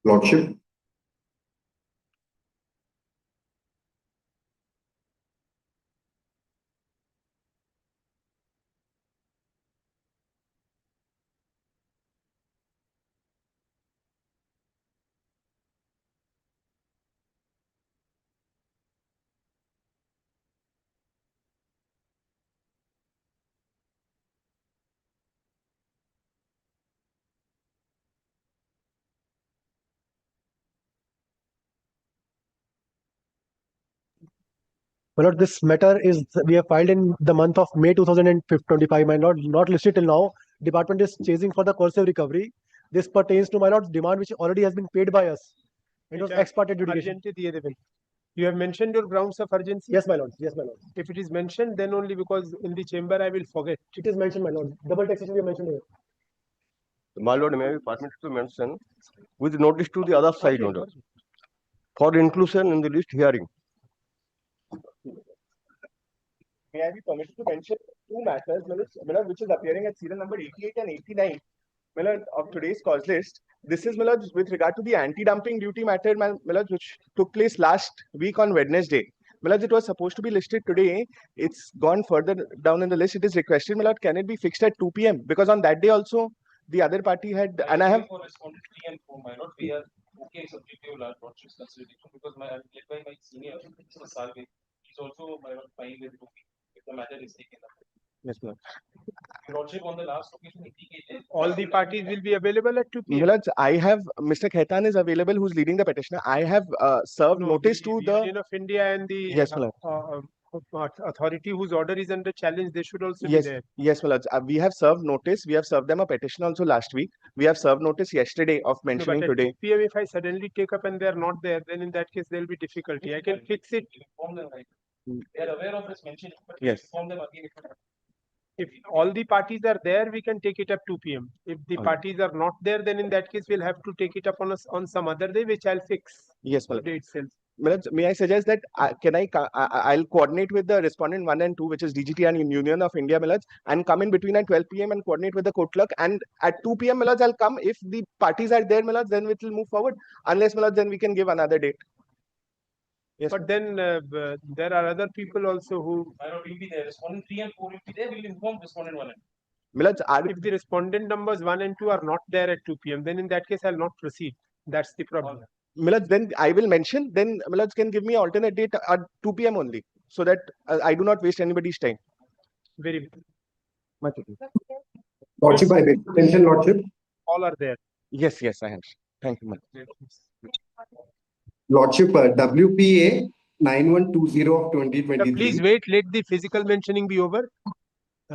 Lordship. My lord, this matter is we have filed in the month of May 2025. My lord, not listed till now. Department is chasing for the coercive recovery. This pertains to my lord's demand, which already has been paid by us. It was ex parte adjudication. You have mentioned your grounds of urgency? Yes, my lord. Yes, my lord. If it is mentioned, then only because in the chamber I will forget. It is mentioned, my lord. Double taxation we have mentioned here. My lord, may I be permitted to mention with notice to the other side order for inclusion in the list hearing. May I be permitted to mention two matters, which is appearing at serial number 88 and 89 of today's cause list. This is with regard to the anti-dumping duty matter, which took place last week on Wednesday. It was supposed to be listed today. It's gone further down in the list. It is requested, can it be fixed at 2 p.m. Because on that day also, the other party had, and I have responded 3 and 4, my lord. We are okay, subject to your lordship's consideration, because I'm led by my senior, Mr. Salve. He's also my lord fine with 2 p.m. if the matter is taken up. Yes, ma'am. Your lordship on the last occasion indicated all the parties will be available at 2 p.m. I have Mr. Khaitan is available, who's leading the petitioner. I have served notice to the Union of India and the yes, authority whose order is under challenge. They should also yes, be there. Yes, we have served notice. We have served them a petition also last week. We have served notice yesterday of mentioning no, but today. At 2 p.m. if I suddenly take up and they are not there, then in that case there will be difficulty. I can fix it. inform them, right? They are aware of this mention, but yes, inform them again. If all the parties are there, we can take it up 2 p.m. If the parties are not there, then in that case we'll have to take it up on some other day, which I'll fix. Yes, the day itself. May I suggest that I'll coordinate with the respondent 1 and 2, which is DGT and Union of India, and come in between at 12 p.m. and coordinate with the court clerk. And at 2 p.m., I'll come. If the parties are there, then it will move forward. Unless, then we can give another date. Yes, but then there are other people also who will be there. Respondent 3 and 4 will be there. We will inform respondent 1 and 2. If the respondent numbers 1 and 2 are not there at 2 p.m., then in that case I'll not proceed. That's the problem. Then I will mention. Then can give me alternate date at 2 p.m. only, so that I do not waste anybody's time. Very much. Lordship, I beg attention, Lordship. All are there. Yes, I am. Thank you, Lordship, WPA 9120 of 2023. Please wait. Let the physical mentioning be over.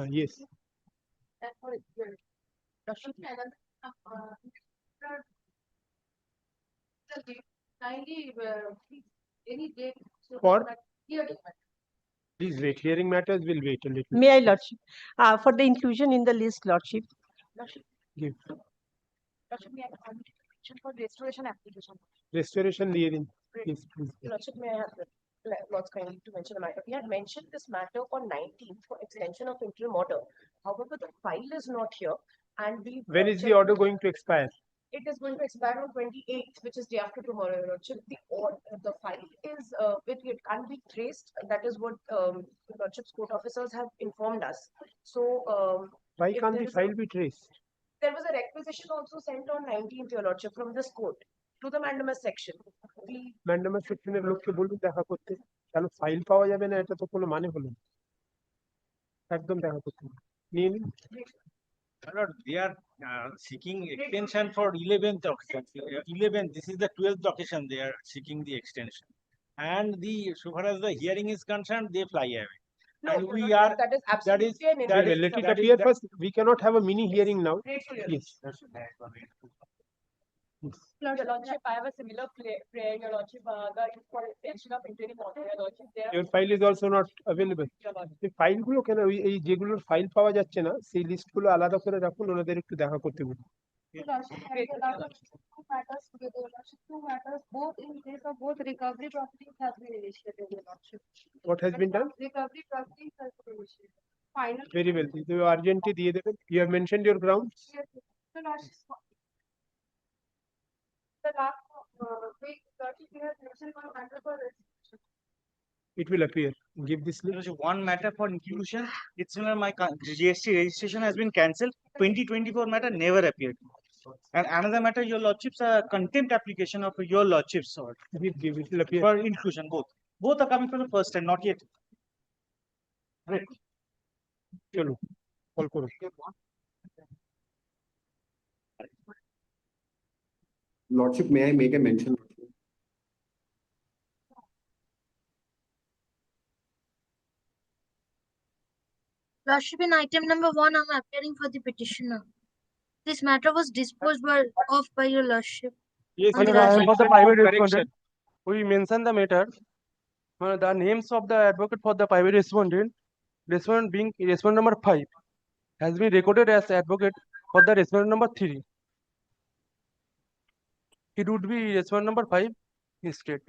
Yes. Any date for please wait. Hearing matters will wait a little. May I, Lordship? For the inclusion in the list, Lordship. Give. Lordship, may I have a for restoration application? Restoration hearing. Yes, please. Lordship, may I have the Lord's kindly to mention the matter. We had mentioned this matter on 19th for extension of interim order. However, the file is not here, and we. When is the order going to expire? it is going to expire on 28th, which is day after tomorrow, Your Lordship. The file is, it can't be traced. That is what, Your Lordship's court officers have informed us. So, Why if can't there the is file be traced? there was a requisition also sent on 19th, Your Lordship, from this court to the mandamus section. The ম্যান্ডামের সেকশনের লোককে বলুন দেখা করতে, কেন file পাওয়া যাবে না এটা তো কোনো মানে হলো না। একদম দেখা করতে হবে। নিয়ে নিন। My lord, they are seeking extension for 11th occasion. 11th, this is the 12th occasion they are seeking the extension. And so far as the hearing is concerned, they fly away. No, And Your we Lordship, are, that is absolutely an that Wait, is- let it that is- appear that- first. We cannot have a mini hearing now. Grateful, Your Yes. Your Lordship, I have a similar prayer, Your Lordship, for extension of interim order, Your Lordship. There Your file is also not available. এই ফাইলগুলো কেন এই যেগুলোর file পাওয়া যাচ্ছে না সেই লিস্টগুলো আলাদা করে রাখুন, ওনাদের একটু দেখা করতে বলুন। Your Lordship, there are two matters together, Your Lordship, two matters, both in case of both recovery properties has been initiated, Your Lordship. What has been done? Recovery properties has been initiated. Final. Very well. Urgently দিয়ে দেবেন. You have mentioned your grounds. Yes, Your Lordship. The last, week, Lordship, you have mentioned one matter for resolution. It will appear. Give this There list. is one matter for inclusion. It's my GST registration has been cancelled. 2024 matter never appeared. And another matter, your lordships, contempt application of your lordships or Give. It will appear. for inclusion, both. Both are coming for the first time, not yet. চলো call করুন। Lordship, may I make a mention? Lordship, in item number 1, I'm appearing for the petitioner. This matter was disposed of by your lordship. Yes, My it lord, is I am for the private respondent. We mention the matter. The names of the advocate for the private respondent being respondent number 5 has been recorded as advocate for the respondent number 3. It would be respondent number 5 instead.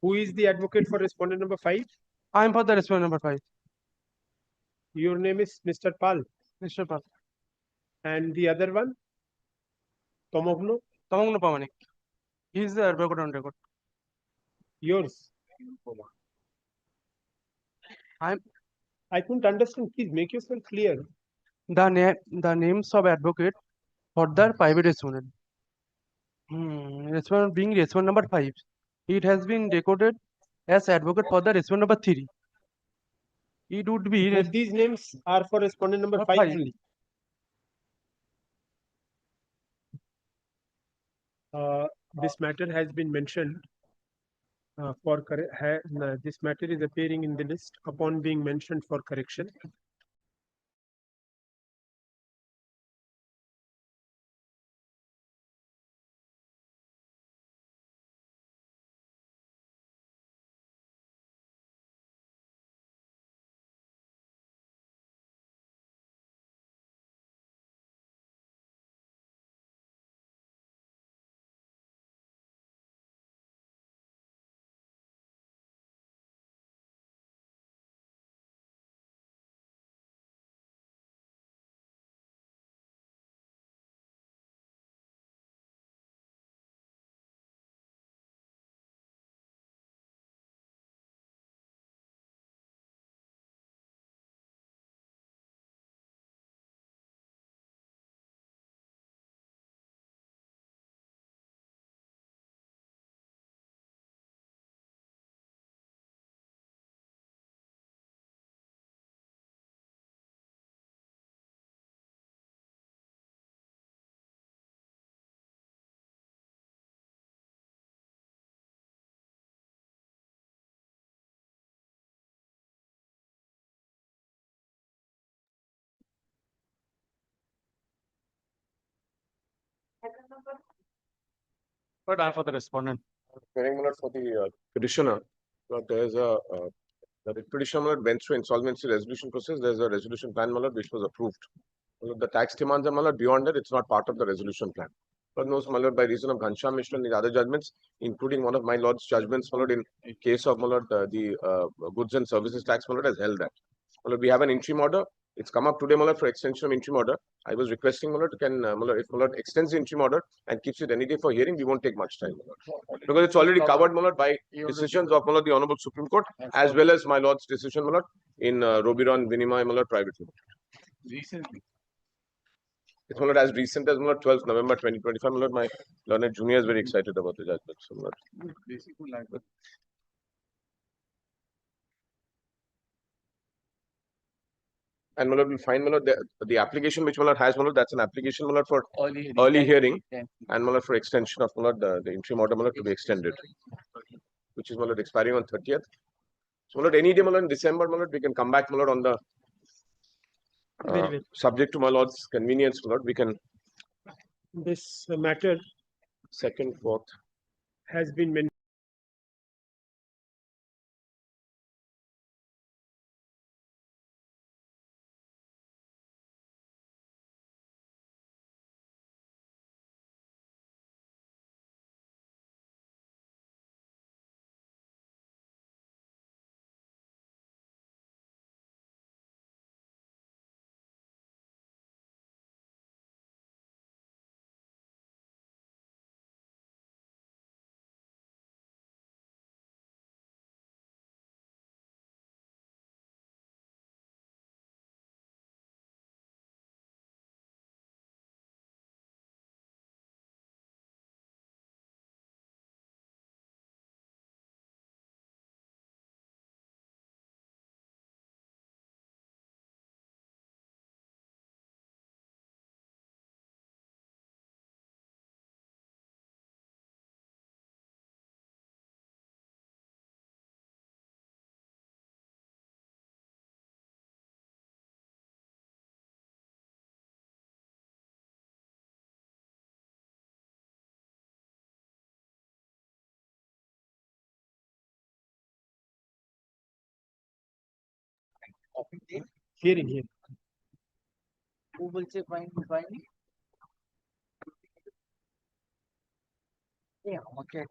Who is the advocate for respondent number 5? I am for the respondent number 5. Your name is Mr. Pal. Mr. Pal. And the other one? Tomogno? Tamangno Pamanik. He is the advocate on record. Yours. I couldn't understand. Please make yourself clear. The names of advocate for the private respondent. Respondent being respondent number 5. It has been recorded as advocate for the respondent number 3. It would be Both these names are for respondent number 5 5. only. This matter has been mentioned this matter is appearing in the list upon being mentioned for correction. But I am for the respondent. Hearing minute for the petitioner, but there is the petitioner went through insolvency resolution process. There is a resolution plan which was approved. The tax demands are my lord, beyond that, it's not part of the resolution plan. But no, my lord, by reason of Ghanshyam Mishra and the other judgments, including one of my lord's judgments, my lord, in case of my lord, the goods and services tax, my lord, has held that. My lord, we have an interim order. It's come up today, my lord, for extension of interim order. I was requesting, my lord, my lord, if my lord extends the interim order and keeps it any day for hearing, we won't take much time, my lord. Because it's already covered, my lord, by decisions of my lord, the Honorable Supreme Court, as well as my lord's decision, my lord, in Robiron Vinimay, my lord, private limited. Recently. It's my lord, as recent as my lord, 12th November 2025, my lord, my learned junior is very excited about the judgment. So, my lord. And my lord, we find, my lord, the application which my lord has, my lord, that's an application, my lord, for early hearing, and my lord, for extension of my lord, the interim order, my lord, to be extended, which is my lord, expiring on 30th. So, my lord, any day, my lord, in December, my lord, we can come back, my lord, on the subject to my lord's convenience, my lord, we can. This matter Second, fourth. has been mentioned. Hearing. Who will say fine? Yeah, okay.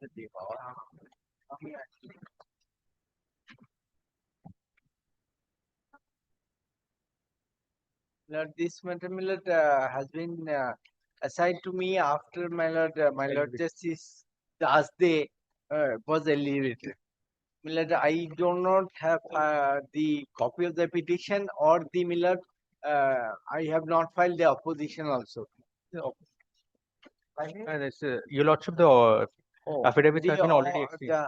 Lord, this matter, my lord, has been assigned to me after my lord Justice Dasde was elevated. My lord, I do not have the copy of the petition or the my lord, I have not filed the opposition also. Your Lordship, the affidavits have been already exchanged. My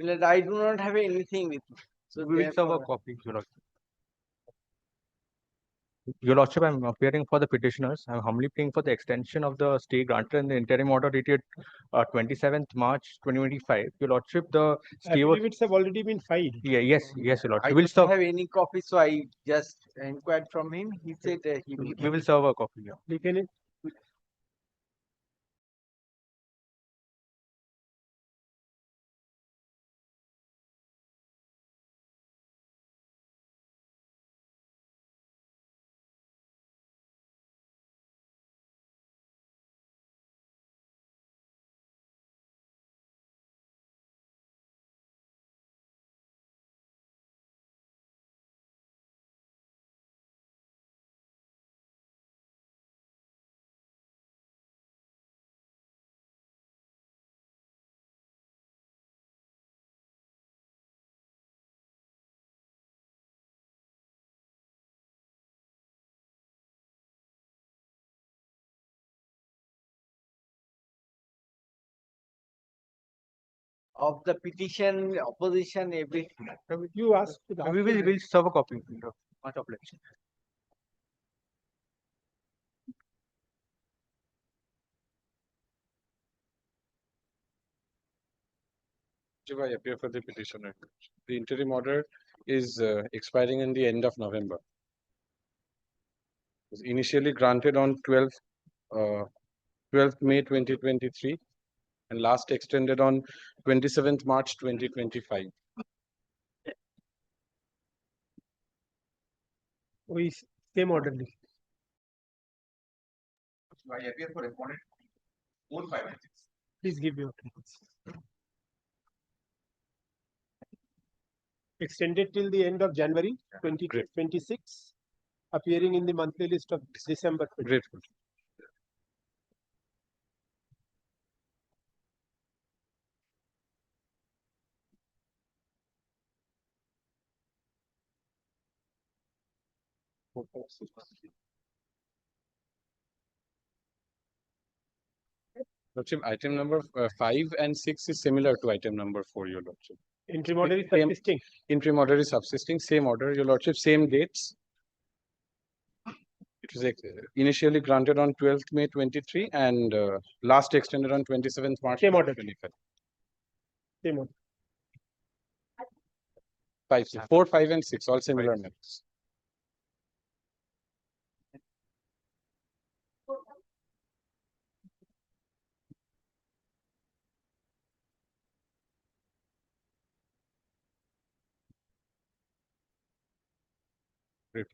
lord, I do not have anything with me. So We will serve a copy, Your Lordship. Your Lordship, I am appearing for the petitioners. I am humbly pleading for the extension of the stay granted in the interim order dated 27th March 2025. Your Lordship, the stay was. Affidavits have already been filed. Yeah, yes, Your Lordship. I We will don't serve. have any copy, so I just inquired from him. He said he will. We will serve a copy. Yeah. Lieutenant. Of the petition, opposition, everything. You asked. We will serve a copy. Much obliged. I appear for the petitioner. The interim order is expiring in the end of November. It was initially granted on 12th May 2023 and last extended on 27th March 2025. We same orderly. I appear for respondent 4, 5 and 6. Please give your opinions. Extended till the end of January 2026, appearing in the monthly list of December. Grateful. Lordship, item number 5 and 6 is similar to item number 4, Your Lordship. Interim order is Same- subsisting. Interim order is subsisting, same order, Your Lordship, same dates. It was initially granted on 12th May 23 and last extended on 27th March Same order. 2025. Same order. 4, 5 and 6, all similar matters. Great.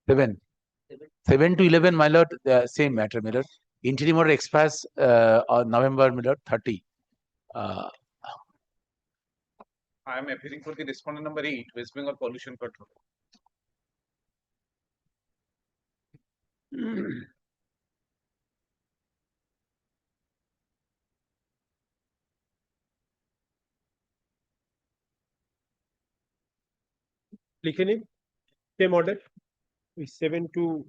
Seven. 7 to 11, my lord, same matter, my lord. Interim order expires on November, my lord, 30. I am appearing for the respondent number 8, West Bengal Pollution Control. लिखे नहीं? Same order. 7 to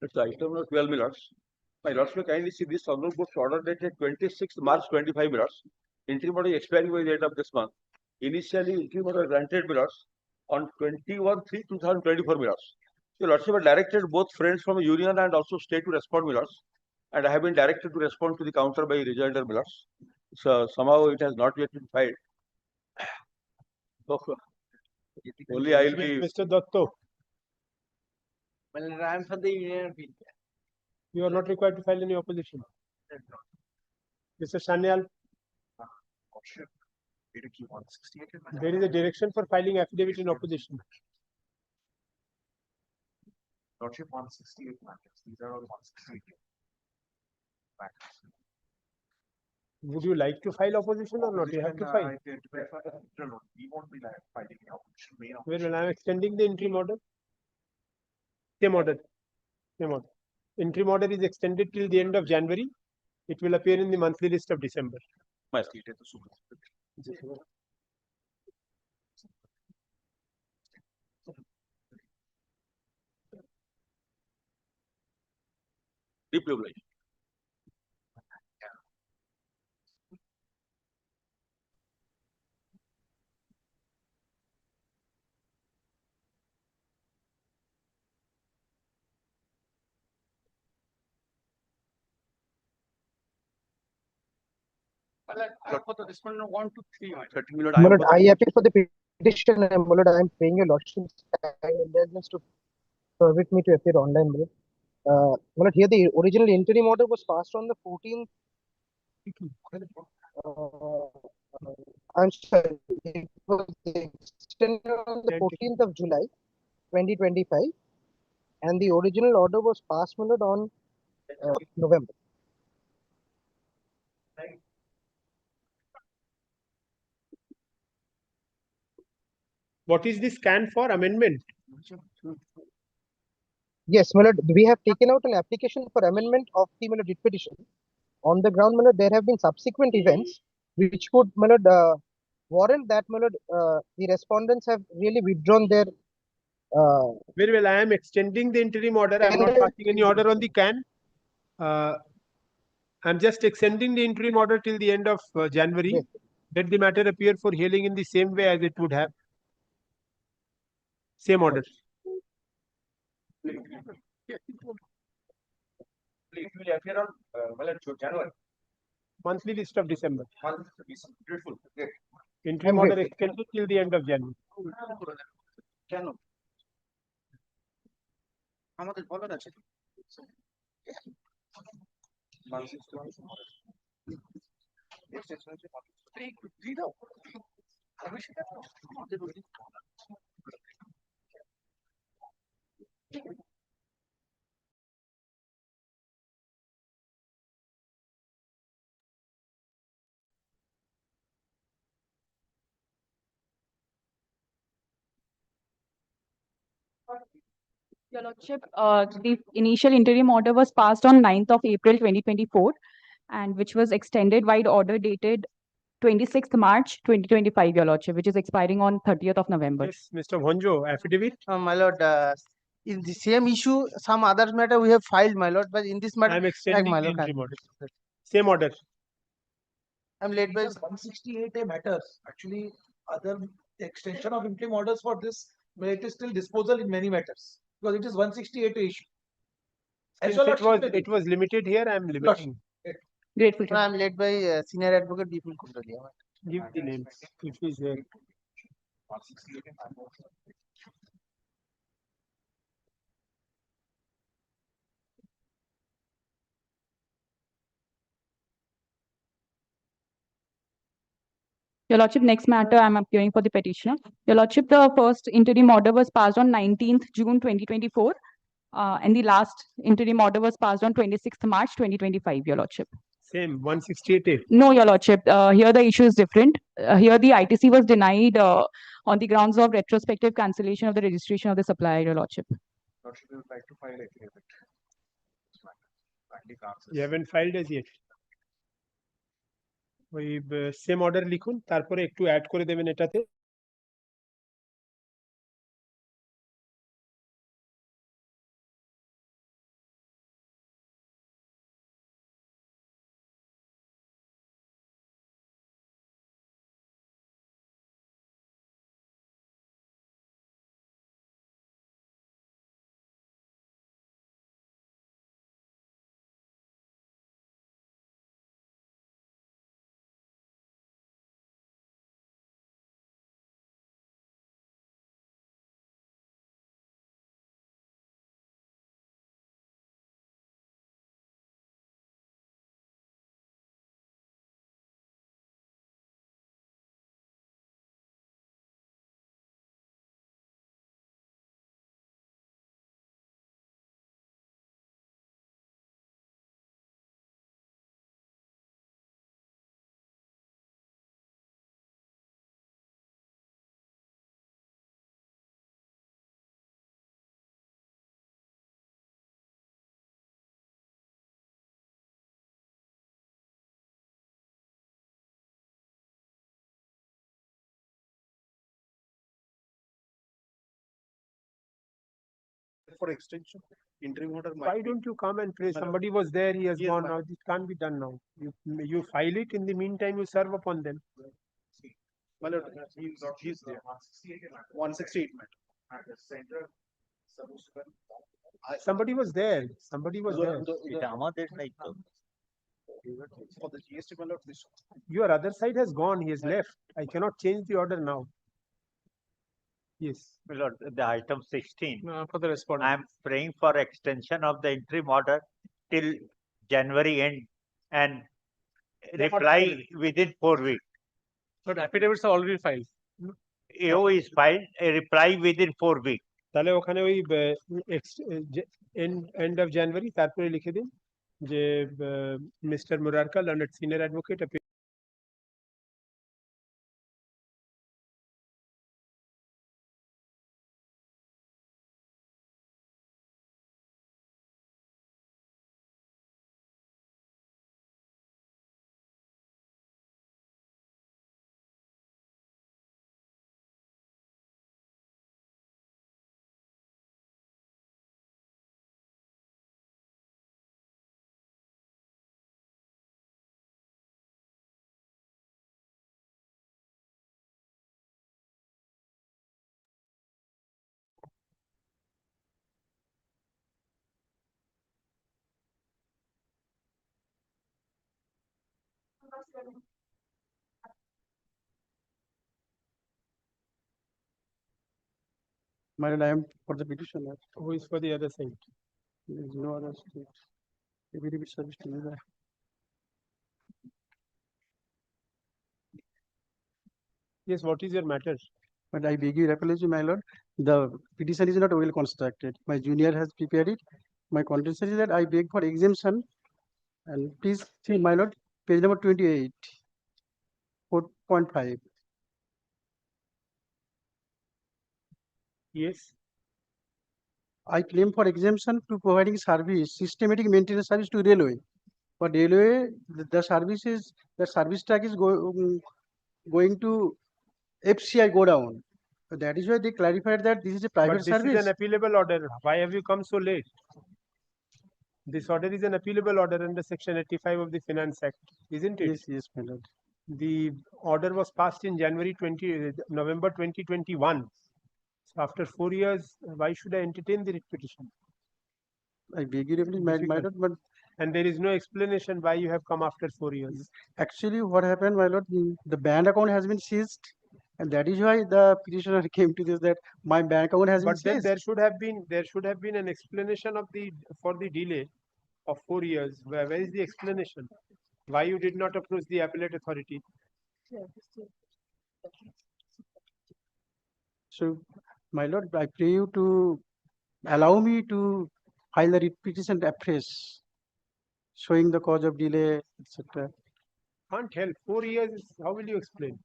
It's item number 12 minutes. My lords may kindly see this honorable court's order dated 26th March 25 minutes. Interim order expiring by the end of this month. Initially, interim order granted minutes on 21/3/2024 minutes. Your lordship had directed both friends from the union and also state to respond minutes. And I have been directed to respond to the counter by rejoinder minutes. So somehow it has not yet been filed. So, only I will be. Mr. Datto, Well, I am for the union. you are not required to file any opposition. Mr. Sanyal, there is a direction for filing affidavit in opposition. Lordship 168 matters. These are all 168 matters. Would you like to file opposition or not? You have to file. We won't be filing the opposition. Well, I am extending the interim order. Same order. Same order. Interim order is extended till the end of January. It will appear in the monthly list of December. Deeply obliged. For the respondent 1 to 3, 30 My lord, I appeal for the petition. My lord, I am paying your lordship's indulgence to permit me to appear online. My lord. My lord, here the original interim order was passed on the 14th. I'm sorry, it was extended on the 14th of July 2025, and the original order was passed, my lord, on November. What is the scan for amendment? Yes, my lord, we have taken out an application for amendment of the my lord, writ petition. On the ground, my lord, there have been subsequent events which would, my lord, warrant that, my lord, the respondents have really withdrawn their. Very well, I am extending the interim order. I am not passing any order on the can. I'm just extending the interim order till the end of January. Yes. Let the matter appear for hearing in the same way as it would have. Same order. It will appear on January. Monthly list of December. Beautiful. Great. Interim order extended till the end of January. কেন আমাদের বলার আছে Your Lordship, the initial interim order was passed on 9th of April 2024, and which was extended by the order dated 26th March 2025, Your Lordship, which is expiring on 30th of November. Yes, Mr. Honjo, affidavit. My lord, in the same issue, some other matter we have filed, my lord, but in this matter, I am extending my the lord, interim order. Same order. I'm led by 168A matters. Actually, other extension of interim orders for this, but it is still disposal in many matters because it is 168A issue. Since it was limited here, I am limiting. Grateful. I'm led by senior advocate Deepul Kundalia. Give the names if he is there. Your Lordship, next matter I am appearing for the petitioner. Your Lordship, the first interim order was passed on 19th June 2024, and the last interim order was passed on 26th March 2025, Your Lordship. Same 168A. No, Your Lordship. Here the issue is different. Here the ITC was denied on the grounds of retrospective cancellation of the registration of the supplier, Your Lordship. Lordship, we would like to file affidavit. You haven't filed as yet. ওই same order লিখুন, তারপরে একটু add করে দেবেন এটাতে। For extension, interim order. Why don't you come and pray? Somebody was there, he has gone now. This can't be done now. You file it, in the meantime you serve upon them. My lord, he's there. 168 matter. Somebody was there. Somebody was there. For the GST, my lord, this. Your other side has gone, he has left. I cannot change the order now. Yes. My lord, the item 16. For the respondent. I am praying for extension of the interim order till January end and reply within 4 weeks. But affidavits are already filed. AO is filed, a reply within 4 weeks. তাহলে ওখানে ওই end of January তারপরে লিখে দিন যে Mr. Murarka, learned senior advocate, My lord, I am for the petitioner. Who is for the other side? There is no other state. Affidavit service to me. Yes, what is your matter? But I beg your apology, my lord. The petition is not well constructed. My junior has prepared it. My contention is that I beg for exemption. And please see, my lord, page number 28, 4.5. Yes. I claim for exemption to providing service, systematic maintenance service to railway. But railway, the service track is going to FCI go down. So that is why they clarified that this is a private But this service. is an appealable order. Why have you come so late? This order is an appealable order under Section 85 of the Finance Act, isn't it? Yes, yes, my lord. The order was passed in November 2021. So after 4 years, why should I entertain the writ petition? I beg your apology, my lord, but and there is no explanation why you have come after 4 years. Actually, what happened, my lord, the bank account has been seized, and that is why the petitioner came to this, that my bank account has been But then seized. there should have been an explanation of for the delay of 4 years. Where is the explanation? Why you did not approach the appellate authority? So, my lord, I pray you to allow me to file the writ petition afresh, showing the cause of delay, etc. Can't help. 4 years, how will you explain?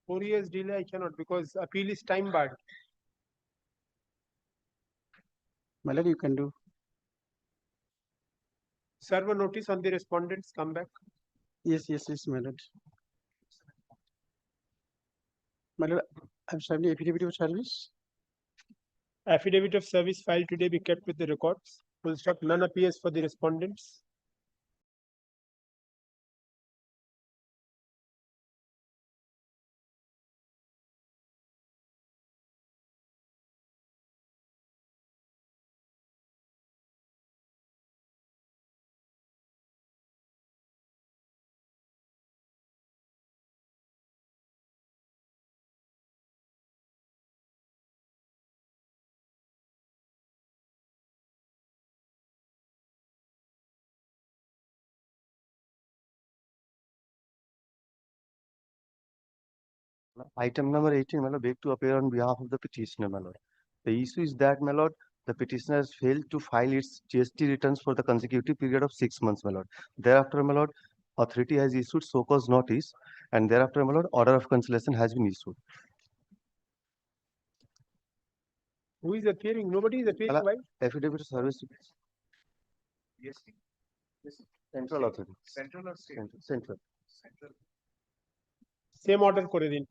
Four years delay, I cannot, because appeal is time barred. My lord, you can do. Serve a notice on the respondents, come back. Yes, my lord. My lord, I'm serving the affidavit of service. Affidavit of service filed today be kept with the records. Full stop. None appears for the respondents. Item number 18, my lord, beg to appear on behalf of the petitioner, my lord. The issue is that, my lord, the petitioner has failed to file its GST returns for the consecutive period of 6 months, my lord. Thereafter, my lord, authority has issued so-cause notice, and thereafter, my lord, order of cancellation has been issued. Who is appearing? Nobody is appearing. Why? Affidavit of service. Yes. Central authority. Central or state? Central. Same order kore din.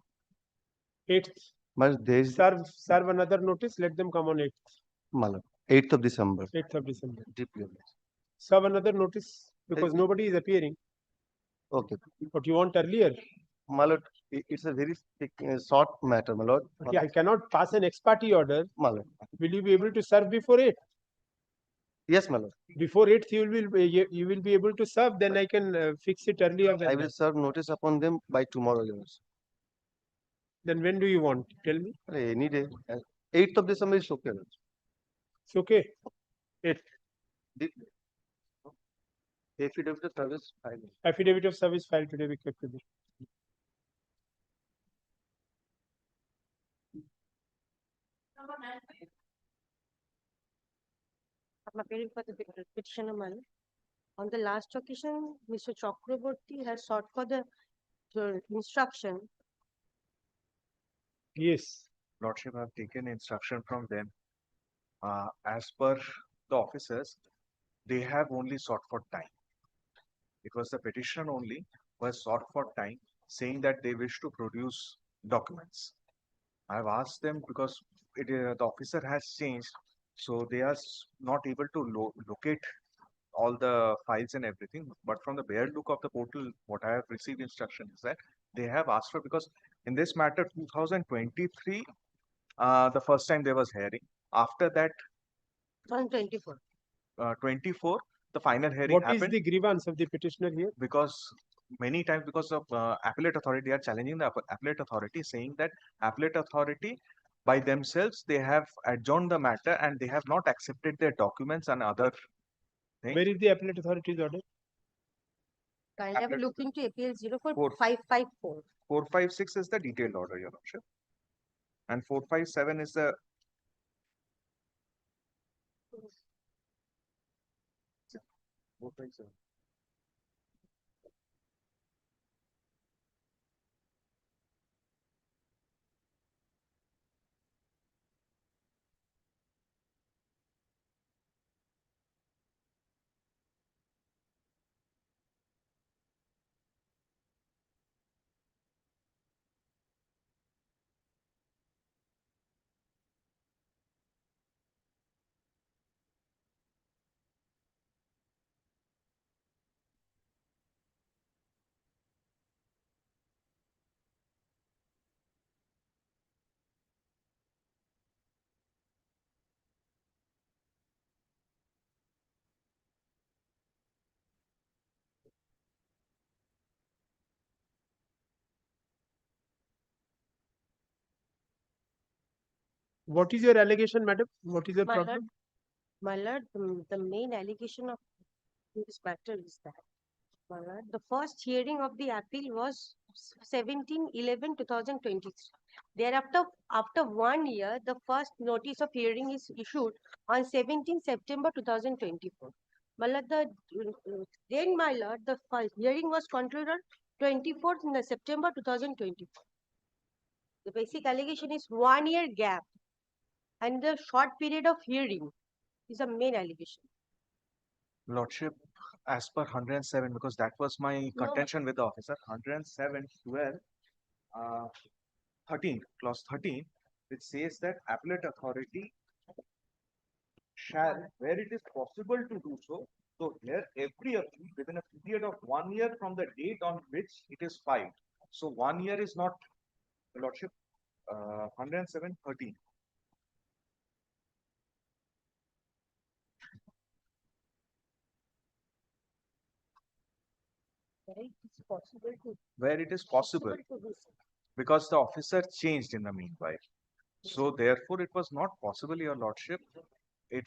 8th. But there is serve another notice. Let them come on 8th. My lord, 8th of December. 8th of December. Deeply. Serve another notice because nobody is appearing. Okay. What you want earlier? My lord, It's a very short matter, my lord. Okay, I cannot pass an ex parte order. My lord. Will you be able to serve before 8? Yes, my lord. Before 8th, you will be able to serve. Then I can fix it earlier. I will serve notice upon them by tomorrow, Your Lordship. Then when do you want? Tell me. Any day. 8th of December is okay. Lord. It's okay. 8th. Affidavit of service filed. Affidavit of service filed today. We kept with it. I'm appearing for the petitioner, madam. On the last occasion, Mr. Chakraborty has sought for the instruction. Yes. Lordship, I have taken instruction from them. As per the officers, they have only sought for time. It was the petition only was sought for time, saying that they wish to produce documents. I have asked them because the officer has changed, so they are not able to locate all the files and everything. But from the bare look of the portal, what I have received instruction is that they have asked for, because in this matter 2023, the first time there was hearing. After that, 124. 24, the final hearing What happened. is the grievance of the petitioner here? Because many times, because of appellate authority, they are challenging the appellate authority, saying that appellate authority by themselves, they have adjourned the matter and they have not accepted their documents and other things. Where is the appellate authority's order? Kindly have a look into appeal 04554. 456 is the detailed order, Your Lordship. And 457 is the What is your allegation, madam? What is your My problem? lord, the main allegation of this matter is that, my lord, the first hearing of the appeal was 17/11/2023. Thereafter, after 1 year, the first notice of hearing is issued on 17 September 2024. My lord, then, my lord, the first hearing was concluded 24th September 2024. The basic allegation is 1 year gap and the short period of hearing is the main allegation. Lordship, as per 107, because that was my contention with the officer, 107, 12, 13, clause 13, which says that appellate authority shall, where it is possible to do so, so here every appeal within a period of 1 year from the date on which it is filed. So 1 year is not, Lordship, 107, 13. Where it is possible, because the officer changed in the meanwhile. So therefore, it was not possible, Your Lordship. It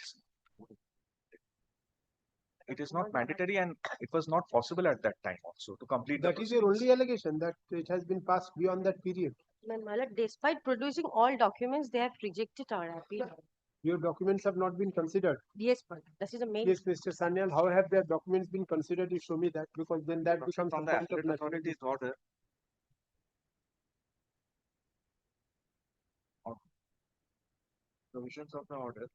is not mandatory, and it was not possible at that time also to complete That is your only allegation, that it has been passed beyond that period. My lord, despite producing all documents, they have rejected our appeal. Your documents have not been considered. Yes, but this is the main. Yes, Mr. Sanyal, how have their documents been considered? You show me that, because then that becomes from the the point of appellate authority's order. Provisions of the order.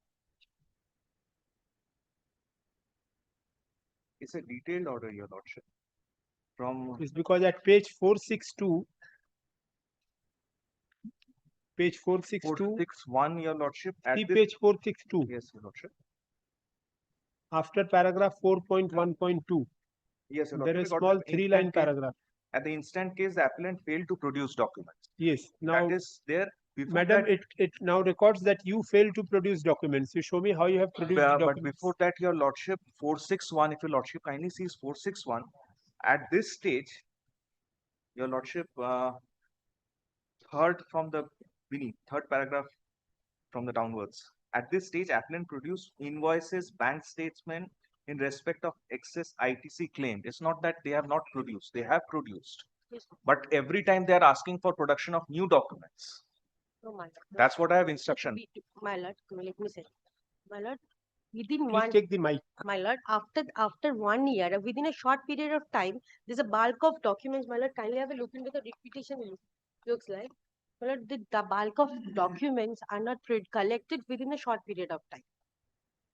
It's a detailed order, Your Lordship. From It's because at page 462, page 462, 461, Your Lordship. see page 462. Yes, Your Lordship. After paragraph 4.1.2, Yes, Your there Lordship. is we got small the 3-line instant paragraph. At the instant case, the appellant failed to produce documents. Yes, now, That is there. Before madam, that, it now records that you failed to produce documents. You show me how you have produced the but documents. before that, your lordship, 461, if your lordship kindly sees 461, at this stage, your lordship, third from the beneath, third paragraph from the downwards. At this stage, appellant produced invoices, bank statements in respect of excess ITC claim. It's not that they have not produced, they have produced. Yes. But every time they are asking for production of new documents. No, my lord. That's what I have instruction. My lord, let me say. My lord, within Please one, take the mic. my lord, after 1 year, within a short period of time, there's a bulk of documents. My lord, kindly have a look into the repetition looks like. My lord, the bulk of documents are not collected within a short period of time.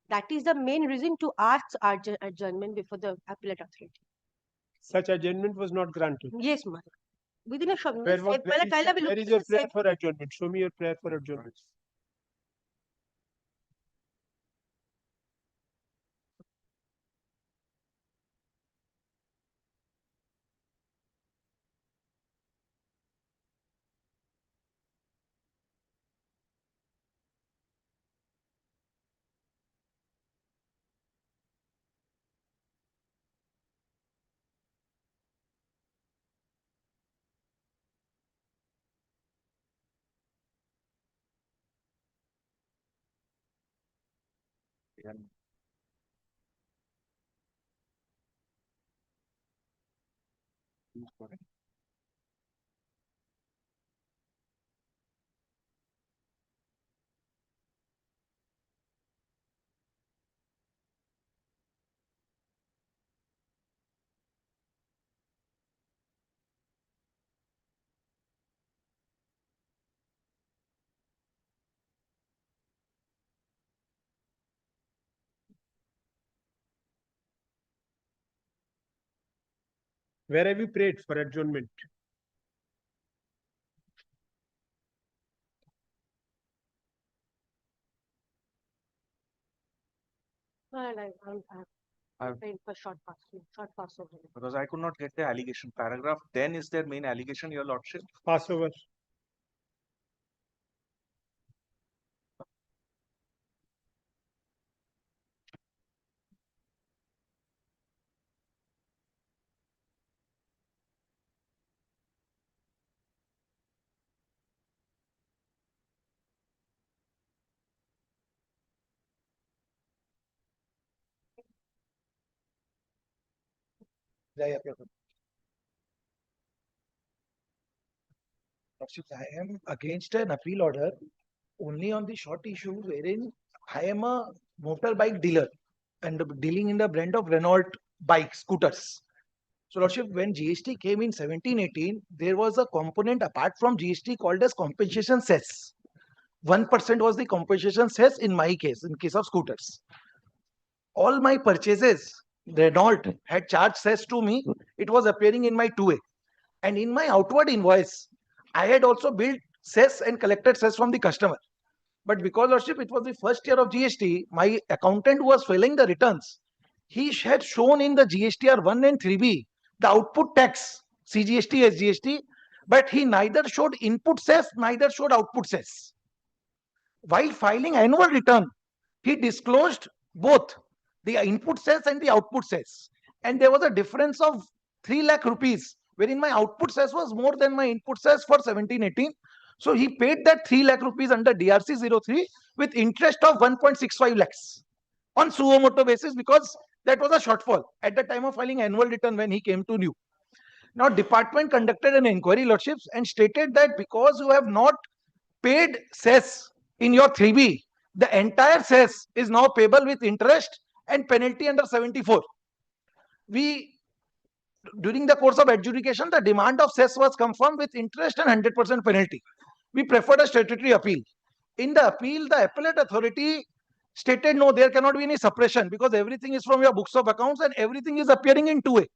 That is the main reason to ask adjournment before the appellate authority. Such adjournment was not granted. Yes, my lord. Within a short. Where is your prayer for adjournment? Show me your prayer for adjournment. Where have you prayed for adjournment? I'm praying for short Passover. Because I could not get the allegation. Paragraph 10 is their main allegation, your lordship. Passover. I am against an appeal order only on the short issue wherein I am a motorbike dealer and dealing in the brand of Renault bike scooters. So, Lordship, when GST came in 17-18, there was a component apart from GST called as compensation cess. 1% was the compensation cess in my case, in case of scooters. All my purchases, Renault had charged cess to me. It was appearing in my 2A. And in my outward invoice, I had also billed cess and collected cess from the customer. But because, Lordship, it was the first year of GST, my accountant who was filling the returns, he had shown in the GSTR 1 and 3B the output tax, CGST, SGST, but he neither showed input cess, neither showed output cess. While filing annual return, he disclosed both the input cess and the output cess. And there was a difference of 3 lakh rupees, wherein my output cess was more than my input cess for 17-18. So he paid that 3 lakh rupees under DRC 03 with interest of 1.65 lakhs on suo motu basis because that was a shortfall at the time of filing annual return when he came to know. Now, department conducted an inquiry, Lordships, and stated that because you have not paid cess in your 3B, the entire cess is now payable with interest and penalty under 74. During the course of adjudication, the demand of cess was confirmed with interest and 100% penalty. We preferred a statutory appeal. In the appeal, the appellate authority stated no, there cannot be any suppression because everything is from your books of accounts and everything is appearing in 2A.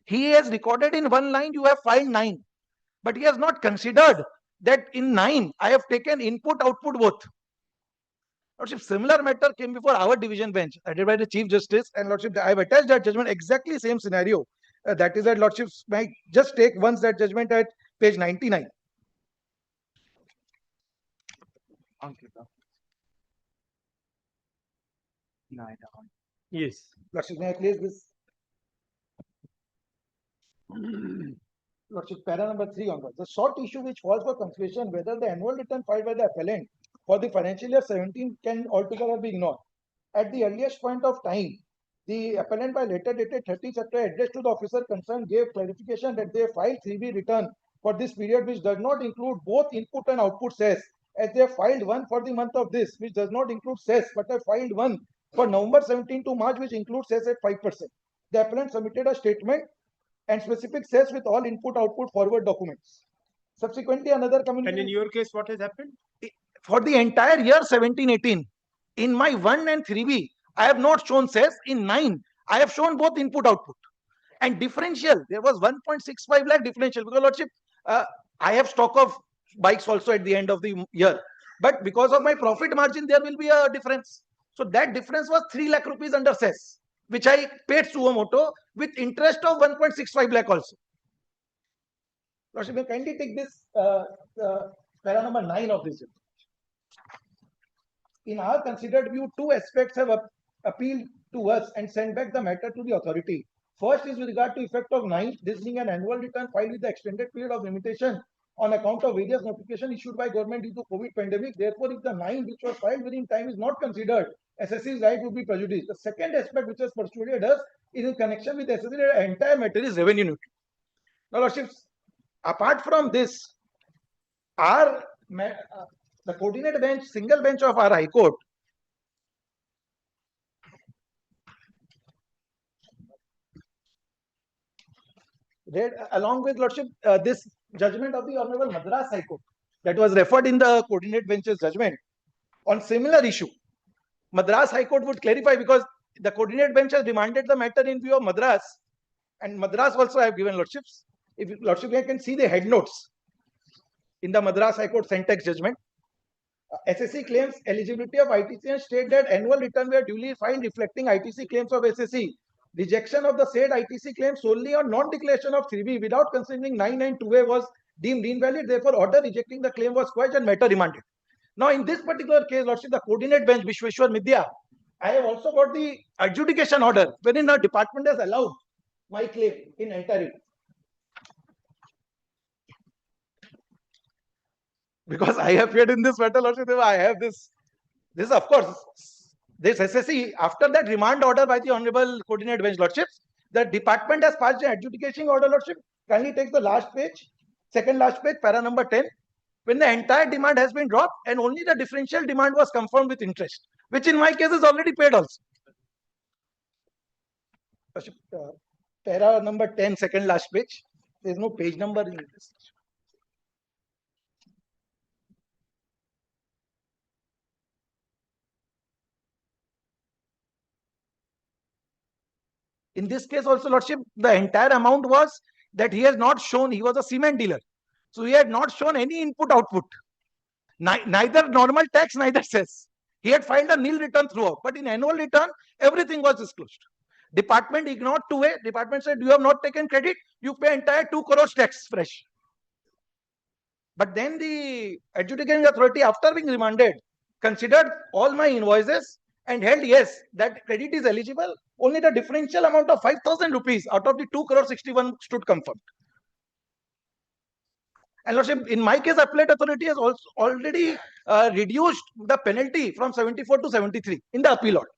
He has recorded in 1 line, you have filed 9. But he has not considered that in 9, I have taken input, output both. Lordship, similar matter came before our division bench, headed by the Chief Justice, and Lordship, I have attached that judgment, exactly same scenario. That is that lordships might just take once that judgment at page 99. Yes. Lordship, may I place this? Lordship, para number 3 onwards. The short issue which falls for consideration whether the annual return filed by the appellant for the financial year 17 can altogether be ignored. At the earliest point of time, the appellant by letter dated 30 September addressed to the officer concerned gave clarification that they filed 3B return for this period which does not include both input and output cess, as they filed one for the month of this which does not include cess, but they filed one for November 17 to March which includes cess at 5%. The appellant submitted a statement and specific cess with all input output forward documents. Subsequently, another communication. And in your case, what has happened? For the entire year 17-18, in my 1 and 3B, I have not shown cess. In 9, I have shown both input output. And differential, there was 1.65 lakh differential because lordship, I have stock of bikes also at the end of the year. But because of my profit margin, there will be a difference. So that difference was 3 lakh rupees under cess, which I paid Suomoto with interest of 1.65 lakh also. Lordship, may kindly take this para number 9 of this. In our considered view, two aspects have appealed to us and sent back the matter to the authority. First is with regard to effect of 9, this being an annual return filed with the extended period of limitation on account of various notifications issued by government due to COVID pandemic. Therefore, if the 9 which was filed within time is not considered, SSC's right would be prejudiced. The second aspect which has persuaded us is in connection with SSC, the entire matter is revenue neutral. Now, Lordships, apart from this, our the coordinate bench, single bench of our High Court read along with Lordship this judgment of the Honorable Madras High Court that was referred in the coordinate bench's judgment on similar issue. Madras High Court would clarify because the coordinate bench has remanded the matter in view of Madras, and Madras also I have given Lordships. If Lordship can see the head notes in the Madras High Court Sentex judgment. SSC claims eligibility of ITC and state that annual return were duly filed reflecting ITC claims of SSC. Rejection of the said ITC claims solely on non-declaration of 3B without considering 9 and 2A was deemed invalid. Therefore, order rejecting the claim was quashed and matter remanded. Now, in this particular case, Lordship, the coordinate bench, Vishweshwar Midya, I have also got the adjudication order wherein the department has allowed my claim in entirety. Because I appeared in this matter, Lordship, I have this of course, this SSC, after that remand order by the Honorable Coordinate Bench, Lordship, the department has passed an adjudication order, Lordship. Kindly take the last page, second last page, para number 10, when the entire demand has been dropped and only the differential demand was confirmed with interest, which in my case is already paid also. Lordship, para number 10, second last page, there is no page number in this. In this case also, Lordship, the entire amount was that he has not shown, he was a cement dealer. So he had not shown any input output. Neither normal tax, neither cess. He had filed a nil return throughout. But in annual return, everything was disclosed. Department ignored 2A. Department said, you have not taken credit. You pay entire 2 crores tax fresh. But then the adjudicating authority, after being remanded, considered all my invoices and held yes, that credit is eligible. Only the differential amount of 5,000 rupees out of the 2 crore 61 stood confirmed. And Lordship, in my case, appellate authority has also already reduced the penalty from 74 to 73 in the appeal order.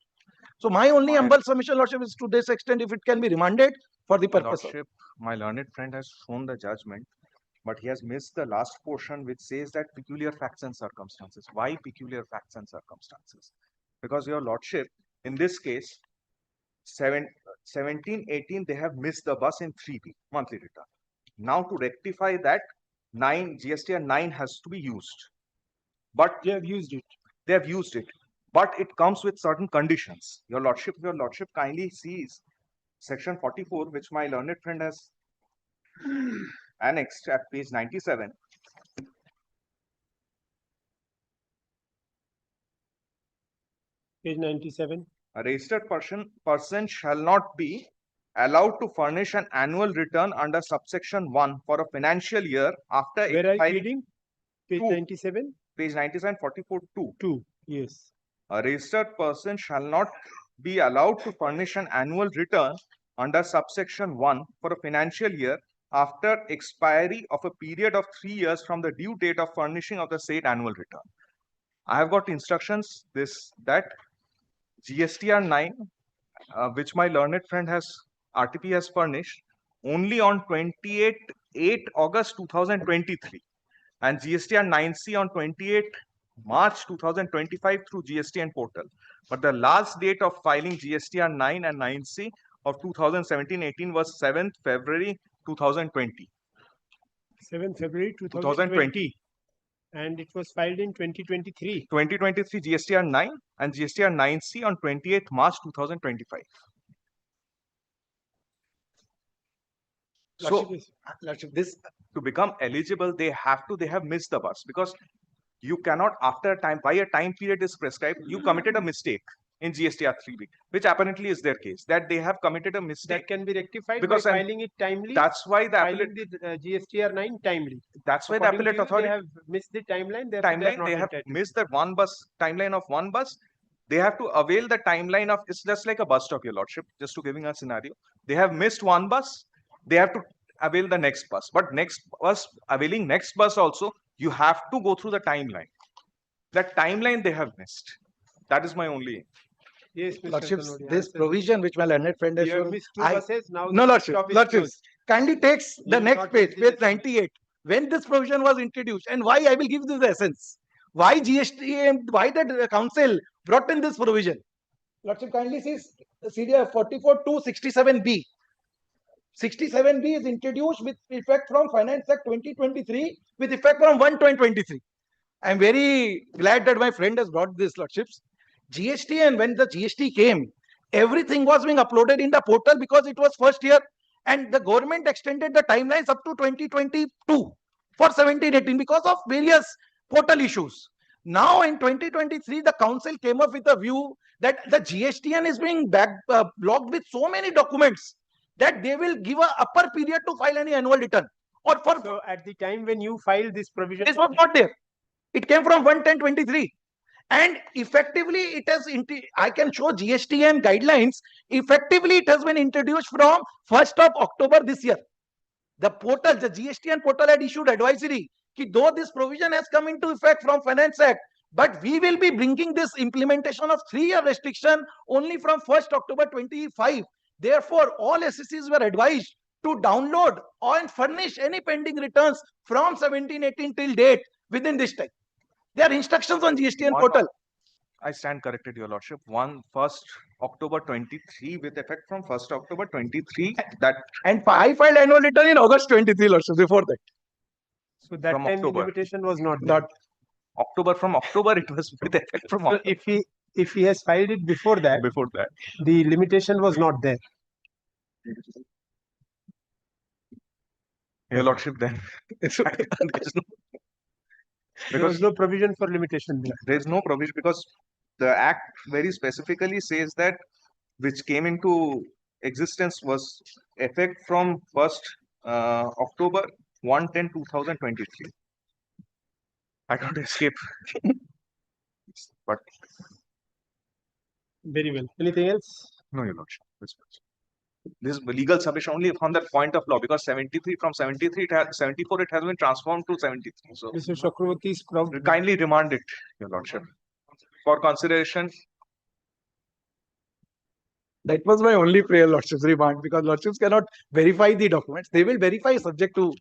So my only humble submission, Lordship, is to this extent, if it can be remanded for the purpose. Lordship, my learned friend has shown the judgment, but he has missed the last portion which says that peculiar facts and circumstances. Why peculiar facts and circumstances? Because your Lordship, in this case, 17-18, they have missed the bus in 3B, monthly return. Now to rectify that, 9 GST and 9 has to be used. But they have used it. They have used it. But it comes with certain conditions. Your Lordship kindly sees section 44, which my learned friend has annexed at page 97. Page 97. A registered person shall not be allowed to furnish an annual return under subsection 1 for a financial year after Where are you filing reading? Page 2. 97? Page 97, 44, 2. 2, yes. A registered person shall not be allowed to furnish an annual return under subsection 1 for a financial year after expiry of a period of 3 years from the due date of furnishing of the said annual return. I have got instructions that GSTR 9, which my learned friend RTP has furnished only on 8 August 2023, and GSTR 9C on 28 March 2025 through GSTN portal. But the last date of filing GSTR 9 and 9C of 2017-18 was 7th February 2020. 7th February 2020. And it was filed in 2023. 2023 GSTR 9 and GSTR 9C on 28th March 2025. So, this to become eligible, they have missed the bus, because you cannot, after a time, by a time period is prescribed, you committed a mistake in GSTR 3B, which apparently is their case, that they have committed a mistake. That can be rectified because by filing it timely. That's why the filing the GSTR 9 timely. That's why the According appellate to you, authority they have missed the timeline. Therefore, they have missed the timeline of one bus. They have to avail the timeline of, it's just like a bus stop, your lordship, just to giving a scenario. They have missed one bus, they have to avail the next bus. But availing next bus also, you have to go through the timeline. That timeline they have missed. That is my only. Yes, Mr. Lordships, Kanodi, this answer. provision which my learned friend has You have shown, missed 2 buses, now no, the Lordship, stop is Lordships, closed. kindly takes the You will next not page, get the page decision. 98, when this provision was introduced and why I will give this the essence. Why GST and why the council brought in this provision. Lordship, kindly see CDF 44 to 67B. 67B is introduced with effect from Finance Act 2023 with effect from 1/2023. I am very glad that my friend has brought this, Lordships. GST, and when the GST came, everything was being uploaded in the portal because it was first year, and the government extended the timelines up to 2022 for 17-18 because of various portal issues. Now in 2023, the council came up with a view that the GSTN is being blocked with so many documents that they will give a upper period to file any annual return. Or for So at the time when you filed this provision, this was not there. It came from 1/10/23. And effectively, it has, I can show GSTN guidelines. Effectively, it has been introduced from 1st of October this year. The portal, the GSTN portal had issued advisory that though this provision has come into effect from Finance Act, but we will be bringing this implementation of 3-year restriction only from 1st October 25. Therefore, all SSCs were advised to download and furnish any pending returns from 17-18 till date within this time. There are instructions on GSTN portal. I stand corrected, your lordship. 1st October 23 with effect from 1st October 23. That and I filed annual return in August 23, lordship, before that. So that from time October. the limitation was not there. From October it was with effect from So October. if he has filed it before that, the limitation was not there. Your lordship, then There was no provision for limitation there. There is no provision because the act very specifically says that which came into existence was effect from 1st October 1/10/2023. I can't escape. But very well. Anything else? No, your lordship. This is legal submission only from that point of law, because 73 from 73 74 it has been transformed to 73. So Mr. Chakravarti's kindly remand it, your lordship, for consideration. That was my only prayer, lordships, remand, because lordships cannot verify the documents. They will verify subject to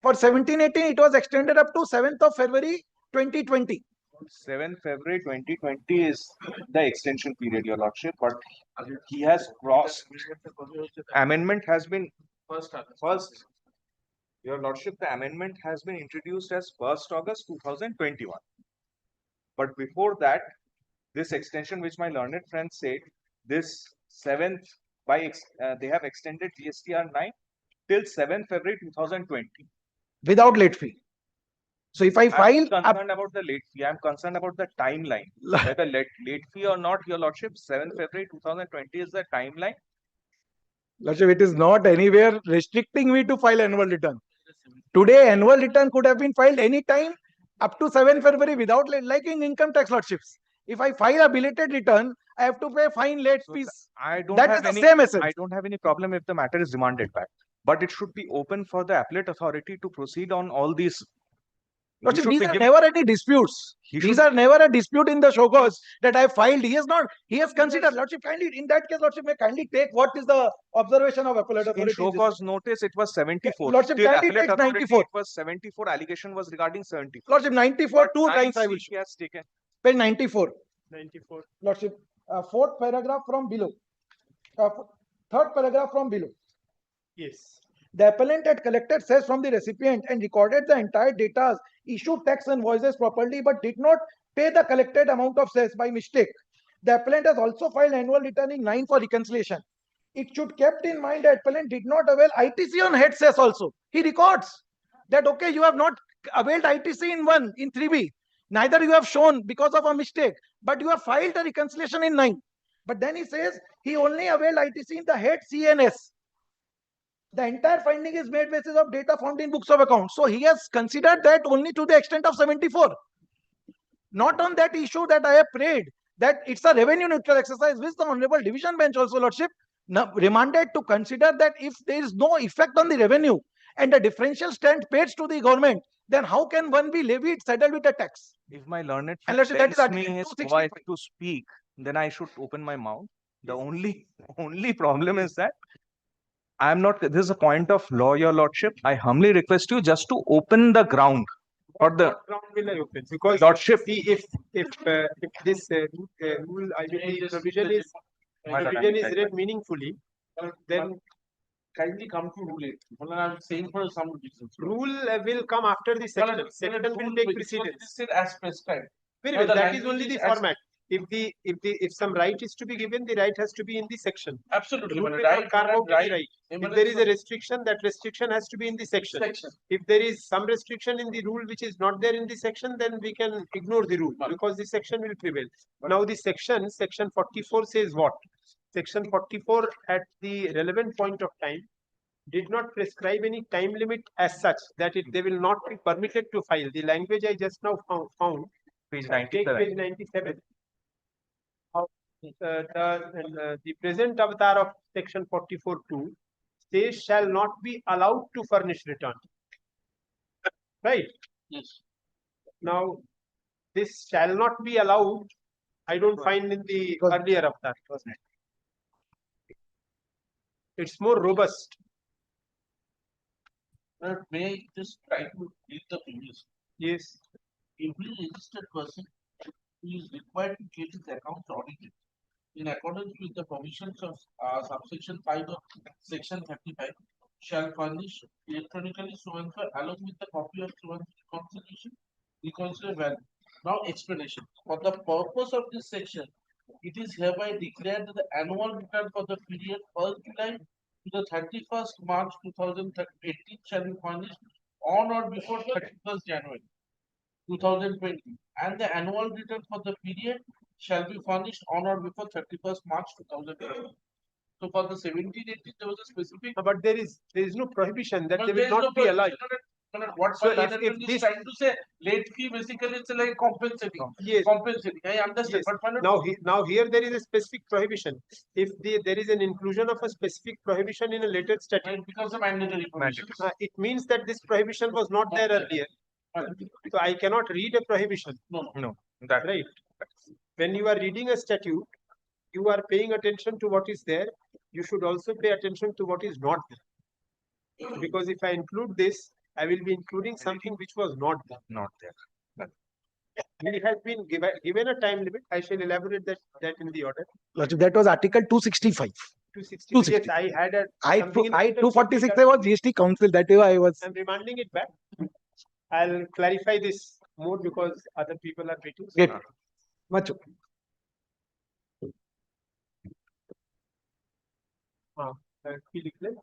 For 17-18, it was extended up to 7th of February 2020. 7th February 2020 is the extension period, Your Lordship, but he has crossed. Amendment has been first. Your Lordship, the amendment has been introduced as 1st August 2021. But before that, this extension, which my learned friend said, this 7th they have extended GSTR 9 till 7th February 2020. Without late fee. So if I file, I'm concerned about the late fee. I'm concerned about the timeline. Whether late fee or not, Your Lordship, 7th February 2020 is the timeline. Lordship, it is not anywhere restricting me to file annual return. Today, annual return could have been filed any time up to 7th February without late, like in income tax, Lordships. If I file a belated return, I have to pay fine late fees. I don't That have is the any, same essence. I don't have any problem if the matter is remanded back, but it should be open for the appellate authority to proceed on all these. Lordship, these are never any disputes. These are never a dispute in the show cause that I filed. He has not, he has considered. Lordship, kindly, in that case, Lordship, may kindly take what is the observation of appellate authority. In show cause notice, it was 74. Lordship, Till kindly appellate take authority, 94. it was 74. Allegation was regarding 74. Lordship, 94, two times I will He has taken. Page 94. 94. Lordship, fourth paragraph from below. Third paragraph from below. Yes. The appellant had collected cess from the recipient and recorded the entire data, issued tax invoices properly, but did not pay the collected amount of cess by mistake. The appellant has also filed annual return in 9 for reconciliation. It should kept in mind that appellant did not avail ITC on head cess also. He records that, okay, you have not availed ITC in 1, in 3B. Neither you have shown because of a mistake, but you have filed a reconciliation in 9. But then he says he only availed ITC in the head CNS. The entire finding is made basis of data found in books of accounts. So he has considered that only to the extent of 74. Not on that issue that I have prayed, that it's a revenue neutral exercise, which the Honorable Division Bench also, Lordship, remanded to consider that if there is no effect on the revenue and the differential stand paid to the government, then how can one be levied, saddled with a tax? If my learned And friend Lordship, that is tells me Article his 265. wife to speak, then I should open my mouth. The only problem is that I am not, this is a point of law, Your Lordship. I humbly request you just to open the ground for the ground will I open? Because Lordship. see, if this rule, I mean, the provision is read meaningfully, then Kindly come to rule it. Well, I'm saying for some reasons. rule will come after the section. Section will take precedence. This is as prescribed. Very No, well. the That is language only the is as- format. If some right is to be given, the right has to be in the section. Absolutely. Rule But will right, not carve out the right. right. If there is a restriction, that restriction has to be in the section. If there is some restriction in the rule which is not there in the section, then we can ignore the rule because the section will prevail. Now the section 44 says what? Section 44 at the relevant point of time did not prescribe any time limit as such that they will not be permitted to file. The language I just now found Page take 97. page 97. The present avatar of section 44(2) says shall not be allowed to furnish return. Right? Yes. Now, this shall not be allowed, I don't find in the earlier avatar. It's more robust. May I just try to read the previous? Yes. Every registered person who is required to get his accounts audited in accordance with the provisions of subsection 5 of section 35 shall furnish electronically so and so along with the copy of so and so reconciliation value. Now explanation. For the purpose of this section, it is hereby declared that the annual return for the period 1st July to the 31st March 2018 shall be furnished on or before 31st January 2020, and the annual return for the period shall be furnished on or before 31st March 2020. So for the 17-18, there was a specific. But there is no prohibition that But they there will is not no be allowed. What So my if learned friend is this- trying to say, late fee basically it's like compensating. Yes. Compensating. I understand. Yes. But my Now here there is a specific prohibition. If there is an inclusion of a specific prohibition in a later statute, it becomes a mandatory provision. it means that this prohibition was not there earlier. So I cannot read a prohibition. No, that Right. When you are reading a statute, you are paying attention to what is there. You should also pay attention to what is not there. Because if I include this, I will be including something which was not done. Not there. It has been given a time limit. I shall elaborate that in the order. Lordship, that was Article 265. 260. Yes, I had a. something in the 246 was GST Council. That is why I was. I'm remanding it back. I'll clarify this more because other people are waiting. Great. Much. Feel clear?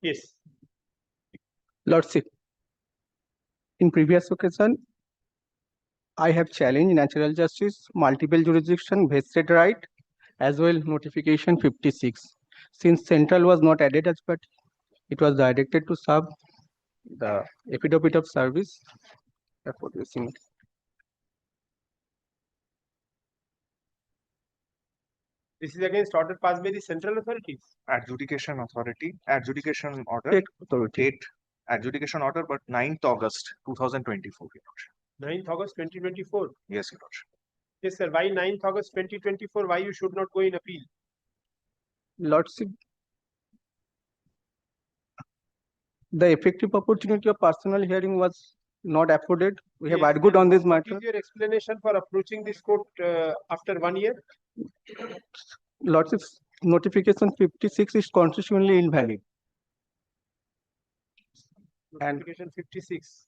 Yes. Lordship, in previous occasion, I have challenged natural justice, multiple jurisdiction, vested right, as well notification 56. Since central was not added as but it was directed to serve the affidavit of service. Therefore, using it. This is against order passed by the central authorities. Adjudication authority, adjudication order, State authority. date, adjudication order, but 9th August 2024. Your Lordship. 9th August 2024. Yes, Your Lordship. Yes, sir. Why 9th August 2024? Why you should not go in appeal? Lordship, the effective opportunity of personal hearing was not afforded. We have Yes, argued and on this what matter. is your explanation for approaching this court after 1 year? Lordship, notification 56 is constitutionally invalid. And Notification 56.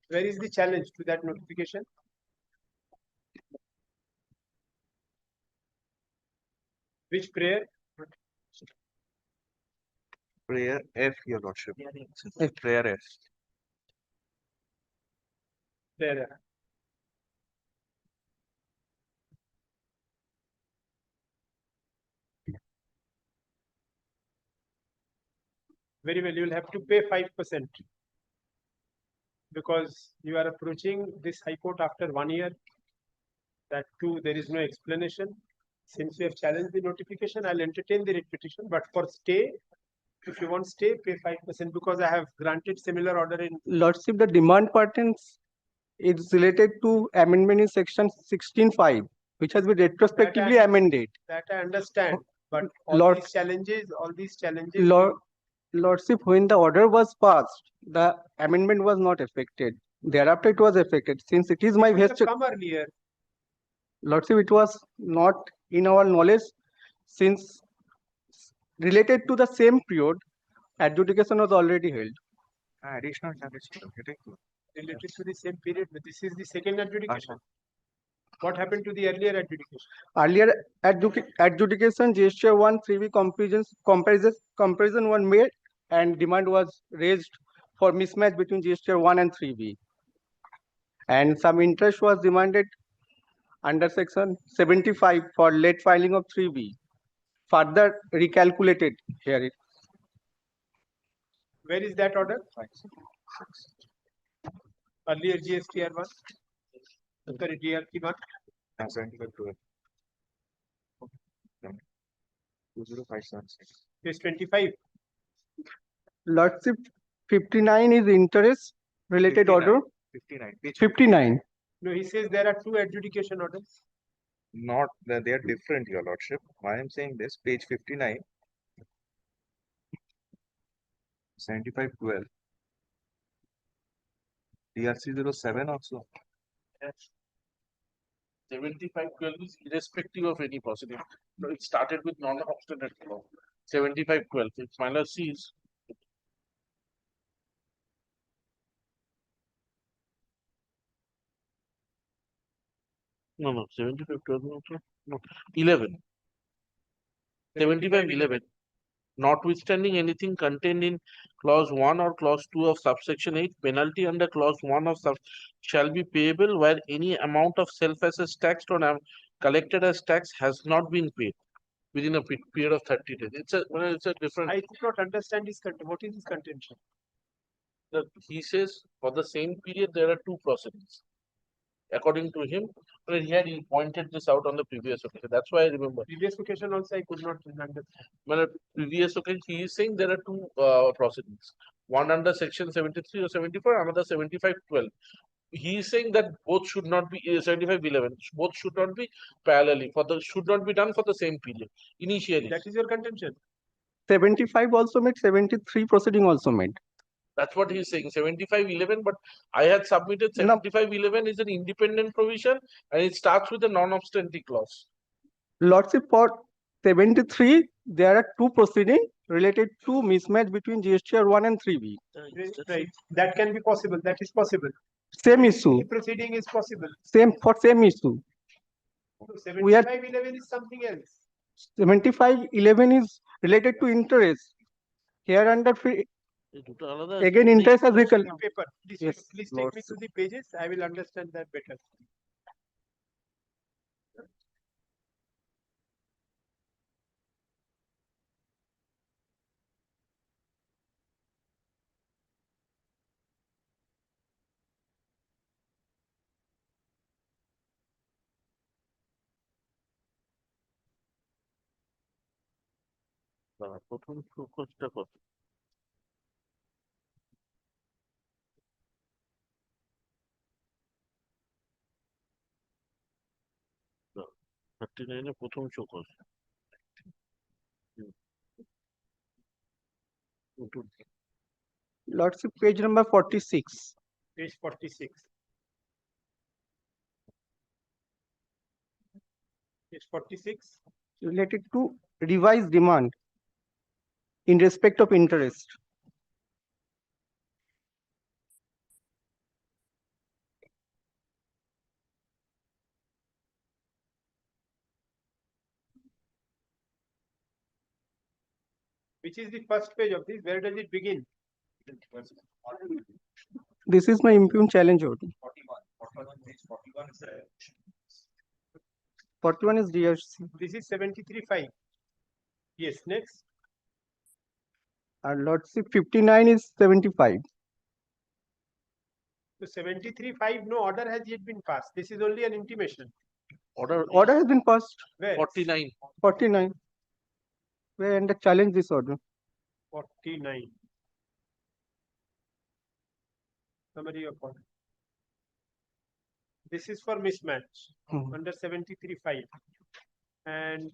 Where is the challenge to that notification? Which prayer? Prayer F, Your Lordship. Prayer F. There. Very well, you will have to pay 5% because you are approaching this High Court after 1 year. That too, there is no explanation. Since you have challenged the notification, I'll entertain the writ petition, but for stay, if you want stay, pay 5% because I have granted similar order in. Lordship, the demand patterns is related to amendment in section 16(5), which has been retrospectively amended. That I understand, but all Lord- these challenges, Lordship, when the order was passed, the amendment was not affected. Thereafter, it was affected. Since it is my should have vested, come earlier. Lordship, it was not in our knowledge, since related to the same period, adjudication was already held. Additional charges. Okay. Related to the same period, but this is the second adjudication. What happened to the earlier adjudication? Earlier adjudication, gesture 1, 3B comparison was made and demand was raised for mismatch between gesture 1 and 3B. And some interest was demanded under section 75 for late filing of 3B. Further recalculated here. Where is that order? Earlier GSTR 1. Sorry, DRT 1. 20576. Page 25. Lordship, 59 is interest related 59. order. 59. Page 59. No, he says there are two adjudication orders. Not that they are different, Your Lordship. Why I'm saying this, page 59, 7512. DRC 07 also. Yes. 7512 is irrespective of any proceeding. No, it started with non-obstinate law. 7512. If minor sees. No, 7512. No. 11. 7511. Notwithstanding anything contained in clause 1 or clause 2 of subsection 8, penalty under clause 1 of sub shall be payable where any amount of self-assessed tax or collected as tax has not been paid within a period of 30 days. It's a different. I did not understand his what is his contention? He says for the same period there are two proceedings. According to him, he had pointed this out on the previous occasion. That's why I remember. Previous occasion also I could not remember. Well, previous occasion, he is saying there are two proceedings. One under section 73 or 74, another 7512. He is saying that both should not be 7511. Both should not be parallelly should not be done for the same period initially. That is your contention. 75 also made, 73 proceeding also made. That's what he's saying, 7511, but I had submitted 7511 is an independent provision and it starts with a non-obstante clause. Lordship, for 73, there are two proceedings related to mismatch between GSTR 1 and 3B. Right. That can be possible. That is possible. Same issue. Any proceeding is possible. Same issue. So 7511 is something else. 7511 is related to interest. Here under again interest has become. Paper. Please take me to the pages. I will understand that better. প্রথম শোকজটা কত? No, 39 এ প্রথম show cause. Lordship, page number 46. Page 46. Page 46. Related to revised demand in respect of interest. Which is the first page of this? Where does it begin? This is my impugned challenge order. 41 is DRC. This is 73.5. Yes, next. And Lordship, 59 is 75. So 73.5, no order has yet been passed. This is only an intimation. Order has been passed. Where? 49. 49. Where and challenge this order. 49. Summary of order. This is for mismatch under 73.5. And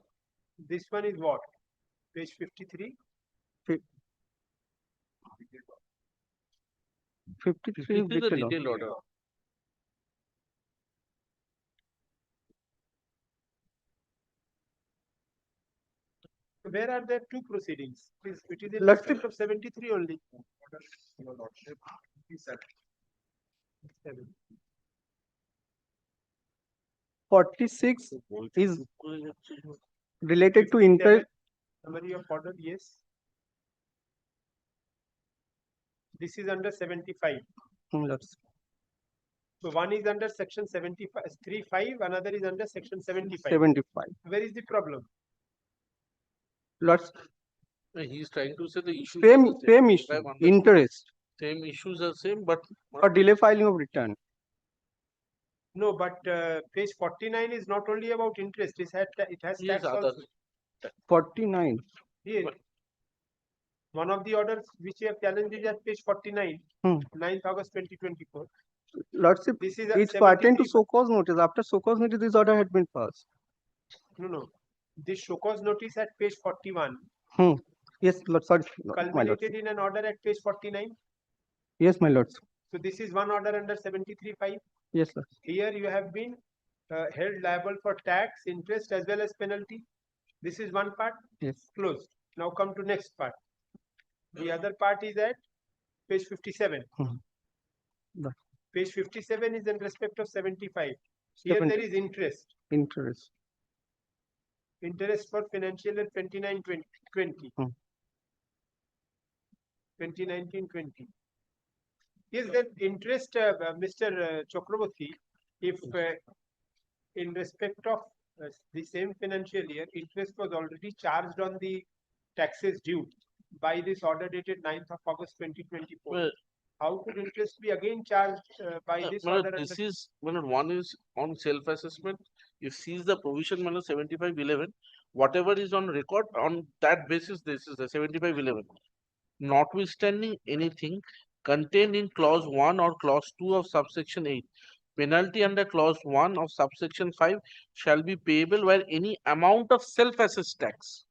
this one is what? Page 53? 53 is This is the detailed detailed order. order. Where are there two proceedings? It is in Let's respect of 73 only. Your Lordship, 57. 46 is related to 57. interest. Summary of order, yes. This is under 75. So one is under section 75, 3.5, another is under section 75. 75. Where is the problem? Lots. He's trying to say the issue. Same issue. Interest. Same issues are same, but or delay filing of return. No, but page 49 is not only about interest. It has tax also. 49. Yes. One of the orders which you have challenged is at page 49, 9th August 2024. Lordship, This is it's pertain to show cause notice. After show cause notice, this order had been passed. No. This show cause notice at page 41. Yes, Lord, sorry, my lord. Culminated in an order at page 49. Yes, my lords. So this is one order under 73.5. Yes, sir. Here you have been held liable for tax, interest as well as penalty. This is one part. Yes. Closed. Now come to next part. The other part is at page 57. Page 57 is in respect of 75. Here there is interest. Interest. Interest for financial year 2019-20. 2019-20. Yes, then interest, Mr. Chakraborty, if in respect of the same financial year, interest was already charged on the taxes due by this order dated 9th of August 2024. Well, how could interest be again charged by this order? This is one is on self-assessment. If sees the provision 7511, whatever is on record on that basis, this is the 7511. Notwithstanding anything contained in clause 1 or clause 2 of subsection 8, penalty under clause 1 of subsection 5 shall be payable where any amount of self-assessed tax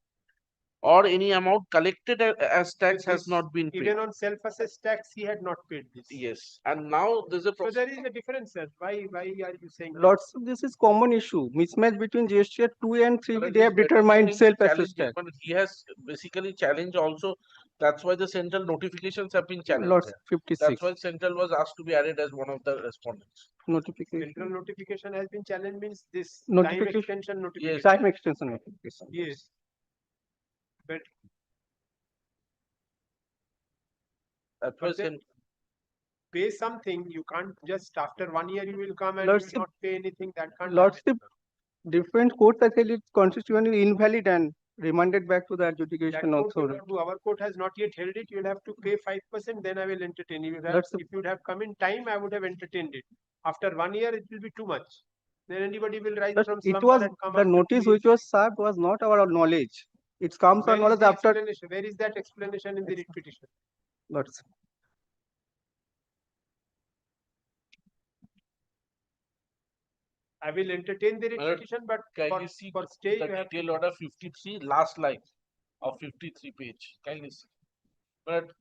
or any amount collected as tax has not been paid. Even on self-assessed tax, he had not paid this. Yes, and now there's a so there is a difference, sir. Why are you saying? Lots of this is common issue. Mismatch between GST 2 and 3. They have determined self-assessed tax. But he has basically challenged also. That's why the central notifications have been challenged. Lots 56. That's why central was asked to be added as one of the respondents. Notification. Central notification has been challenged means this Notification. time extension notification. Yes. Time extension notification. Yes. But pay something, you can't just after 1 year you will come and you will not pay anything. That can't happen. Different courts actually constitution is invalid and remanded back to the adjudication also. Our court has not yet held it. You'll have to pay 5%. Then I will entertain you. If you'd have come in time, I would have entertained it. After 1 year, it will be too much. Then anybody will rise from it was the notice which was served was not our knowledge. It comes on knowledge after. Where is that explanation in the writ petition? Lots. I will entertain the writ petition, but can you see for stay, the you have detail order 53, last line of 53 page. Can you see? But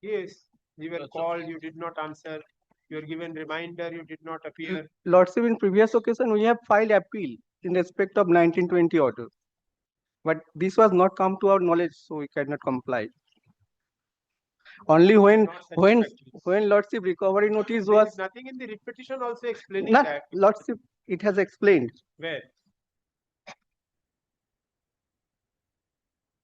yes, you were called, you did not answer. You were given reminder, you did not appear. Lordship, in previous occasion, we have filed appeal in respect of 1920 order. But this was not come to our knowledge, so we cannot comply. Only when Lordship recovery notice There was is nothing in the writ petition also explaining not that. Lordship, it has explained. Where?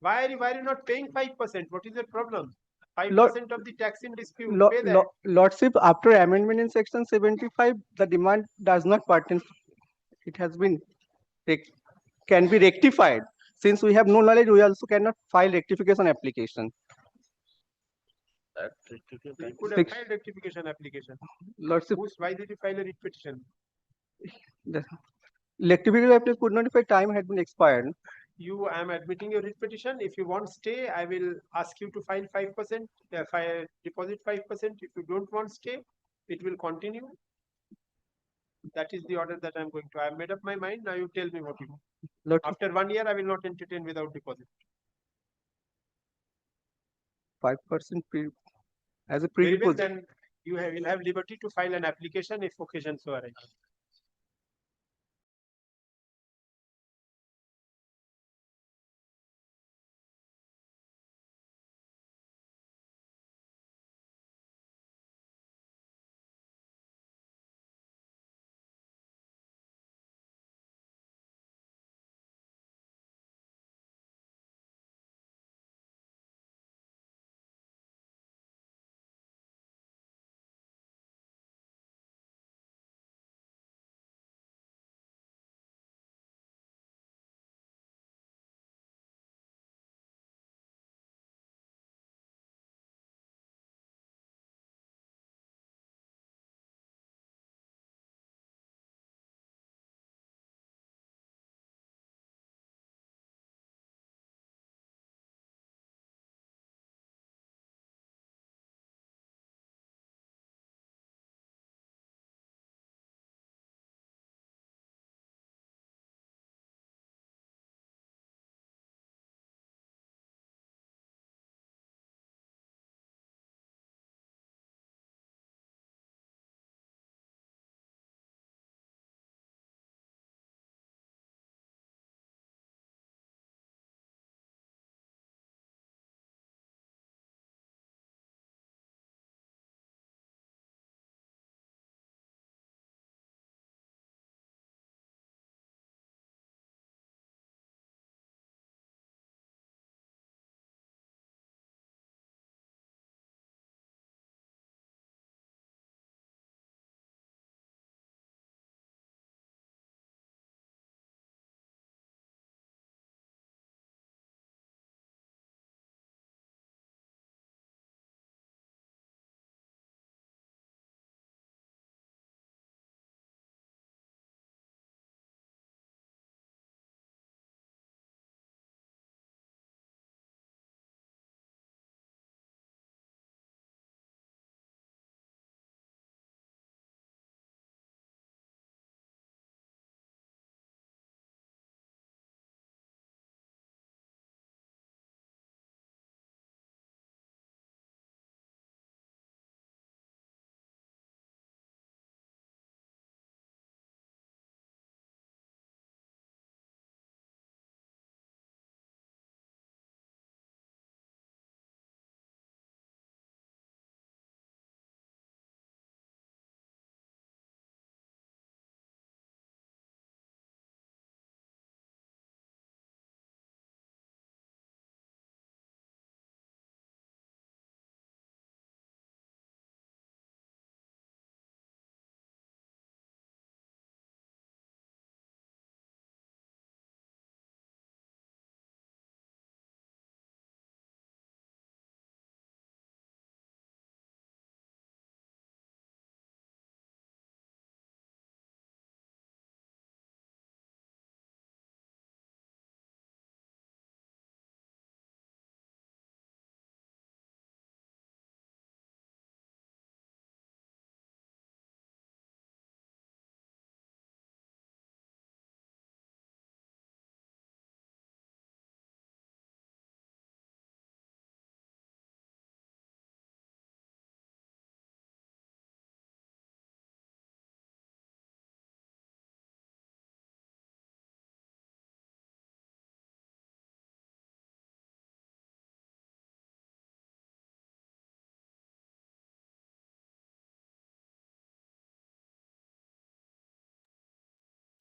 Why are you not paying 5%? What is the problem? 5% of the tax in dispute. Pay that. Lordship, after amendment in section 75, the demand does not pertain. It has been can be rectified. Since we have no knowledge, we also cannot file rectification application. You could have Six- filed rectification application. Lordship, Why did you file a writ petition? the rectification application could notify time had been expired. I am admitting your writ petition. If you want stay, I will ask you to file 5%, deposit 5%. If you don't want stay, it will continue. That is the order that I am going to. I have made up my mind. Now you tell me what you want. Lordship, After 1 year, I will not entertain without deposit. 5% as a Very well, prerequisite. then you will have liberty to file an application if occasion so arises.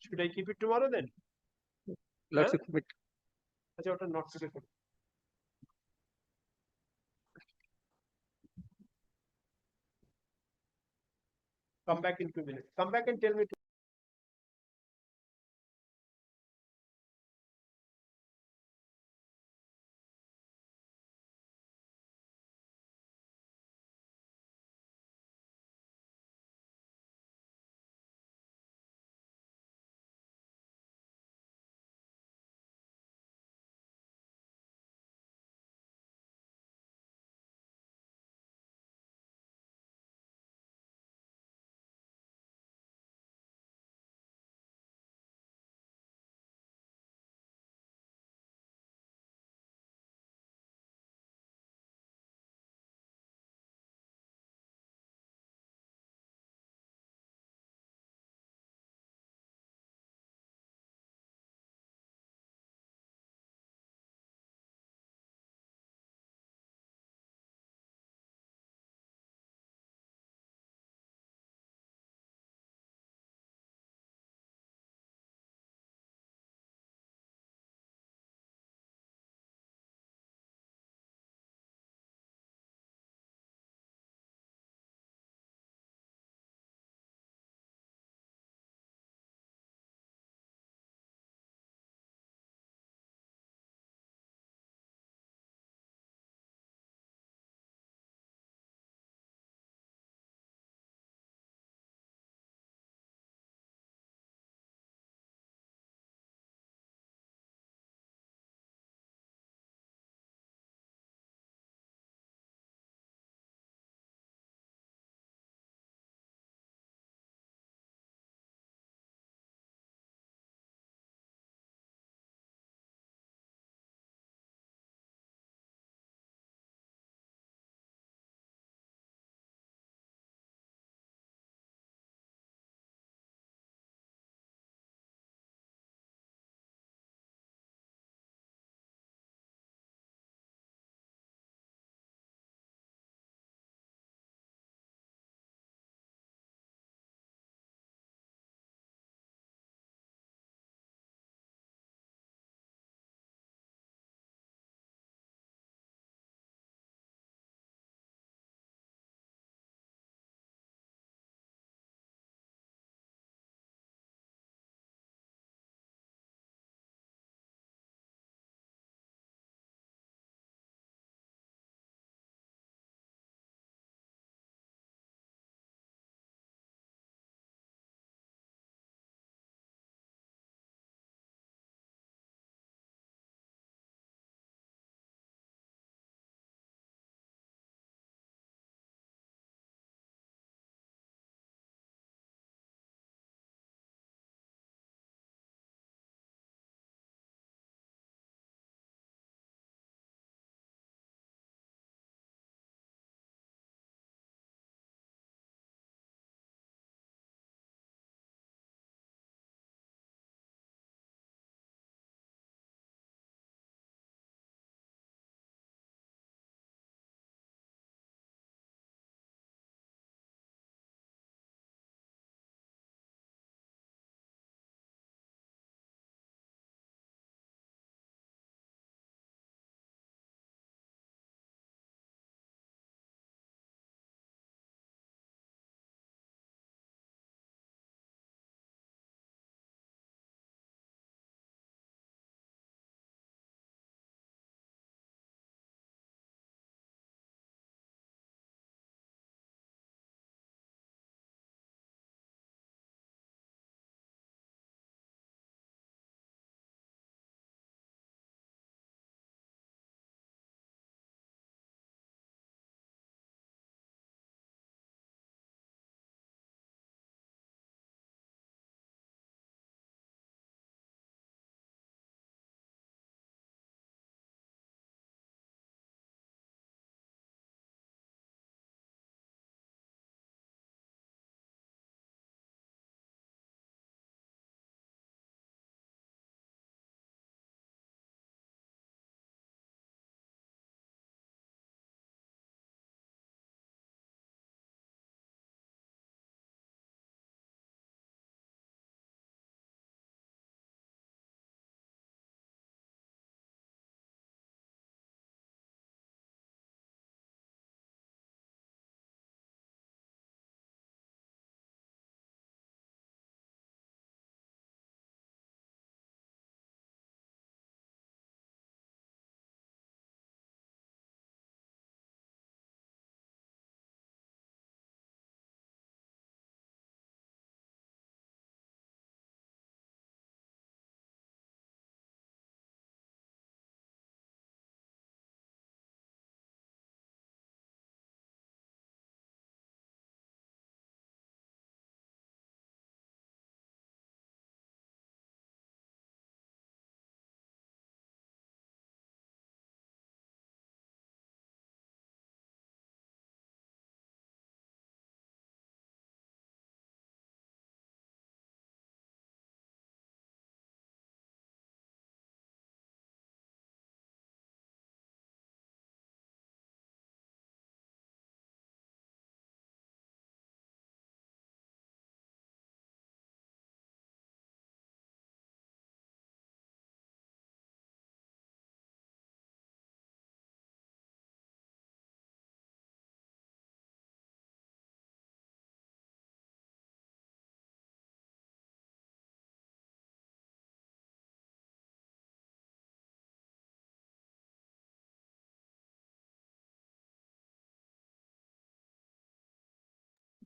Should I keep it tomorrow then? Let's Huh? submit. अच्छा, ওটা not today. Come back in 2 minutes. Come back and tell me.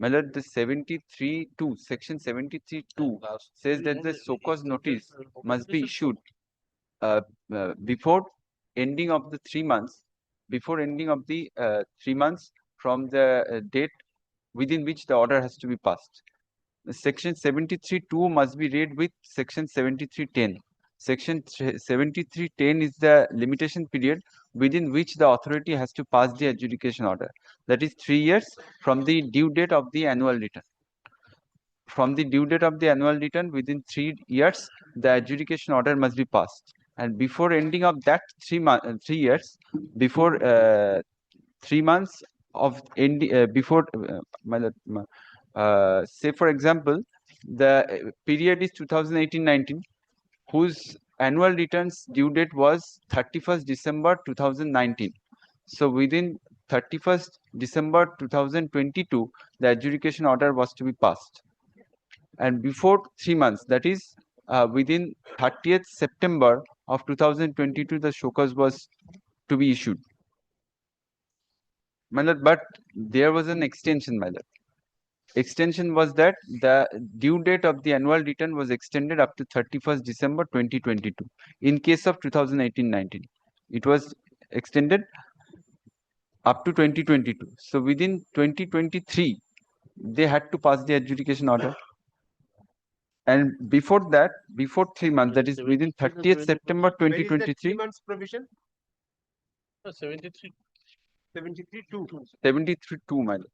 My lord, the 73(2), section 73(2) says that the so cause notice must be issued before ending of the 3 months, before ending of the 3 months from the date within which the order has to be passed. Section 73(2) must be read with section 73(10). Section 73(10) is the limitation period within which the authority has to pass the adjudication order. That is 3 years from the due date of the annual return. From the due date of the annual return, within 3 years, the adjudication order must be passed. And before ending of that 3 years, before 3 months of before say for example, the period is 2018-19, whose annual returns due date was 31st December 2019. So within 31st December 2022, the adjudication order was to be passed. And before 3 months, that is within 30th September of 2022, the show cause was to be issued. My lord, but there was an extension, my lord. Extension was that the due date of the annual return was extended up to 31st December 2022. In case of 2018-19, it was extended up to 2022. So within 2023, they had to pass the adjudication order. And before that, before 3 months, that is within 30th September 2023. 3 months provision? 73. 73(2). 73(2), my lord.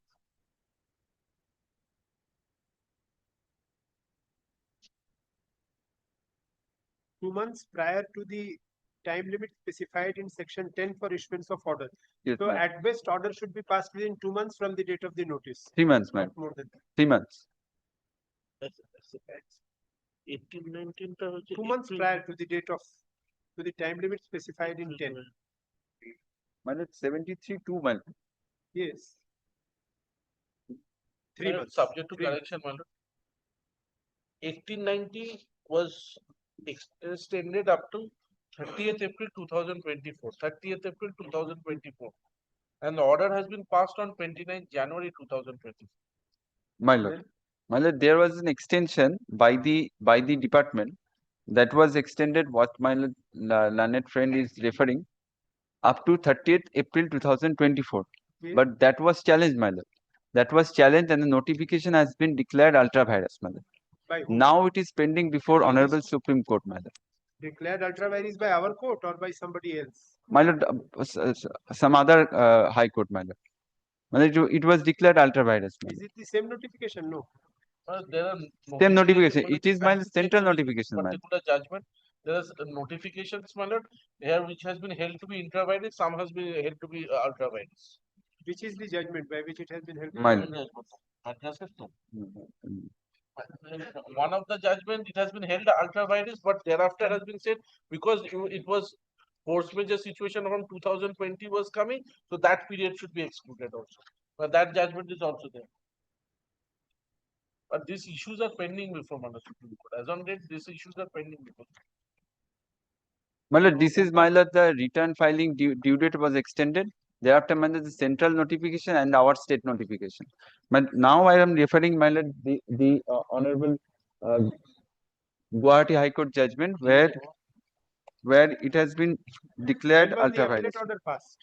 2 months prior to the time limit specified in section 10 for issuance of order. Yes, So ma'am. at best, order should be passed within 2 months from the date of the notice. 3 months, Not ma'am. more than that. 3 months. 18, 19 2 months prior to the date of, to the time limit specified in 10. My lord, 73(2), my lord. Yes. 3 months. Subject to 3 months. correction, my lord. 1890 was extended up to 30th April 2024. 30th April 2024. And the order has been passed on 29th January 2024. My lord. My lord, there was an extension by the department that was extended, what my lord, learned friend is referring, up to 30th April 2024. Yes. But that was challenged, my lord. That was challenged and the notification has been declared ultra virus, my lord. By whom? Now it is pending before Honorable Supreme Court, my lord. Declared ultra virus by our court or by somebody else? My lord, some other high court, my lord. My lord, it was declared ultra virus, my Is lord. it the same notification? No. There are Same notification. my lord, It is my back to central the notification, my lord. particular judgment. There is notifications, my lord, here which has been held to be intravirus, some has been held to be ultravirus. Which is the judgment by which it has been held? My lord. One of the judgment, it has been held ultravirus, but thereafter has been said because it was force major situation around 2020 was coming, so that period should be excluded also. But that judgment is also there. But these issues are pending before the Supreme Court. As on date, these issues are pending before. My lord, this is my lord, the return filing due date was extended. Thereafter, my lord, the central notification and our state notification. But now I am referring, my lord, the Honorable Guwahati High Court judgment where it has been declared When was the ultra appellate virus. order passed?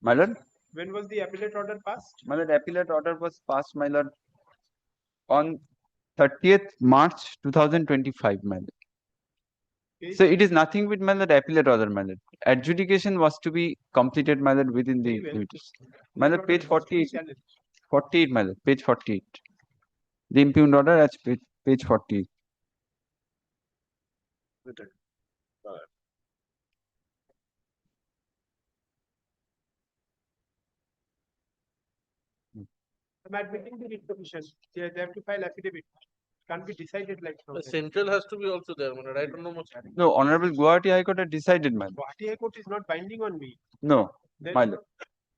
My lord, When was the appellate order passed? my lord, appellate order was passed, my lord, on 30th March 2025, my lord. So it is nothing with my lord appellate order, my lord. Adjudication was to be completed, my lord, within the Very well. limits. My lord, page Order was to be 48. challenged. 48, my lord, page 48. The impugned order at page 48. I'm admitting the writ petition. They have to file affidavit. Can't be decided like The now. central has to be also there, my lord. I don't know much. No, Honorable Guwahati High Court had decided, my lord. Guwahati High Court is not binding on me. No, Then my lord,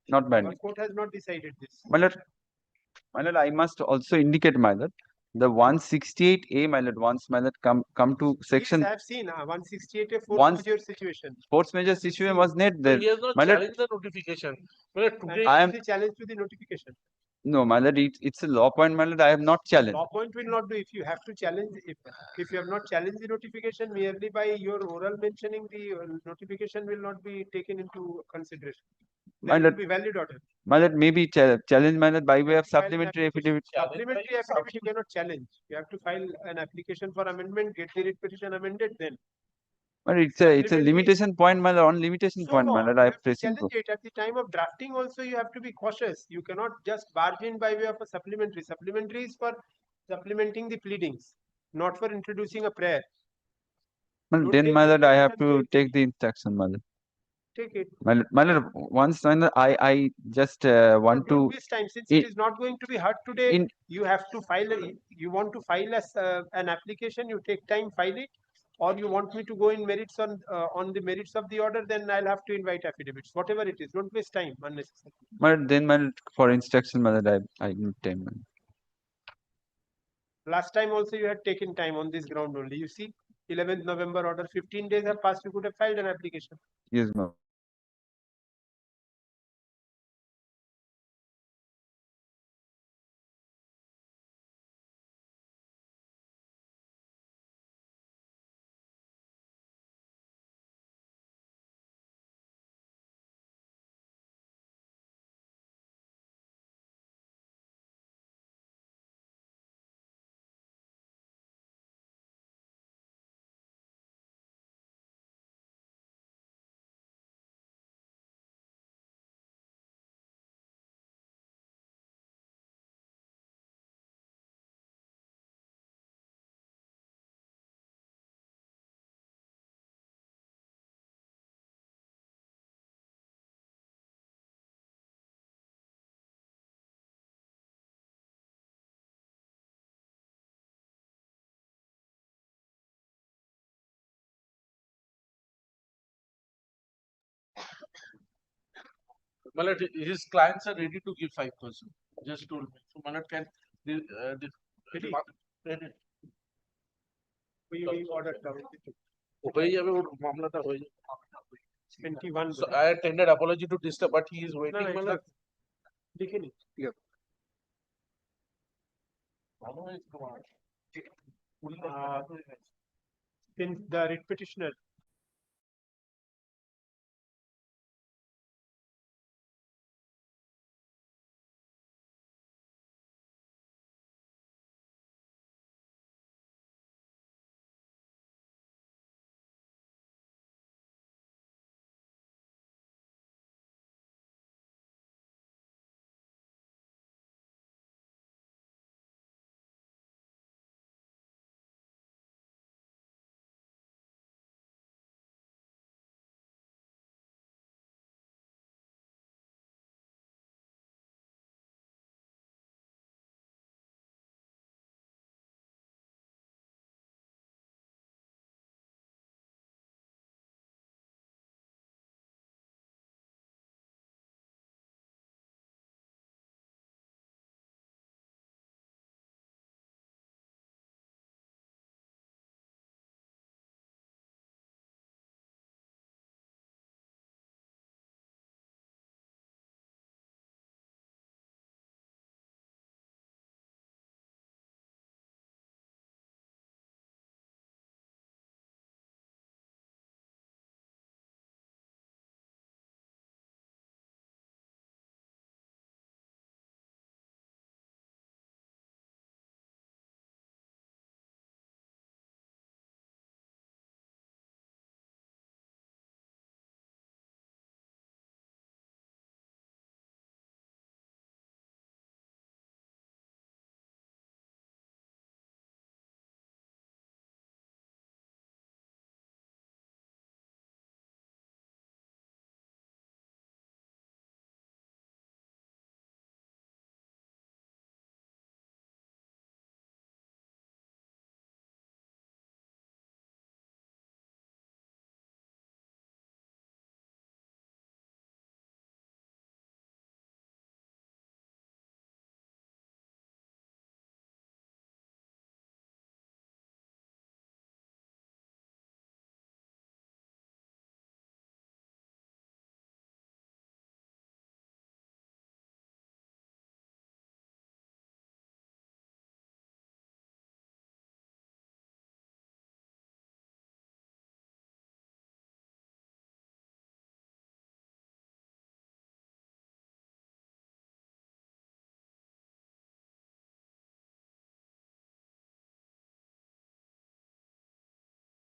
not our binding. court has not decided this. My lord, I must also indicate, my lord, the 168A, my lord, once, my lord, come to section. Yes, I have seen 168 a force Once majeure situation. force major situation was made So there. he has not My lord, challenged the notification. My lord, And today I what am is the challenge to the notification? No, my lord, it's a law point, my lord. I have not challenged. Law point will not do if you have to challenge, if you have not challenged the notification merely by your oral mentioning, the notification will not be taken into consideration. My That will lord, be valid order. my lord, maybe challenge, my lord, by way of File an supplementary application. affidavit. Supplementary affidavit you cannot challenge. You have to file an application for amendment, get the writ petition amended, then. But it's a Supplementary- limitation point, my lord. On limitation point, my lord, I have pressing. Challenge it at the time of drafting. Also, you have to be cautious. You cannot just barge in by way of a supplementary. Supplementary is for supplementing the pleadings, not for introducing a prayer. Well, then, my lord, I have to take the instruction, my lord. Take it. My lord, once, my lord, I just want to. Waste time, since it is not going to be heard today. in- You have to file. You want to file as an application. You take time, file it. Or you want me to go in merits on the merits of the order, then I'll have to invite affidavits. Whatever it is, don't waste time unnecessarily. My lord, then, my lord, for instruction, my lord, I need time, my lord. Last time also you had taken time on this ground only. You see, 11th November order, 15 days have passed. You could have filed an application. Yes, my lord. My lord, his clients are ready to give 5%. Just told me. So, my lord, can হয়ে যাবে ওর মামলাটা হয়ে যাবে 21 So I tendered apology to disturb, but he is waiting. my lord. লিখে নি since the writ petitioner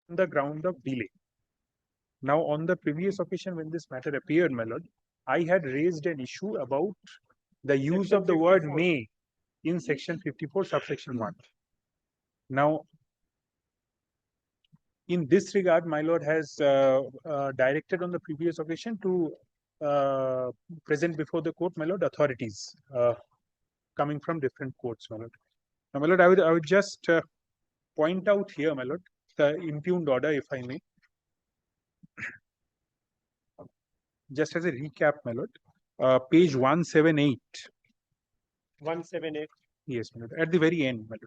on the ground of delay. Now, on the previous occasion when this matter appeared, my lord, I had raised an issue about the use Section of the word 54. may in section 54, subsection 1. Now, in this regard, my lord has directed on the previous occasion to present before the court, my lord, authorities coming from different courts, my lord. Now, my lord, I would just point out here, my lord, the impugned order, if I may. Just as a recap, my lord, page 178. 178. Yes, my lord, at the very end, my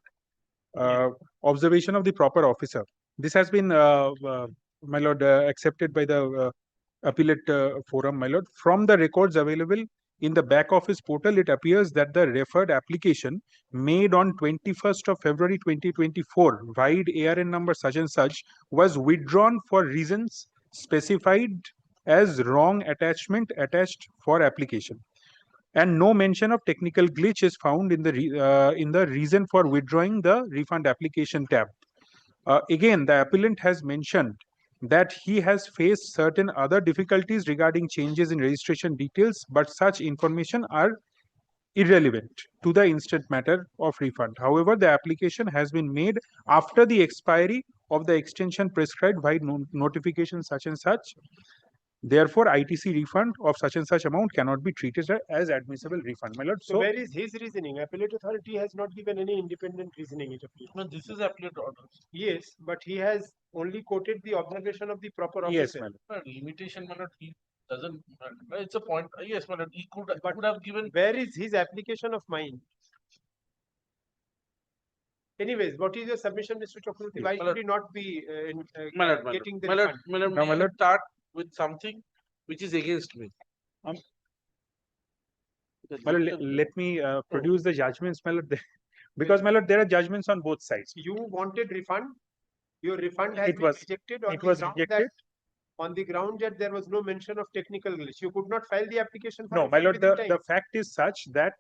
lord. Observation of the proper officer. This has been, my lord, accepted by the appellate forum, my lord. From the records available in the back office portal, it appears that the referred application made on 21st of February 2024, wide ARN number such and such, was withdrawn for reasons specified as wrong attachment attached for application. And no mention of technical glitch is found in the reason for withdrawing the refund application tab. Again, the appellant has mentioned that he has faced certain other difficulties regarding changes in registration details, but such information are irrelevant to the instant matter of refund. However, the application has been made after the expiry of the extension prescribed by notification such and such. Therefore, ITC refund of such and such amount cannot be treated as admissible refund, my lord. So where is his reasoning? Appellate authority has not given any independent reasoning. It appears. No, this is appellate order. Yes, but he has only quoted the observation of the proper Yes, officer. madam. Limitation, my lord, he doesn't. It's a point. Yes, my lord, he could have given. Where is his application of mine? Anyways, what is your submission, Mr. Chakravarti? Why should he not be getting the refund? My lord, may I start with something which is against me. My lord, let me produce the judgments, my lord, because my lord, there are judgments on both sides. You wanted refund. Your refund has It been was rejected on it the was ground rejected. that on the ground that there was no mention of technical glitch. You could not file the application. For No, my refund lord, within time. the fact is such that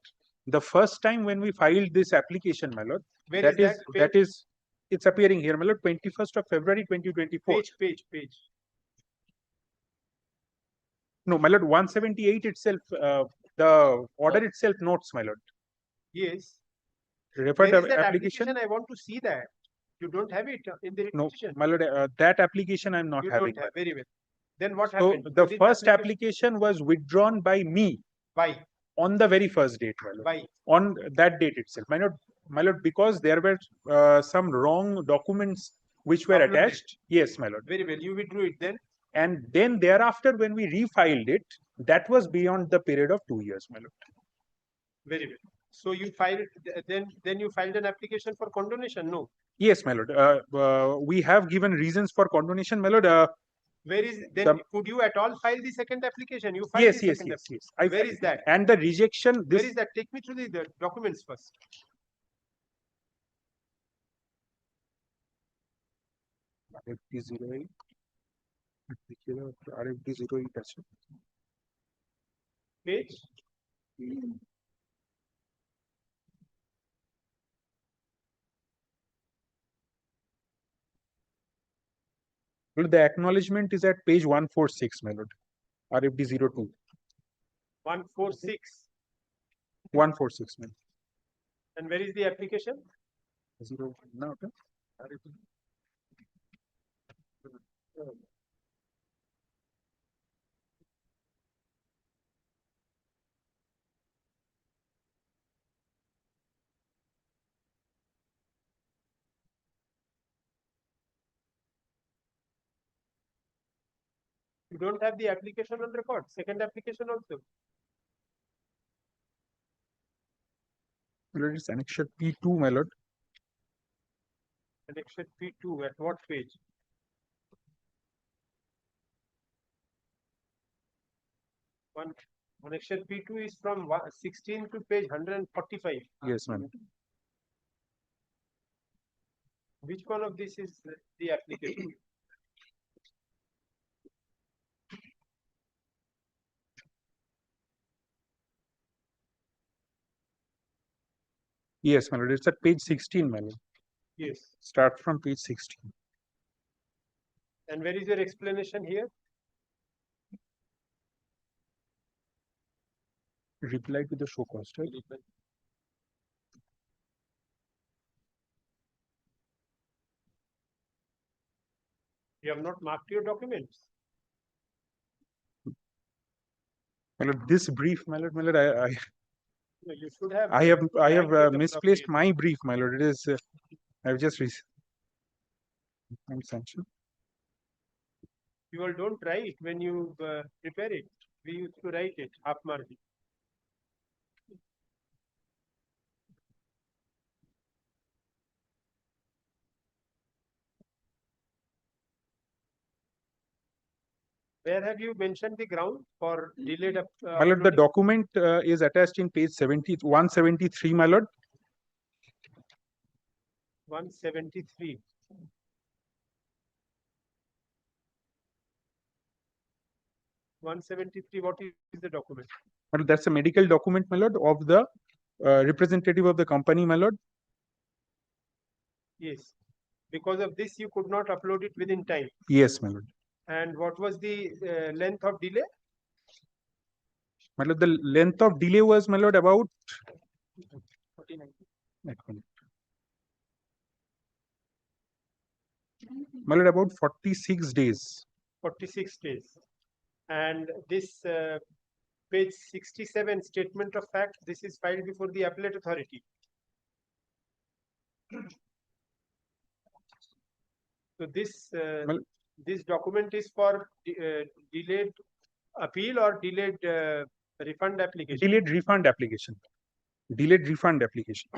the first time when we filed this application, my lord, Where that is that page? it's appearing here, my lord, 21st of February 2024. Page. No, my lord, 178 itself, the order itself notes, my lord. Yes. Referred Where is that application. application? I want to see that. You don't have it in the No, petition. my lord, that application I'm not You having. don't have. Very well. Then what So happened? the You did first application was withdrawn by me. Why? On the very first date, my lord. Why? On that date itself, my lord, because there were some wrong documents which were Uploaded. attached. Yes, my lord. Very well. You withdrew it then. And then thereafter, when we refiled it, that was beyond the period of 2 years, my lord. Very well. So you filed then you filed an application for condonation? No. Yes, my lord. We have given reasons for condonation, my lord. Where is then? Could you at all file the second application? You filed Yes, the yes, second yes, application. yes. Where is that? And the rejection. Where is that? Take me through the documents first. RFD 08. RFD 08 আছে। Page. Well, the acknowledgement is at page 146, my lord. RFD 02. 146. 146, my lord. And where is the application? 01 now, okay? You don't have the application on record. Second application also. My lord, it's annexure P2, my lord. Annexure P2 at what page? Annexure P2 is from 16 to page 145. Yes, ma'am. Which one of this is the application? Yes, my lord. It's at page 16, my lord. Yes. Start from page 16. And where is your explanation here? Reply to the show cause, right? You have not marked your documents. My lord, this brief, my lord, No, you should have. I have tagged it misplaced appropriately. my brief, my lord. It is I've just I'm sanctioned. You all don't write when you prepare it. We used to write it half margin. Where have you mentioned the ground for delayed My lord, the uploading? document is attached in page 173, my lord. 173. What is the document? My lord, that's a medical document, my lord, of the representative of the company, my lord. Yes. Because of this, you could not upload it within time. Yes, my lord. And what was the length of delay? My lord, the length of delay was, my lord, about 49. My lord, about 46 days. 46 days. And this page 67 statement of fact, this is filed before the appellate authority. So this document is for delayed appeal or delayed refund application. Delayed refund application. Delayed refund application.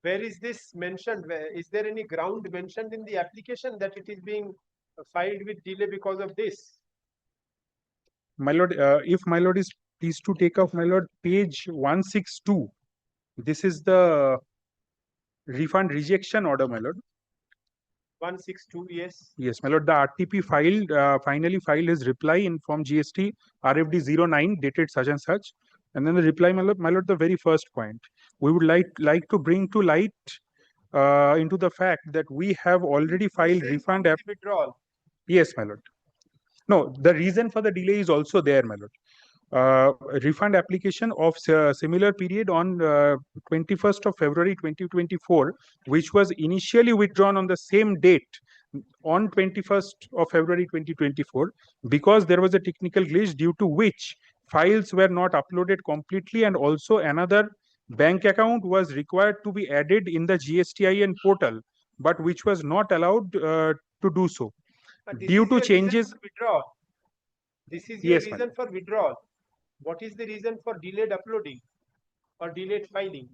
Where is this mentioned? Is there any ground mentioned in the application that it is being filed with delay because of this? My lord, if my lord is pleased to take off, my lord, page 162. This is the refund rejection order, my lord. 162, yes. Yes, my lord, the RTP finally filed his reply in form GST RFD 09 dated such and such. And then the reply, my lord, the very first point. We would like to bring to light into the fact that we have already filed refund withdrawal. Yes, my lord. No, the reason for the delay is also there, my lord. Refund application of similar period on 21st of February 2024, which was initially withdrawn on the same date on 21st of February 2024, because there was a technical glitch due to which files were not uploaded completely, and also another bank account was required to be added in the GSTIN portal, but which was not allowed to do so due to changes. Withdrawal. This is your reason for withdrawal. What is the reason for delayed uploading or delayed filing?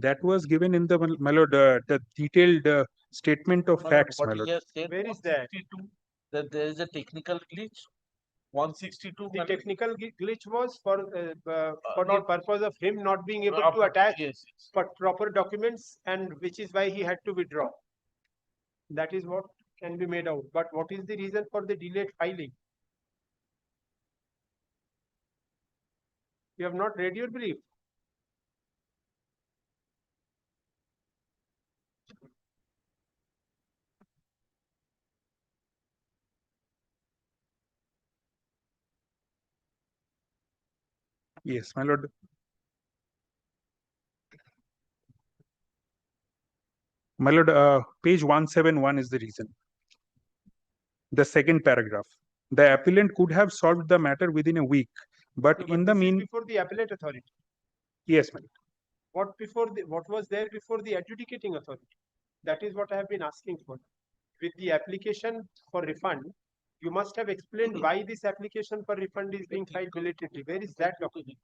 That was given in the the detailed statement of facts. What he has said, Where is that? That there is a technical glitch. 162. The technical glitch was for the purpose of him not being able to attach proper documents, and which is why he had to withdraw. That is what can be made out. But what is the reason for the delayed filing? You have not read your brief. Yes, my lord. My lord, page 171 is the reason. The second paragraph. The appellant could have solved the matter within a week, but in the Before the appellate authority. Yes, my lord. What was there before the adjudicating authority? That is what I have been asking for. With the application for refund, you must have explained why this application for refund is being filed belatedly. Where is that document?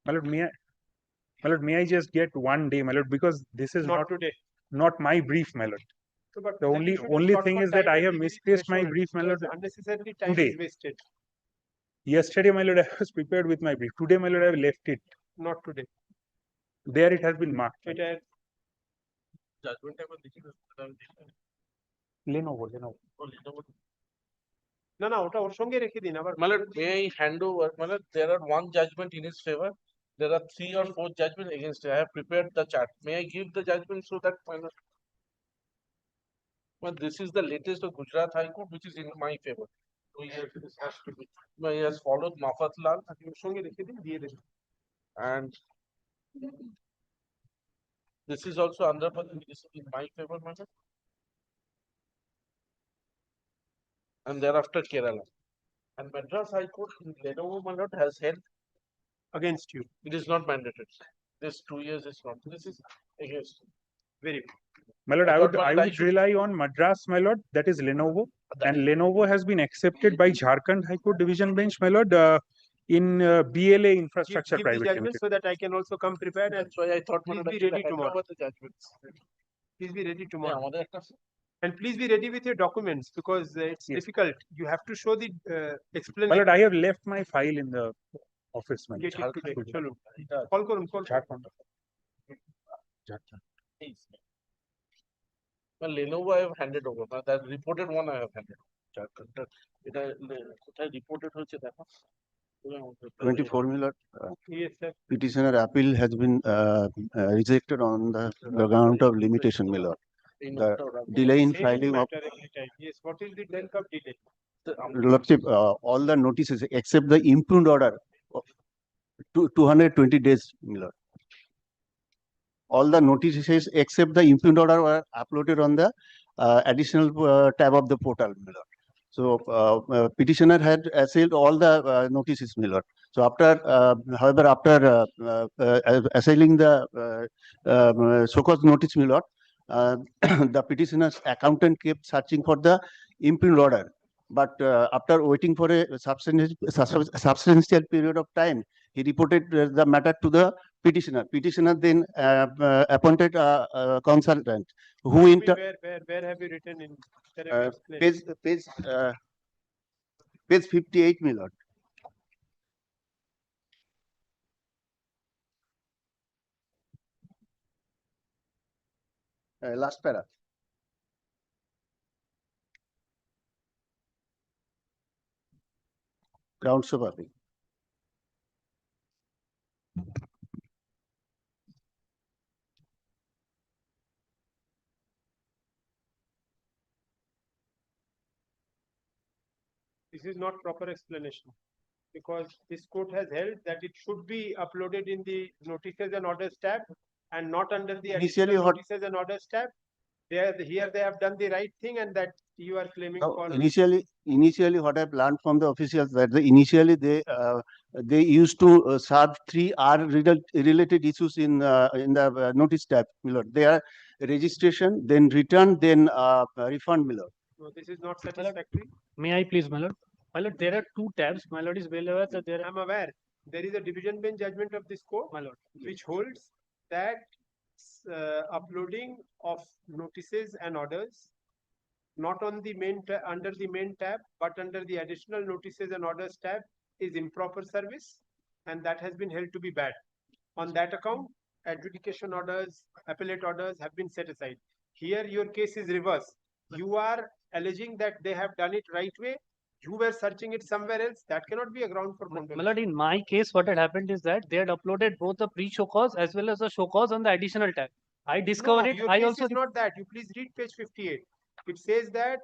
My lord, may I just get 1 day, my lord, because this is Not today. Not my brief, my lord. So, but The then you should have only sought thing for is that time I at have the misplaced my threshold, brief, my lord, because unnecessarily time today. is wasted. Yesterday, my lord, I was prepared with my brief. Today, my lord, I have left it. Not today. There it has been marked. It has Judgment table লিখে দাও। Lenovo. না না ওটা ওর সঙ্গে রেখে দিন আবার My lord, may I hand over? My lord, there are one judgment in his favor. There are 3 or 4 judgments against him. I have prepared the chart. May I give the judgment so that my lord? Well, this is the latest of Gujarat High Court, which is in my favor. So this has to be. He has followed Mafat Lal. ওর সঙ্গে রেখে দিন দিয়ে দেবেন And this is also Andhra Pradesh. This is in my favor, my lord. And thereafter Kerala. And Madras High Court in Lenovo, my lord, has held against you. it is not mandated. This 2 years is not. This is against. Very good. My lord, I I thought would one guy should- rely on Madras, my lord. That is Lenovo, and Lenovo has been accepted by Jharkhand High Court Division Bench, my lord, in BLA Infrastructure Give the Private judgment Limited. so that I can also come prepared and That's why I thought, my please lord, be I should ready hand tomorrow. over the judgments. Please be ready Yeah, tomorrow. আমাদের একটা And please be ready with your documents because it's difficult. You have to show the My explanation. lord, I have left my file in the office, my Get lord. it today. চলুন call করুন call করুন। Jharkhand. Well, Lenovo I have handed over. Now that reported one I have handed over. এটা কোথায় reported হয়েছে দেখো। 24 Miller. Yes, sir. Petitioner appeal has been rejected on the ground of limitation, Miller. The delay in Same filing of matter every time. Yes, what is the length of delay? Lordship, all the notices except the impugned order of 220 days, Miller. All the notices except the impugned order were uploaded on the additional tab of the portal, Miller. So petitioner had assailed all the notices, Miller. So after, however, after assailing the so-called notice, Miller, the petitioner's accountant kept searching for the impugned order. But after waiting for a substantial period of time, he reported the matter to the petitioner. Petitioner then appointed a consultant who Where have you written in? Page 58, my lord. Last para. Ground survey. This is not proper explanation because this court has held that it should be uploaded in the notices and orders tab and not under the Initially, additional what- notices and orders tab. Here they have done the right thing and that you are claiming Now, for. initially, what I've learned from the officials that initially they used to serve 3 R related issues in the notice tab, Miller. They are registration, then return, then refund, Miller. No, this is not satisfactory. May I please, my lord? My lord, there are 2 tabs. My lord is well aware that there are. I'm aware. There is a division bench judgment of this court, My lord. which holds that uploading of notices and orders not on the under the main tab but under the additional notices and orders tab is improper service and that has been held to be bad. On that account, adjudication orders, appellate orders have been set aside. Here your case is reverse. You are alleging that they have done it right way. You were searching it somewhere else. That cannot be a ground for My condemnation. lord, in my case, what had happened is that they had uploaded both the pre-show cause as well as the show cause on the additional tab. I discovered it. Your I case also. is not that. You please read page 58. It says that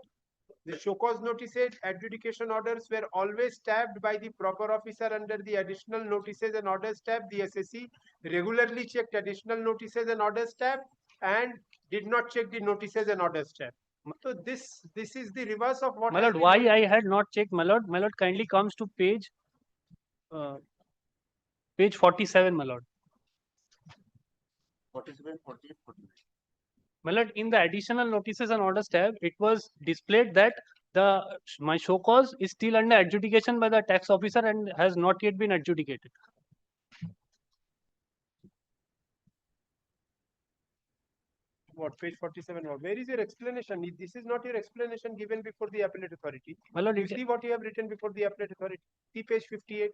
the show cause notices, adjudication orders were always tabbed by the proper officer under the additional notices and orders tab. The SSC regularly checked additional notices and orders tab and did not check the notices and orders tab. So this is the reverse of what. My has lord, been why done. I had not checked, my lord? My lord kindly comes to page 47, my lord. 47, 48, 49. My lord, in the additional notices and orders tab, it was displayed that my show cause is still under adjudication by the tax officer and has not yet been adjudicated. What, page 47, what? Where is your explanation? This is not your explanation given before the appellate authority. My lord, You see what you have written before the appellate authority. See page 58.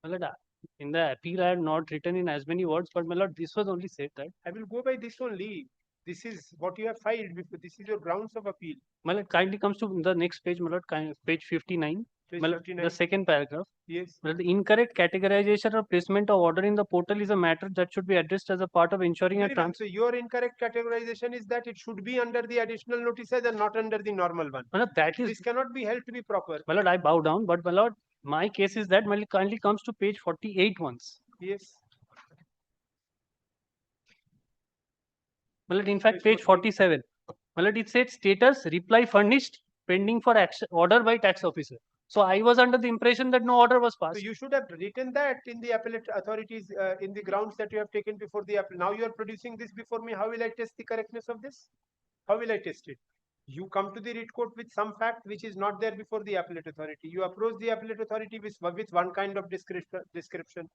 my lord, in the appeal, I had not written in as many words, but my lord, this was only said that. I will go by this only. This is what you have filed before. This is your grounds of appeal. My lord, kindly comes to the next page, my lord, page 59. Page My lord, 59. the second paragraph. Yes. My lord, the incorrect categorization or placement of order in the portal is a matter that should be addressed as a part of ensuring a Very well. So your incorrect categorization is that it should be under the additional notices and not under the normal one. My lord, that is. This cannot be held to be proper. My lord, I bow down, but my lord, my case is that my lord kindly comes to page 48 once. Yes. My lord, in fact, page 47. My lord, it said status reply furnished pending for action order by tax officer. So I was under the impression that no order was So passed. you should have written that in the appellate authorities in the grounds that you have taken before the appellate. Now you are producing this before me. How will I test the correctness of this? How will I test it? You come to the writ court with some fact which is not there before the appellate authority. You approach the appellate authority with one kind of description.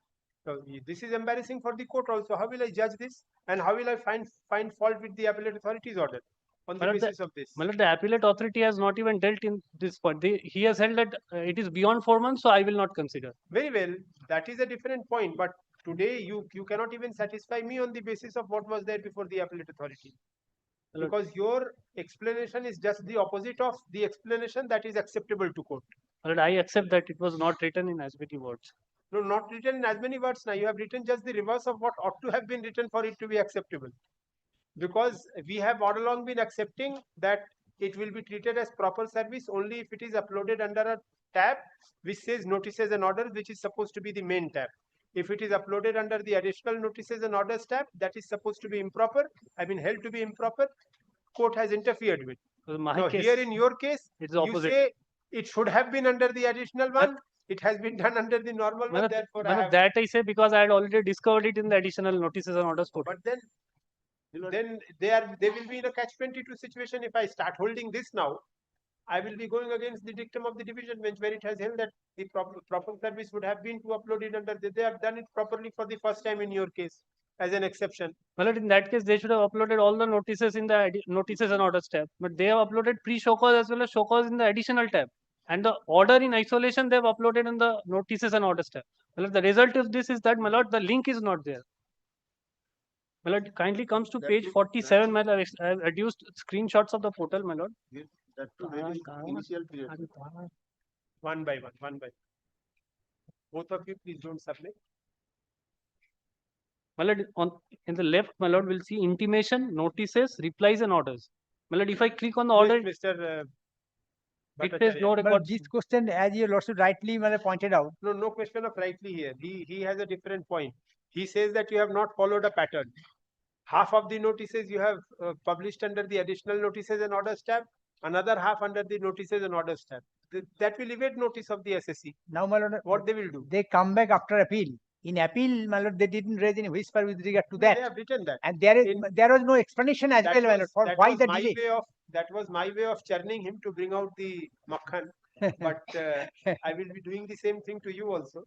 So this is embarrassing for the court also. How will I judge this? And how will I find fault with the appellate authority's order on the My lord, basis of this? My lord, the appellate authority has not even dealt in this point. He has held that it is beyond 4 months, so I will not consider. Very well, that is a different point. But today you cannot even satisfy me on the basis of what was there before the appellate authority. Because your explanation is just the opposite of the explanation that is acceptable to court. My lord, I accept that it was not written in as many words. No, not written in as many words. Now you have written just the reverse of what ought to have been written for it to be acceptable. Because we have all along been accepting that it will be treated as proper service only if it is uploaded under a tab which says notices and orders, which is supposed to be the main tab. If it is uploaded under the additional notices and orders tab, that is supposed to be improper. I mean held to be improper. Court has interfered with. Now here in your case, you say it should have been under the additional one. It has been done under the normal one. Therefore, that I say because I had already discovered it in the additional notices and orders portal. But then they will be in a catch-22 situation. If I start holding this now, I will be going against the dictum of the division bench where it has held that the proper service would have been to upload it under. They have done it properly for the first time in your case as an exception. Well, in that case, they should have uploaded all the notices in the notices and orders tab. But they have uploaded pre-show cause as well as show cause in the additional tab. And the order in isolation, they have uploaded in the notices and orders tab. Well, the result of this is that, my lord, the link is not there. My lord, kindly comes to page 47, my lord. I have reduced screenshots of the portal, my lord. Yes, that too, very initial period. One by one. Both of you, please don't submit. My lord, in the left, my lord, will see intimation, notices, replies, and orders. My lord, if I click on the order, yes, Mr. It says no record. This question, as you lordship rightly pointed out. No question of rightly here. He has a different point. He says that you have not followed a pattern. Half of the notices you have published under the additional notices and orders tab. Another half under the notices and orders tab. That will evade notice of the SSC. Now, my lord, what they will do? They come back after appeal. In appeal, my lord, they didn't raise any whisper with regard to that. They have written that. And there was no explanation as well, my lord, for why the delay. That was my way of churning him to bring out the makhan. But I will be doing the same thing to you also.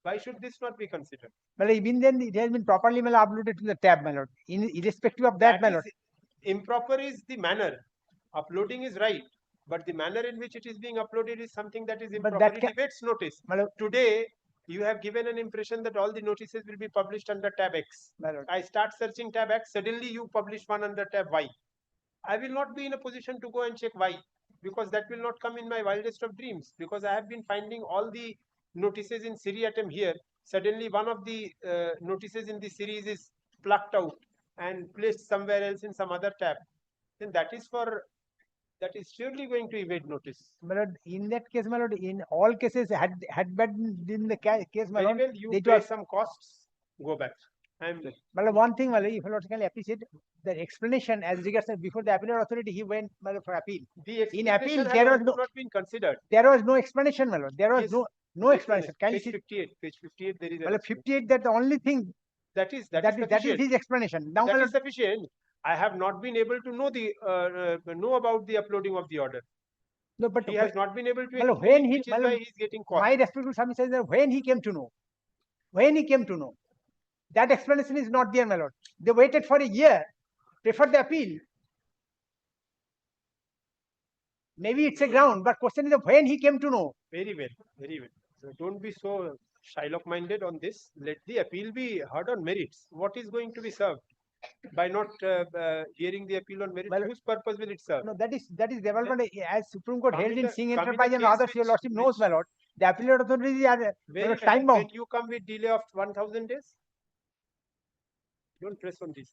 Why should this not be considered? Well, even then, it has been properly uploaded to the tab, my lord. Irrespective of that, my lord. Improper is the manner. Uploading is right. But the manner in which it is being uploaded is something that is improper. It evades notice. Today, you have given an impression that all the notices will be published under tab X. I start searching tab X. Suddenly, you publish one under tab Y. I will not be in a position to go and check Y because that will not come in my wildest of dreams because I have been finding all the notices in seriatim here. Suddenly one of the notices in the series is plucked out and placed somewhere else in some other tab. Then that is surely going to evade notice. My lord, in that case, my lord, in all cases, had been in the case, my lord, well, you pay some costs, go back. But one thing, if you can appreciate the explanation as regards before the appellate authority, he went for appeal. In appeal, there was not been considered. There was no explanation, my lord. There was no explanation. Page 58. Page 58. There is. 58. That's the only thing. That is his explanation. Now, that is sufficient. I have not been able to know about the uploading of the order. No, but He has not been able to well, explain, which is why he's getting caught. my respectful submission is that when he came to know, that explanation is not there, my lord. They waited for a year, preferred the appeal. Maybe it's a ground, but question is when he came to know. Very well, very well. So don't be so Shylock-minded on this. Let the appeal be heard on merits. What is going to be served by not hearing the appeal on merits? Whose purpose will it serve? No, that is development as Supreme Court Come held in in a- Singh come in a Enterprise and case others. Your lordship knows, my lord. The appellate authorities are Very well. time bound. When you come with delay of 1,000 days, don't press on this.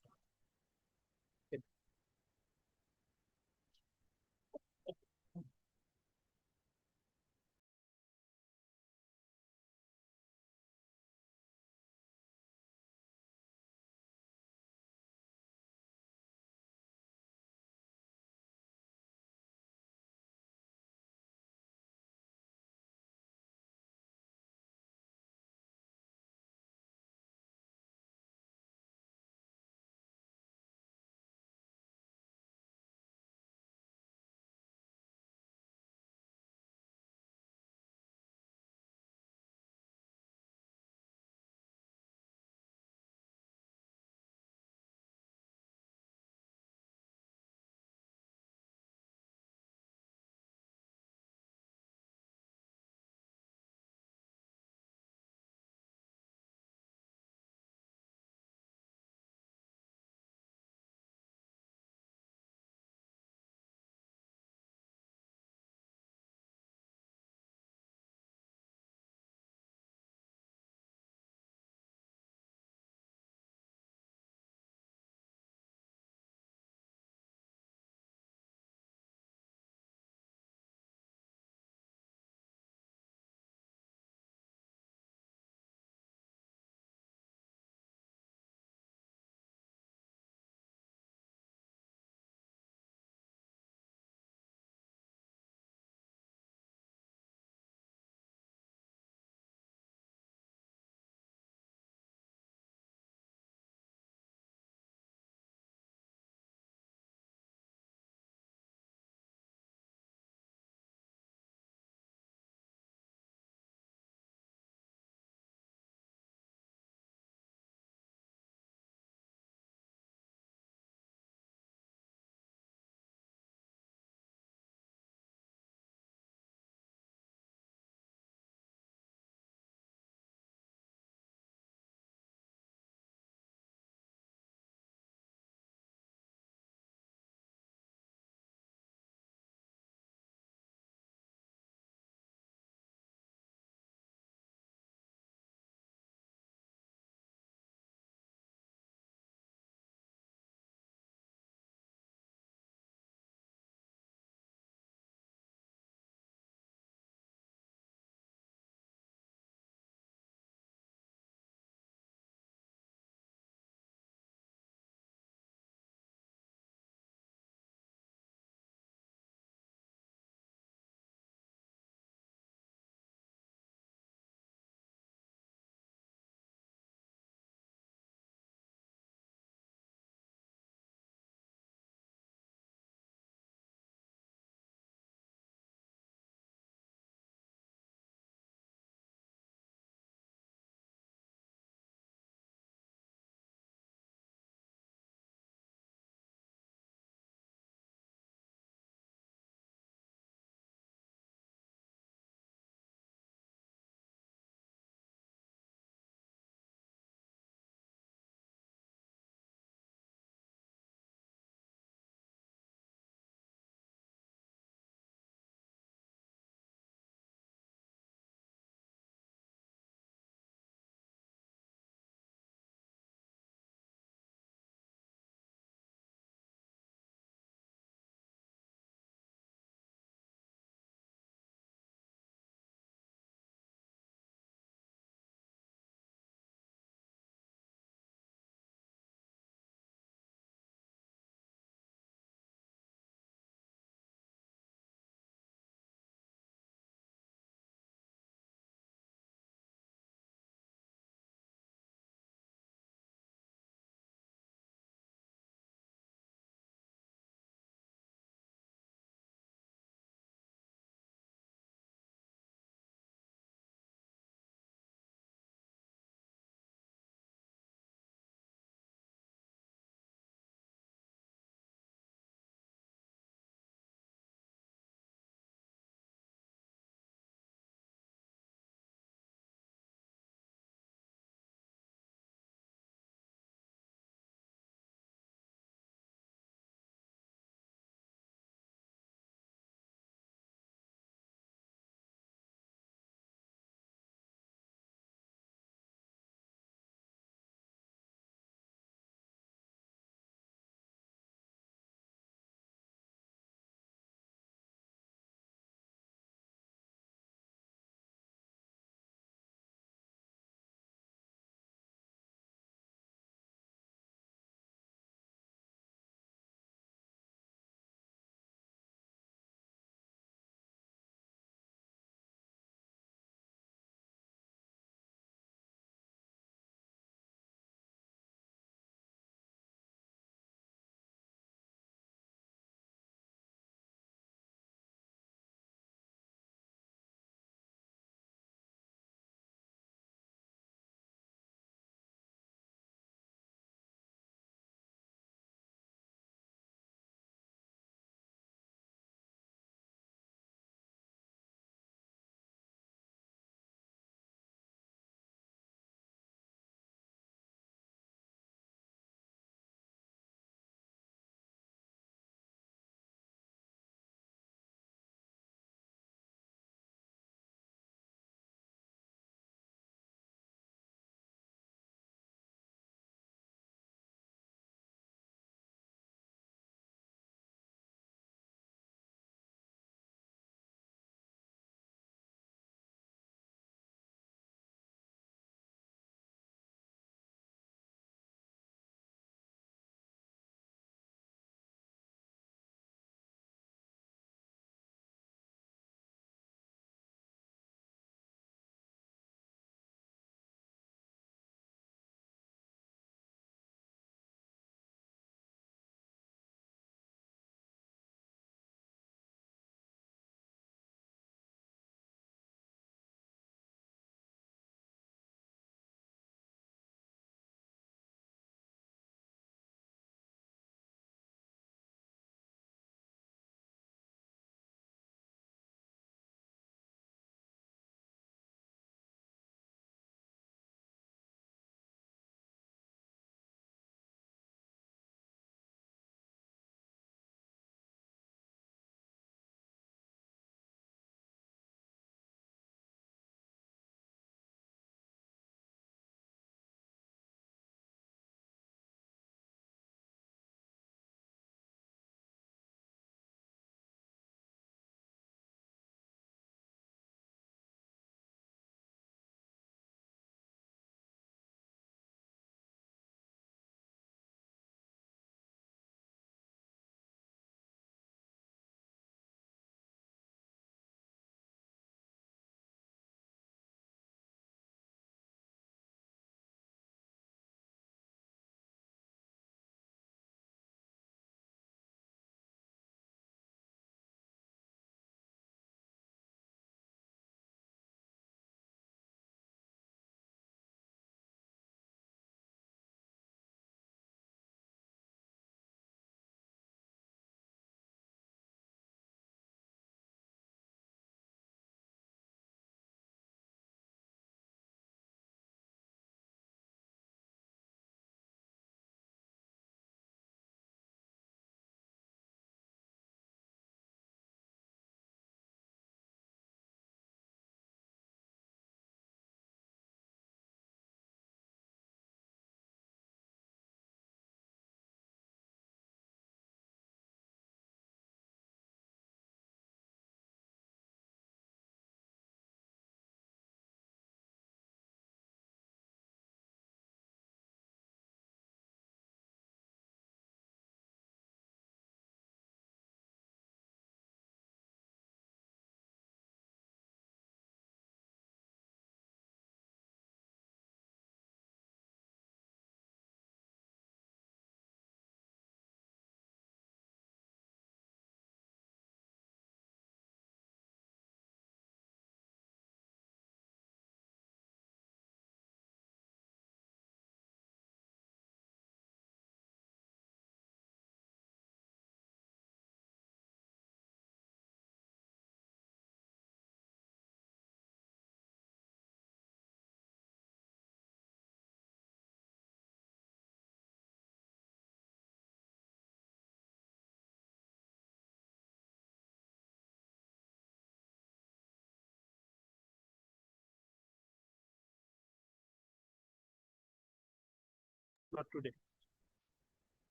not today.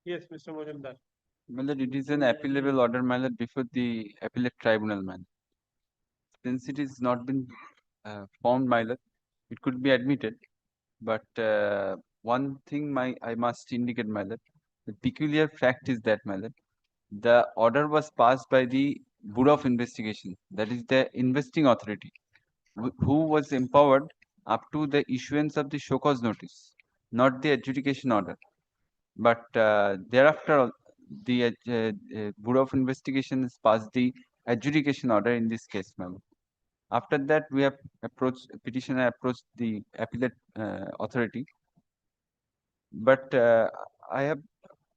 Yes, Mr. Mojumdar. Well, it is an appealable order, my lord, before the appellate tribunal, man. Since it is not been formed, my lord, it could be admitted. But one thing I must indicate, my lord, the peculiar fact is that, my lord, the order was passed by the Bureau of Investigation, that is the investing authority, who was empowered up to the issuance of the show cause notice, not the adjudication order. But thereafter, the Bureau of Investigation has passed the adjudication order in this case, ma'am. After that, we have petitioner approached the appellate authority. But I have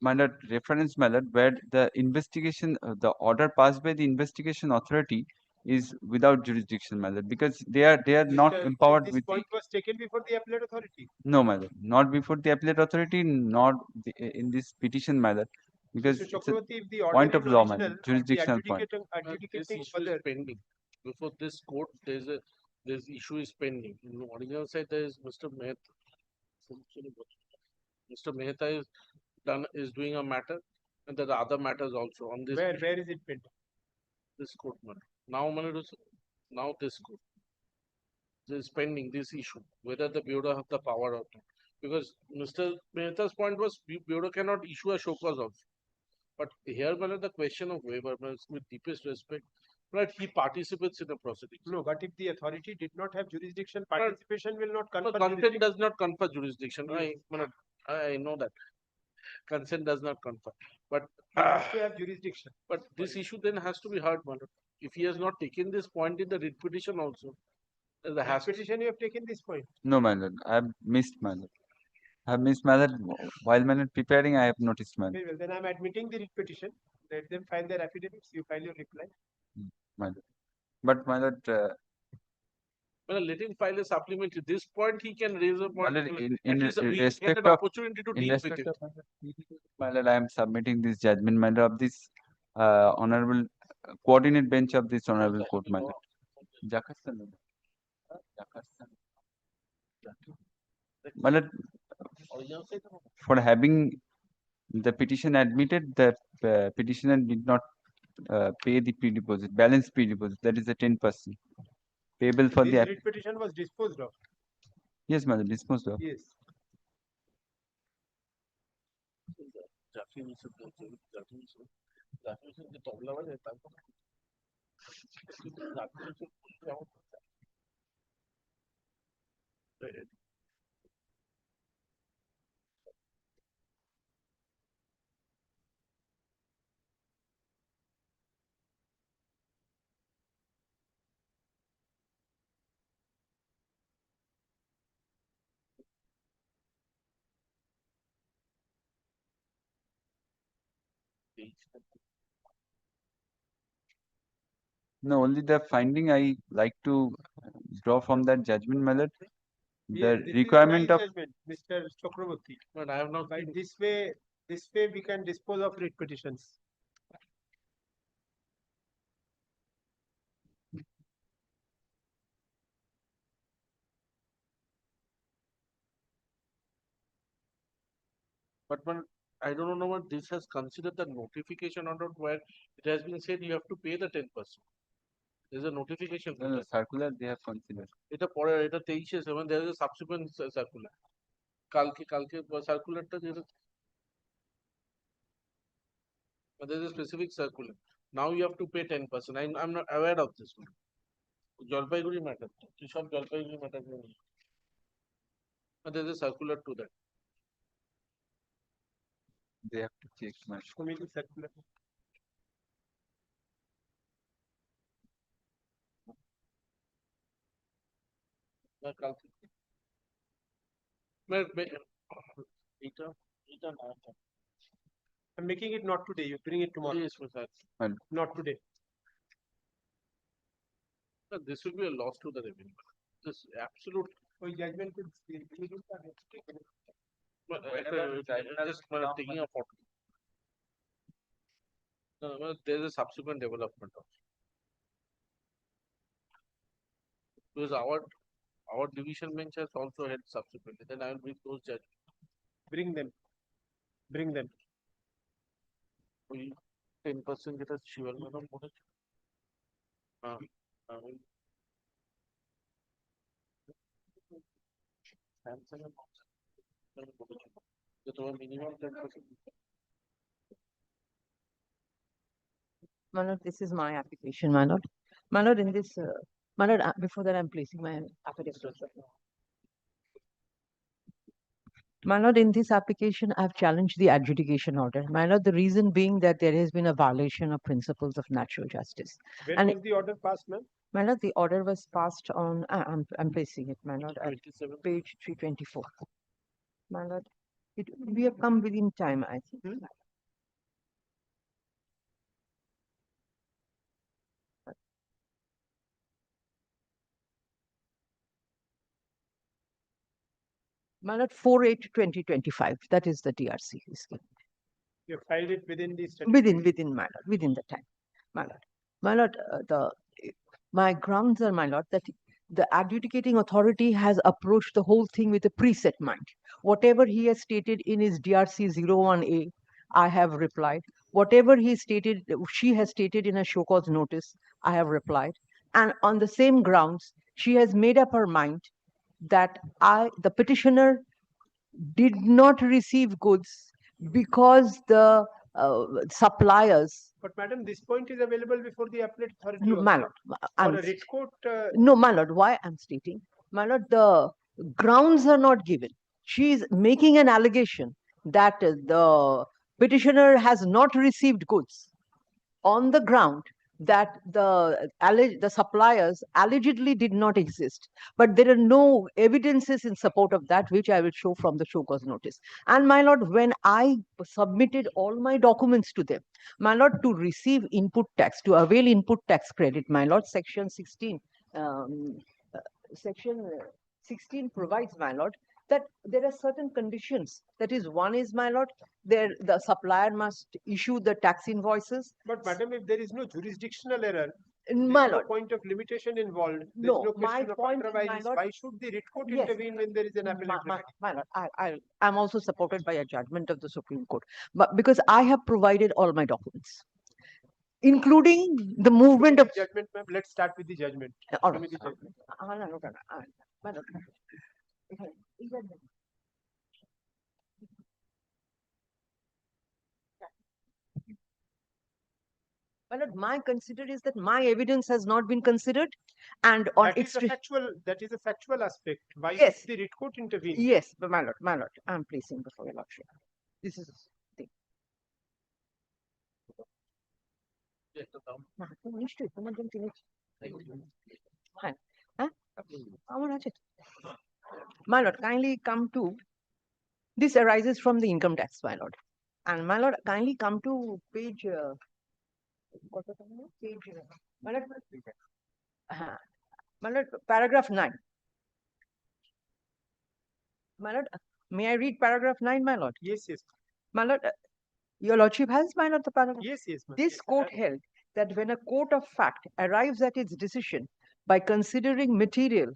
minor reference, my lord, where the investigation, the order passed by the investigation authority is without jurisdiction, my lord, because they are not empowered This with point was taken before the appellate authority. no, my lord, not before the appellate authority, not in this petition, my lord, because Mr. it's a Chakraborty, if the order point is of law, my original lord, and the jurisdictional point. This adjudicating issue is order, pending. Before this court, this issue is pending. In the original side, there is Mr. Mehta. Mr. Mehta is doing a matter, and there are other matters also on this. where is it pending? This court matter. Now this court. This is pending this issue, whether the bureau have the power or not. Because Mr. Mehta's point was bureau cannot issue a show cause also. But here, the question of waiver, with deepest respect, right? He participates in the proceedings. No, but if the authority did not have jurisdiction, participation will not confer. Consent does not confer jurisdiction. I know that. Consent does not confer. But to have jurisdiction. But this issue then has to be heard, if he has not taken this point in the writ petition also. The petition you have taken this point. No, my lord, I have missed, my lord. I have missed, my lord. While my lord preparing, I have noticed, my lord. Very well, then I am admitting the writ petition. Let them file their affidavits. You file your reply. My lord. But my lord, let him file a supplementary. This point he can raise a point. my lord, At in least we get respect an of opportunity to in deal with respect it. of my lord, I am submitting this judgment, my lord, of this honorable coordinate bench of this honorable court, my lord. Jakarta, my lord, for having the petition admitted, the petitioner did not pay the pre-deposit, balance pre-deposit, that is the 10% payable for This the writ petition was disposed of. yes, madam, disposed of. Yes. No, only the finding I like to draw from that judgment, my lord. The Yes, requirement of judgment, Mr. Chakraborty. But I have not. By this way we can dispose of writ petitions. But I don't know what this has considered the notification or not, where it has been said you have to pay the 10%. There's a notification. no, circular they have considered. এটা 23/7 there is a subsequent circular. কালকে সার্কুলারটা যেটা there is a specific circular. Now you have to pay 10%. I'm not aware of this one. Jalpaiguri matter. সব Jalpaiguri matter. There is a circular to that. They have to check my committee circular. I'm making it not today. You bring it tomorrow. Yes, sir. Not today. This will be a loss to the revenue. This absolute. Judgment could Just taking a photo. No, no, there's a subsequent development also. Because our division bench has also held subsequently. Then I will bring those judges. Bring them. Bring them. 10% যেটা শিবাল madam বলেছে Samsung এর বলেছিল যে তোমার minimum 10%। My lord, this is my application, my lord. My lord, in this, my lord, before that, I'm placing my affidavit. My lord, in this application, I've challenged the adjudication order. My lord, the reason being that there has been a violation of principles of natural justice. When And was the order passed, ma'am? my lord, the order was passed on, I'm placing it, my lord, at 27. page 324. My lord, we have come within time, I think. My lord, 4/8/2025, that is the DRC is given. You filed it within the statute. Within, my lord, within the time, my lord. My lord, my grounds are, my lord, that the adjudicating authority has approached the whole thing with a preset mind. Whatever he has stated in his DRC 01A, I have replied. Whatever she has stated in a show cause notice, I have replied. And on the same grounds, she has made up her mind that the petitioner did not receive goods because the suppliers. But madam, this point is available before the appellate authority. No, my lord, For a writ court. no, my lord, why I'm stating, my lord, the grounds are not given. She is making an allegation that the petitioner has not received goods on the ground that the suppliers allegedly did not exist, but there are no evidences in support of that, which I will show from the show cause notice. And my lord, when I submitted all my documents to them, my lord, to receive input tax, to avail input tax credit, my lord, section 16 provides, my lord, that there are certain conditions. That is, one is, my lord, the supplier must issue the tax invoices. But madam, if there is no jurisdictional error, my no lord, point of limitation involved. No, no my question of point, my otherwise. lord, Why should the writ court yes, intervene when there is an appellate remedy? my lord, I'm also supported by a judgment of the Supreme Court, but because I have provided all my documents, including the movement of judgment, ma'am. Let's start with the judgment. all Show me right. the judgment. My lord. My lord, my consider is that my evidence has not been considered, and on That is a factual aspect. Why Yes. should the writ court intervene? Yes, but my lord, I'm placing before your lordship. This is the thing. নিশ্চয়ই তোমার জন্য কিনেছি হ্যাঁ হ্যাঁ আমার আছে my lord, kindly come to this arises from the income tax, my lord, and my lord, kindly come to page my lord, my lord, paragraph 9. My lord, may I read paragraph 9, my lord? Yes, yes. My lord, your lordship has, my lord, the paragraph? Yes, yes, ma'am. This court held that when a court of fact arrives at its decision by considering material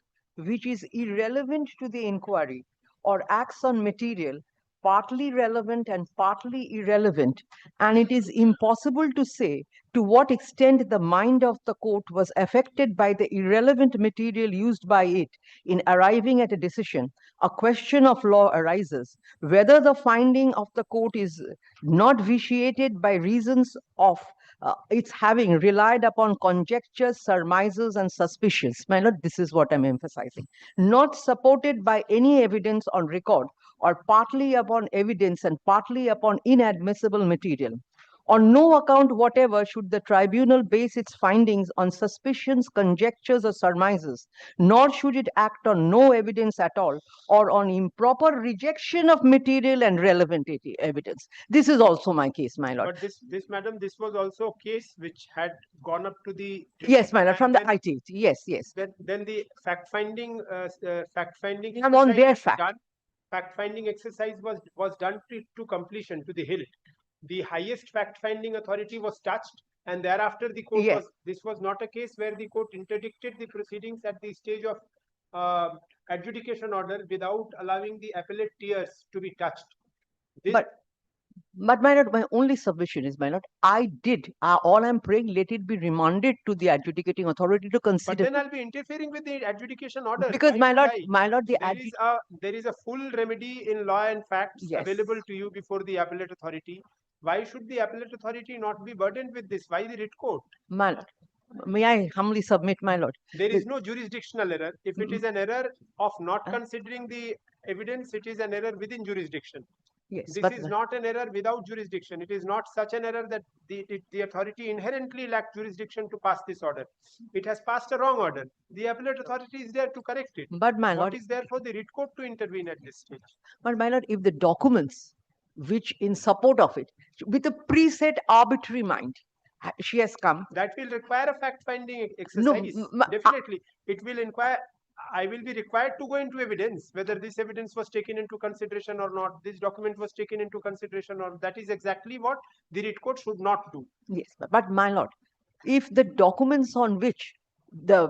which is irrelevant to the inquiry or acts on material partly relevant and partly irrelevant, and it is impossible to say to what extent the mind of the court was affected by the irrelevant material used by it in arriving at a decision, a question of law arises whether the finding of the court is not vitiated by reasons of its having relied upon conjectures, surmises, and suspicions. My lord, this is what I'm emphasizing. Not supported by any evidence on record, or partly upon evidence and partly upon inadmissible material. On no account whatever should the tribunal base its findings on suspicions, conjectures, or surmises, nor should it act on no evidence at all or on improper rejection of material and relevant evidence. This is also my case, my lord. But this madam, this was also a case which had gone up to the. Yes, my lord, from the IT. Yes, yes. Then the fact finding. I'm on their fact. Fact finding exercise was done to completion, to the hilt. the highest fact-finding authority was touched, and thereafter the court Yes. this was not a case where the court interdicted the proceedings at the stage of adjudication order without allowing the appellate tiers to be touched. But my lord, my only submission is, my lord, I did. All I'm praying, let it be remanded to the adjudicating authority to But consider. then I'll be interfering with the adjudication order. Because, Why my should lord, the there is a full remedy in law and facts Yes. available to you before the appellate authority. Why should the appellate authority not be burdened with this? Why the writ court? my lord, may I humbly submit, my lord? There is no jurisdictional error. If it is an error of not Uh. considering the evidence, it is an error within jurisdiction. Yes, This but is not an error without jurisdiction. It is not such an error that the authority inherently lacked jurisdiction to pass this order. It has passed a wrong order. The appellate authority is there to correct it. But, my What lord, is there for the writ court to intervene at this stage? but my lord, if the documents which in support of it, with a preset arbitrary mind, she has come. That will require a fact-finding exercise. Definitely, it will inquire. I will be required to go into evidence, whether this evidence was taken into consideration or not, this document was taken into consideration or that is exactly what the writ court should not do. Yes, but my lord, if the documents on which the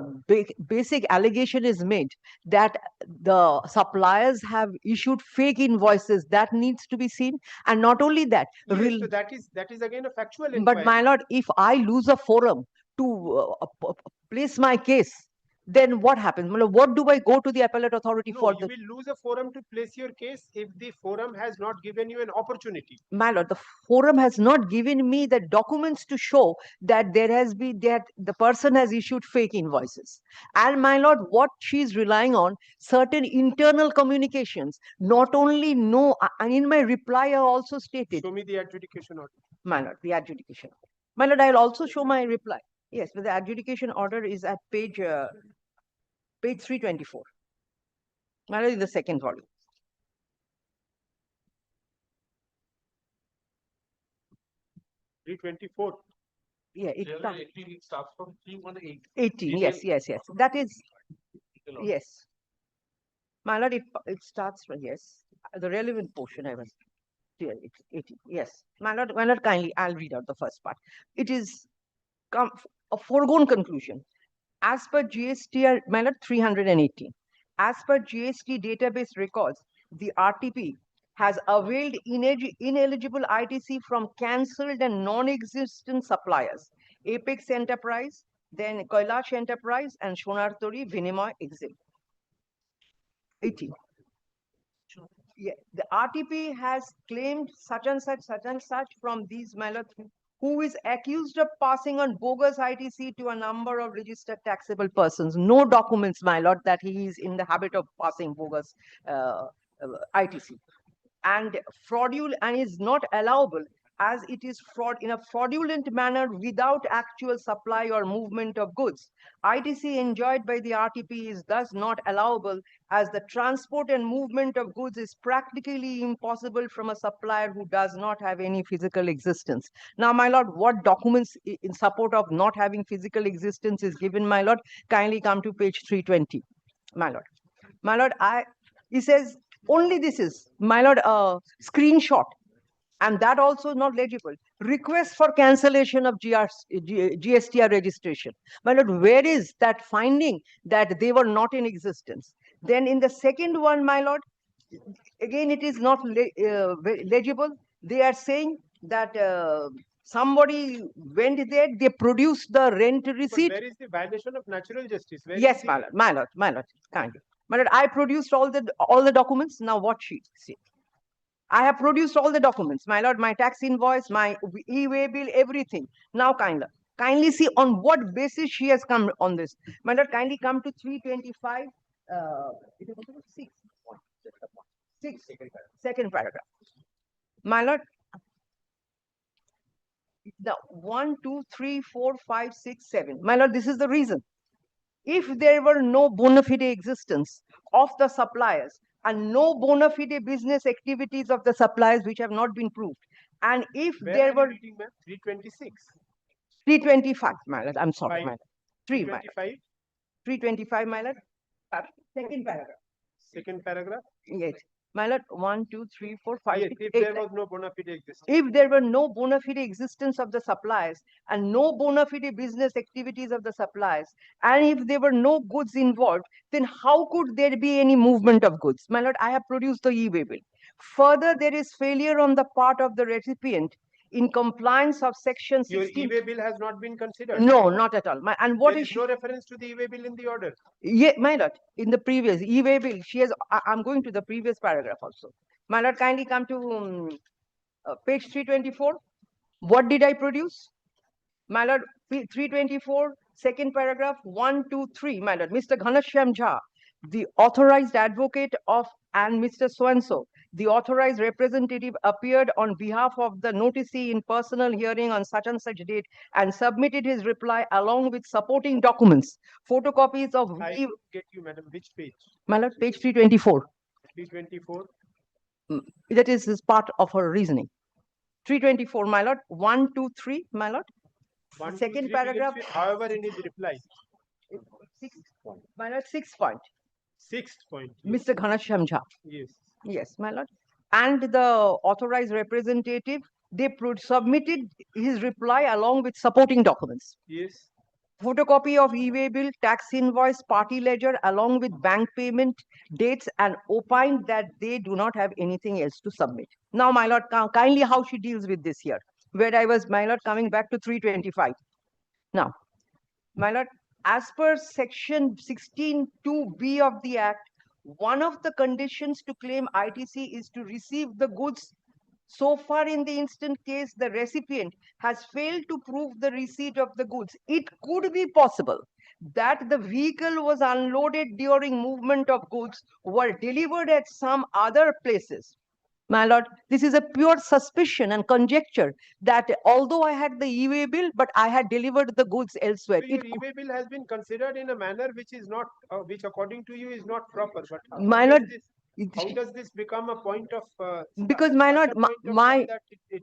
basic allegation is made that the suppliers have issued fake invoices, that needs to be seen. And not only that, Yes, so that is again a factual inquiry. but my lord, if I lose a forum to place my case, then what happens? What do I go to the appellate authority No, for? you will lose a forum to place your case if the forum has not given you an opportunity. My lord, the forum has not given me the documents to show that there has been that the person has issued fake invoices. And my lord, what she is relying on, certain internal communications, not only and in my reply I also stated. Show me the adjudication order. My lord, the adjudication. My lord, I'll also show my reply. Yes, but the adjudication order is at page 324. My lord, in the second volume. (324). Yeah, it starts from 318. 18. Yes. That is, yes. My lord, it starts from, yes, the relevant portion I was clear. It's 18. Yes. My lord, kindly, I'll read out the first part. It is a foregone conclusion. As per GSTR, my lord, 318. As per GST database records, the RTP has availed ineligible ITC from cancelled and non-existent suppliers. Apex Enterprise, then Kailash Enterprise, and Shonartori Vinimay Exim. 18. Yeah, the RTP has claimed such and such from these, my lord, who is accused of passing on bogus ITC to a number of registered taxable persons. No documents, my lord, that he is in the habit of passing bogus ITC. And fraudulent, and is not allowable as it is fraud in a fraudulent manner without actual supply or movement of goods. ITC enjoyed by the RTP is thus not allowable as the transport and movement of goods is practically impossible from a supplier who does not have any physical existence. Now, my lord, what documents in support of not having physical existence is given, my lord? Kindly come to page 320, my lord. My lord, he says, only this is, my lord, screenshot, and that also not legible. Request for cancellation of GSTR registration. My lord, where is that finding that they were not in existence? Then in the second one, my lord, again, it is not legible. They are saying that somebody went there, they produced the rent receipt. But where is the violation of natural justice? Where Yes, my lord, kindly. My lord, I produced all the documents. Now what she said. I have produced all the documents, my lord, my tax invoice, my e-way bill, everything. Now kindly see on what basis she has come on this. My lord, kindly come to 325, second paragraph. My lord, the 1, 2, 3, 4, 5, 6, 7. My lord, this is the reason. If there were no bona fide existence of the suppliers and no bona fide business activities of the suppliers which have not been proved, and if there were 326, 325, my lord, I'm sorry, my lord. 325, 325, my lord. Second paragraph. Second paragraph. Yes. My lord, 1, 2, 3, 4, 5, Yes, 6, if 8, there 9. was no bona fide existence. If there were no bona fide existence of the suppliers and no bona fide business activities of the suppliers, and if there were no goods involved, then how could there be any movement of goods? My lord, I have produced the e-way bill. Further, there is failure on the part of the recipient in compliance of section Your 16. e-way bill has not been considered. No, not at all. And what There is is no reference to the e-way bill in the order. Yeah, my lord, in the previous e-way bill, she has, I'm going to the previous paragraph also. My lord, kindly come to page 324. What did I produce? My lord, 324, second paragraph, 1, 2, 3. My lord, Mr. Ghanashyam Jha, the authorized advocate of and Mr. So-and-so, the authorized representative appeared on behalf of the noticee in personal hearing on such and such date and submitted his reply along with supporting documents, photocopies of. I get you, madam. Which page? My lord, page 324. 324. That is part of her reasoning. 324, my lord. 1, 2, 3, my lord. One, Second 2, 3 begins paragraph. with, however, in his reply. 6 point. My lord, 6 point. Sixth point. Yes. Mr. Ghanashyam Jha. Yes. Yes, my lord. And the authorized representative, they submitted his reply along with supporting documents. Yes. Photocopy of e-way bill, tax invoice, party ledger, along with bank payment dates, and opined that they do not have anything else to submit. Now, my lord, kindly how she deals with this here, where I was, my lord, coming back to 325. Now, my lord, as per section 16(2)(b) of the Act, one of the conditions to claim ITC is to receive the goods. So far, in the instant case, the recipient has failed to prove the receipt of the goods. It could be possible that the vehicle was unloaded during movement of goods, were delivered at some other places. My lord, this is a pure suspicion and conjecture that although I had the e-way bill, but I had delivered the goods elsewhere. So your e-way bill has been considered in a manner which is not, which according to you is not proper. But My lord, how does this become a point of? Because my lord, my that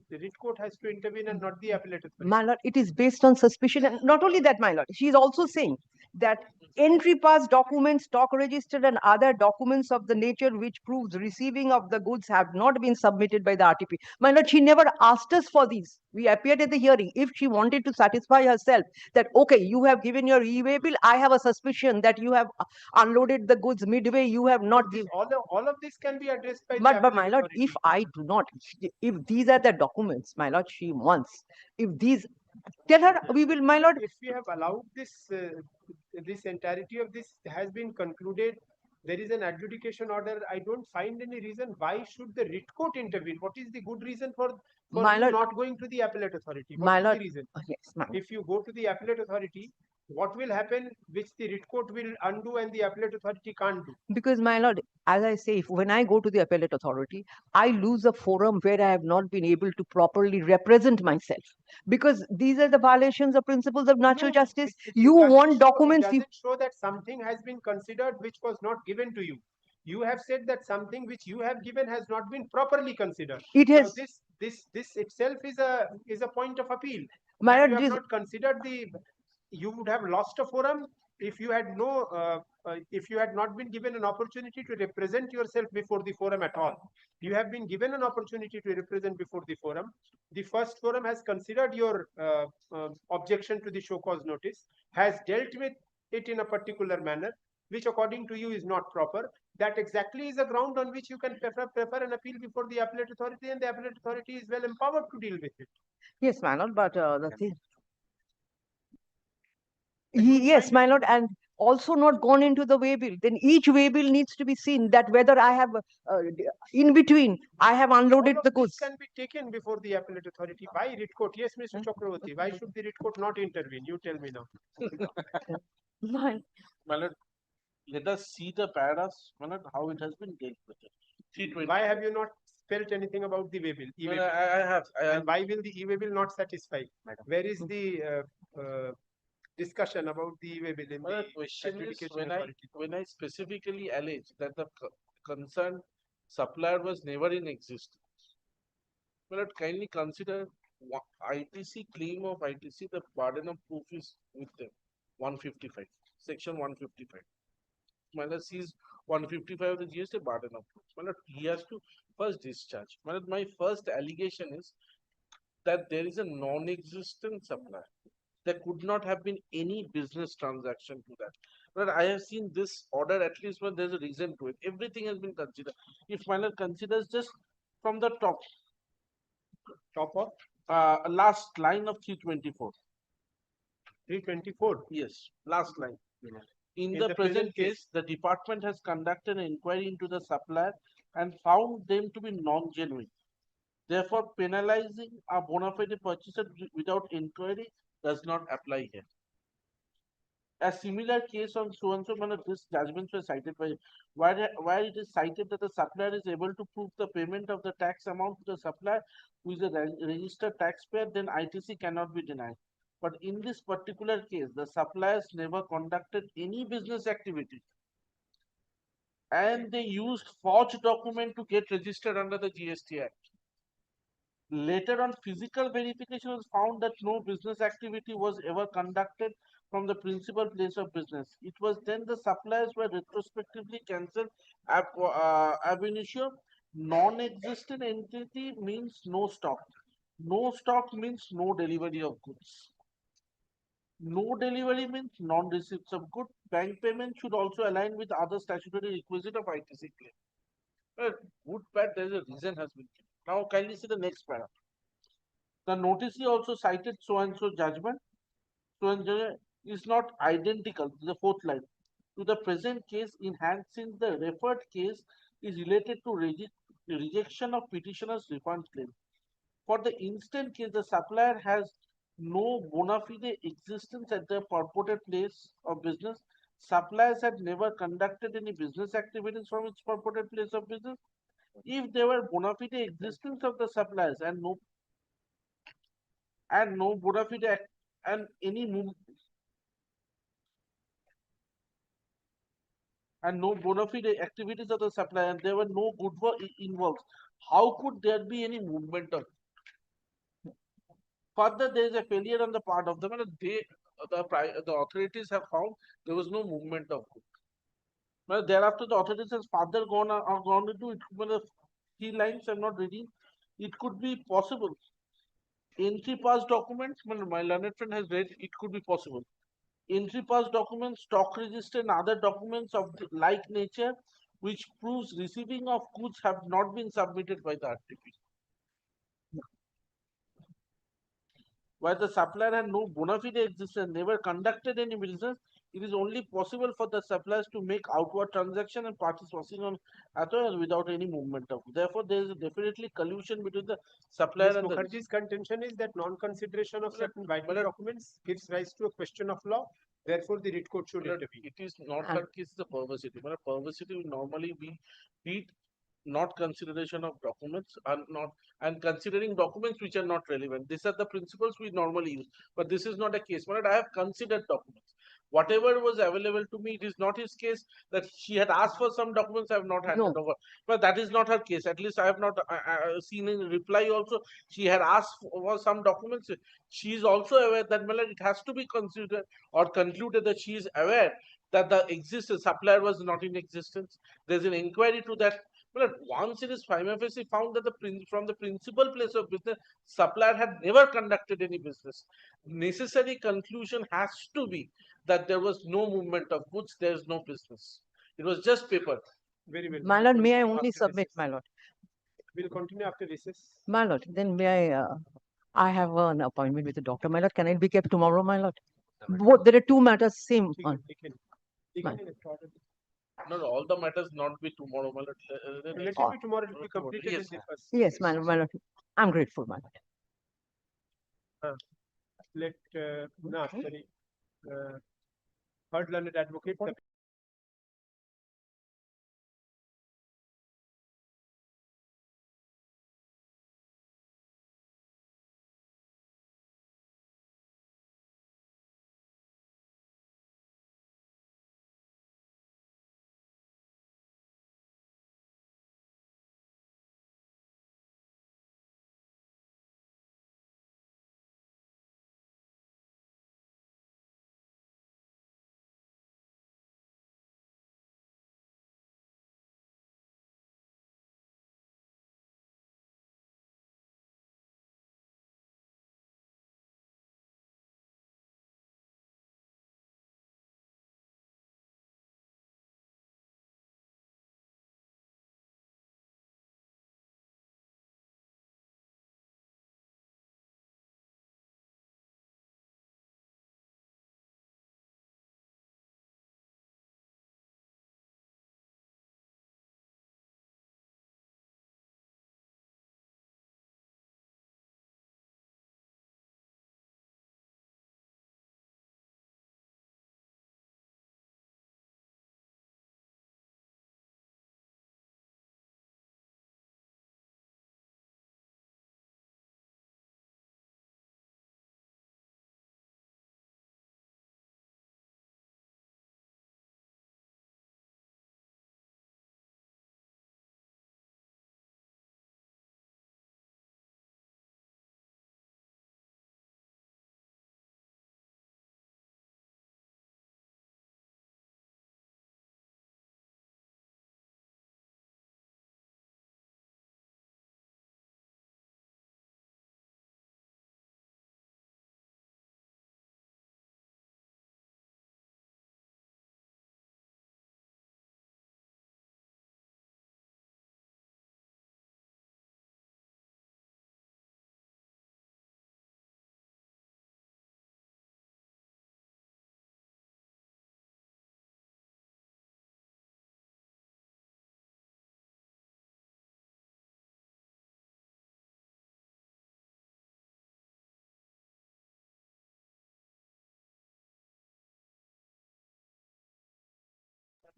the writ court has to intervene and not the appellate authority. my lord, it is based on suspicion, and not only that, my lord, she is also saying that entry pass documents, stock register, and other documents of the nature which proves receiving of the goods have not been submitted by the RTP. My lord, she never asked us for these. We appeared at the hearing. If she wanted to satisfy herself that, okay, you have given your e-way bill, I have a suspicion that you have unloaded the goods midway, you have not given. All of this can be addressed by But my lord, if I do not, if these are the documents, my lord, she wants, if these, tell her, we will, my lord. If we have allowed this, this entirety of this has been concluded, there is an adjudication order. I don't find any reason why should the writ court intervene. What is the good reason for My you lord, not going to the appellate authority? What my is lord, the reason? yes, my lord. If you go to the appellate authority, what will happen which the writ court will undo and the appellate authority can't do? Because my lord, as I say, when I go to the appellate authority, I lose a forum where I have not been able to properly represent myself. Because these are the violations of principles of natural justice. You want documents. It doesn't show that something has been considered which was not given to you. You have said that something which you have given has not been properly considered. It has. Now this itself is a point of appeal. My That lord, you have this, not considered you would have lost a forum if you had if you had not been given an opportunity to represent yourself before the forum at all. You have been given an opportunity to represent before the forum. The first forum has considered your objection to the show cause notice, has dealt with it in a particular manner, which according to you is not proper. That exactly is a ground on which you can prefer an appeal before the appellate authority, and the appellate authority is well empowered to deal with it. yes, my lord, but the thing. Yes, my lord, and also not gone into the way bill. Then each way bill needs to be seen that whether I have, in between, I have unloaded the goods. This can be taken before the appellate authority by writ court. Yes, Mr. Chakravarti, why should the writ court not intervene? You tell me now. My lord, let us see the paragraphs, my lord, how it has been dealt with. Why have you not spelt anything about the way bill? No, I have. And why will the e-way bill not satisfy? Where is the discussion about the e-way bill in the question is adjudication authority? when I specifically allege that the concerned supplier was never in existence, well, kindly consider ITC claim of ITC, the burden of proof is with them. 155, section 155. Minus is 155 of the GST burden of goods. My lord, he has to first discharge. My lord, my first allegation is that there is a non-existent supply. There could not have been any business transaction to that. But I have seen this order at least when there's a reason to it. Everything has been considered. If my lord considers just from the top of last line of 324. 324. Yes, last line. In In the the present present case, the department has conducted an inquiry into the supplier and found them to be non-genuine. Therefore, penalizing a bona fide purchaser without inquiry does not apply here. A similar case on so and so manner, this judgments were cited by where it is cited that the supplier is able to prove the payment of the tax amount to the supplier who is a registered taxpayer, then ITC cannot be denied. But in this particular case, the suppliers never conducted any business activity and they used forged document to get registered under the GST Act. Later on, physical verification was found that no business activity was ever conducted from the principal place of business. It was then the suppliers were retrospectively cancelled ab initio. Non-existent entity means no stock. No stock means no delivery of goods. No delivery means non-receipts of goods. Bank payment should also align with other statutory requisite of ITC claim. Good, bad, there is a reason has been given. Now kindly see the next paragraph. The notice also cited so and so judgment. So and so is not identical to the fourth line to the present case in hand, since the referred case is related to rejection of petitioner's refund claim. For the instant case, the supplier has no bona fide existence at the purported place of business. Suppliers had never conducted any business activities from its purported place of business. If there were bona fide existence of the suppliers and no bona fide and any and no bona fide activities of the supplier and there were no goodwill involved, how could there be any movement of? Further, there is a failure on the part of them, and the authorities have found there was no movement of goods. Well, thereafter, the authorities has further gone into it. Well, 3 lines I'm not reading. It could be possible. Entry pass documents, well, my learned friend has read, it could be possible. Entry pass documents, stock register, and other documents of like nature which proves receiving of goods have not been submitted by the RTP. Where the supplier had no bona fide existence, never conducted any business, it is only possible for the suppliers to make outward transaction and parties passing on without any movement of. Therefore, there is definitely collusion between the supplier and Mukherjee's contention is that non-consideration of certain vital documents gives rise to a question of law. Therefore, the writ court should intervene. It is not her case, the perversity. But perversity will normally be treat not consideration of documents and considering documents which are not relevant. These are the principles we normally use, but this is not a case. But I have considered documents. Whatever was available to me, it is not his case that she had asked for some documents I have not handed over. But that is not her case. At least I have not seen in reply also. She had asked for some documents. She is also aware that it has to be considered or concluded that she is aware that the supplier was not in existence. There's an inquiry to that. But once it is prima facie found that from the principal place of business, supplier had never conducted any business. Necessary conclusion has to be that there was no movement of goods, there is no business. It was just paper. Very well. My lord, may I only submit, my lord? We'll continue after recess. My lord, then may I have an appointment with the doctor, my lord. Can it be kept tomorrow, my lord? Both, there are 2 matters, same one. No, all the matters not be tomorrow. Let it be tomorrow, it will be completed Yes. in the first. Yes, my lord. I'm grateful, my lord. Third learned advocate.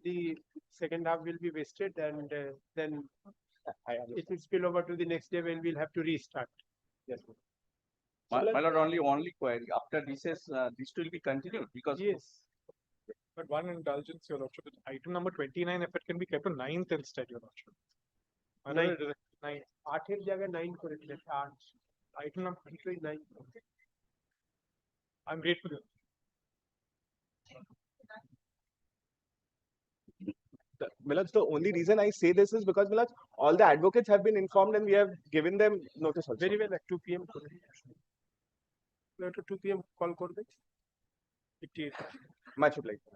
the second half will be wasted, and then it will spill over to the next day when we'll have to restart. Yes. My lord, only query, after recess, this will be continued because. Yes. But one indulgence, Your Lordship, item number 29, if it can be kept on 9th instead, Your Lordship. Nine. 9. 8 জায়গায় 9 করে দিলে 8 Item number 9. I'm grateful. Milaj, the only reason I say this is because Milaj, all the advocates have been informed and we have given them notice also. Very well, at 2 p.m. করে দিলে। to 2 p.m. call করবে। 88. Much obliged.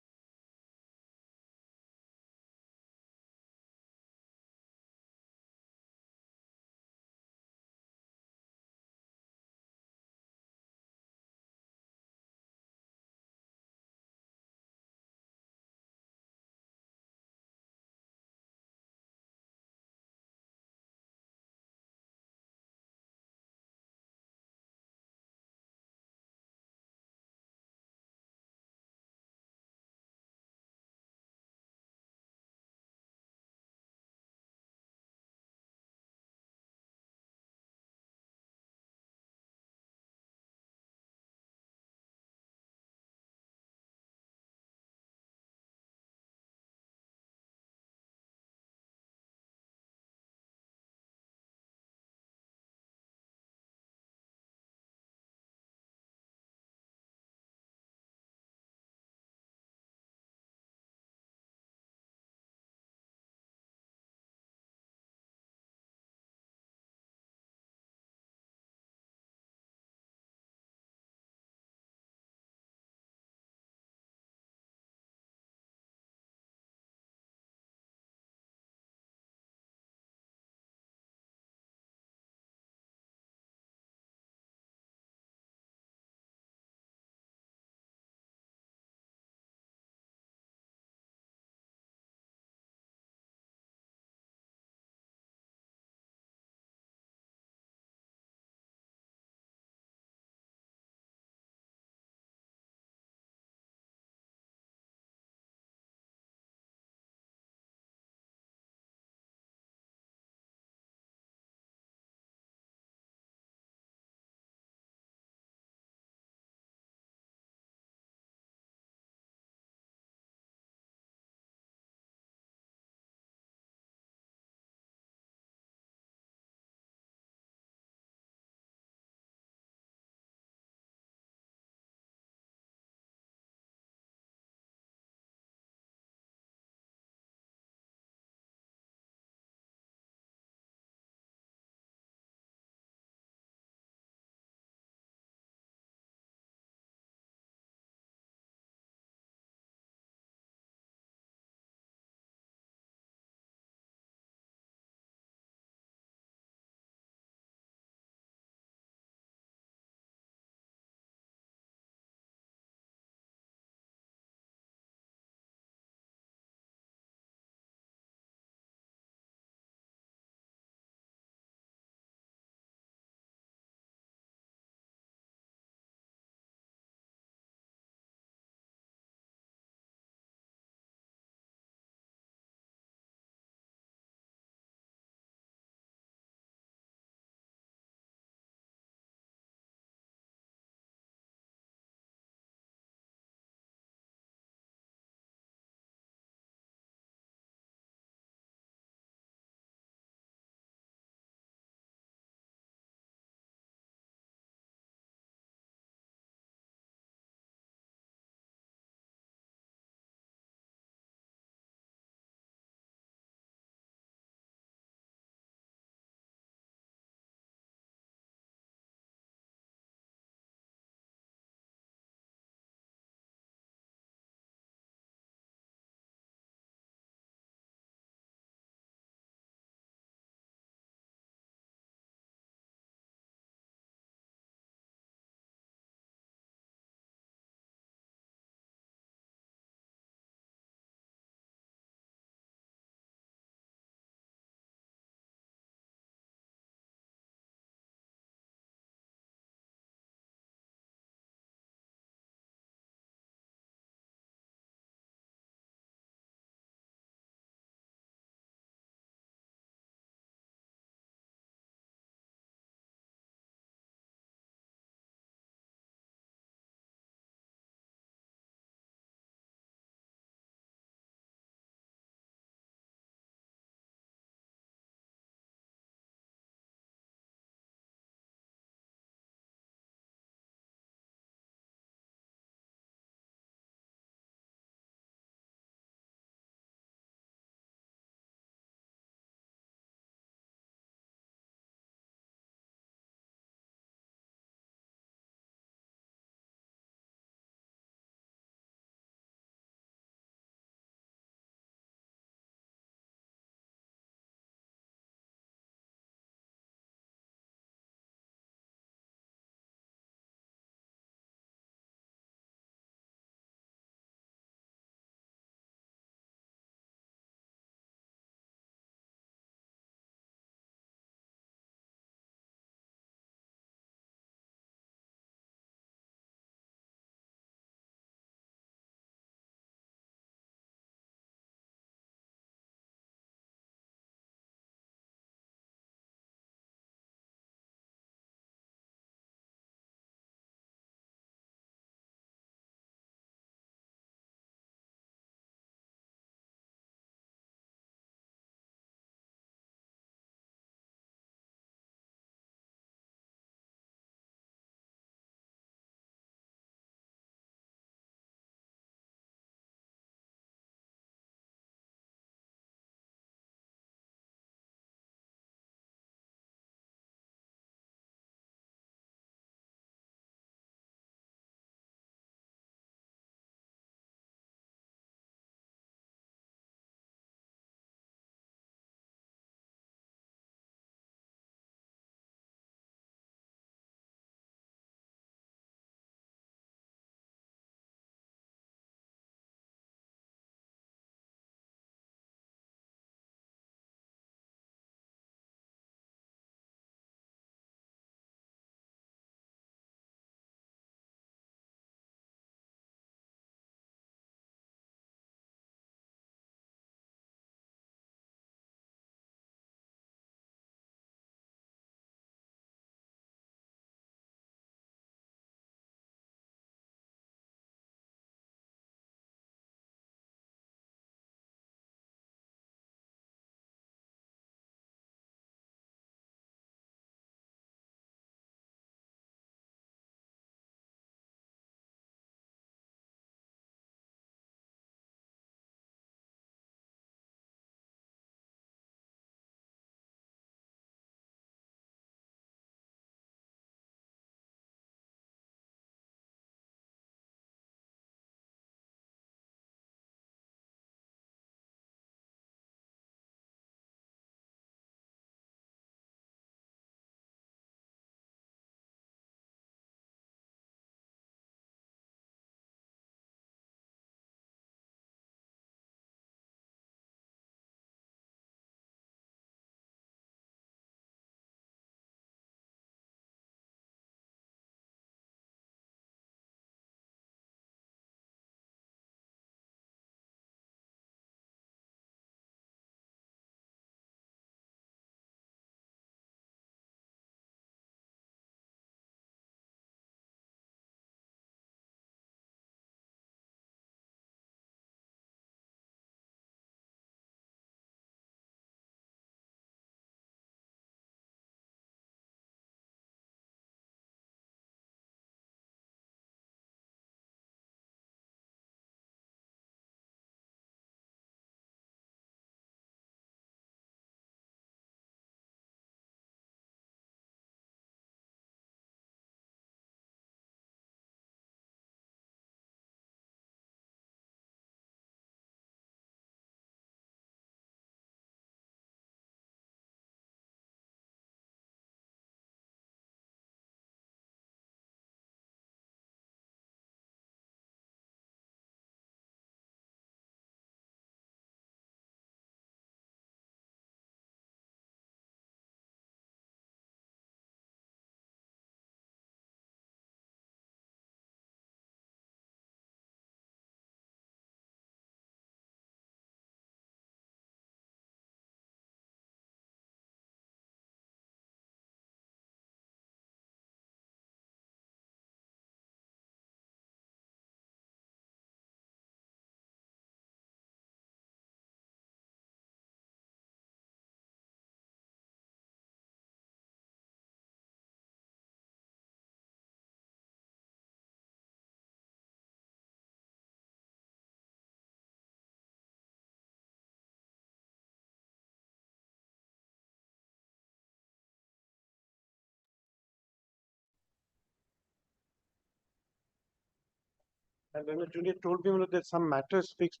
And then the junior told me that some matters fixed,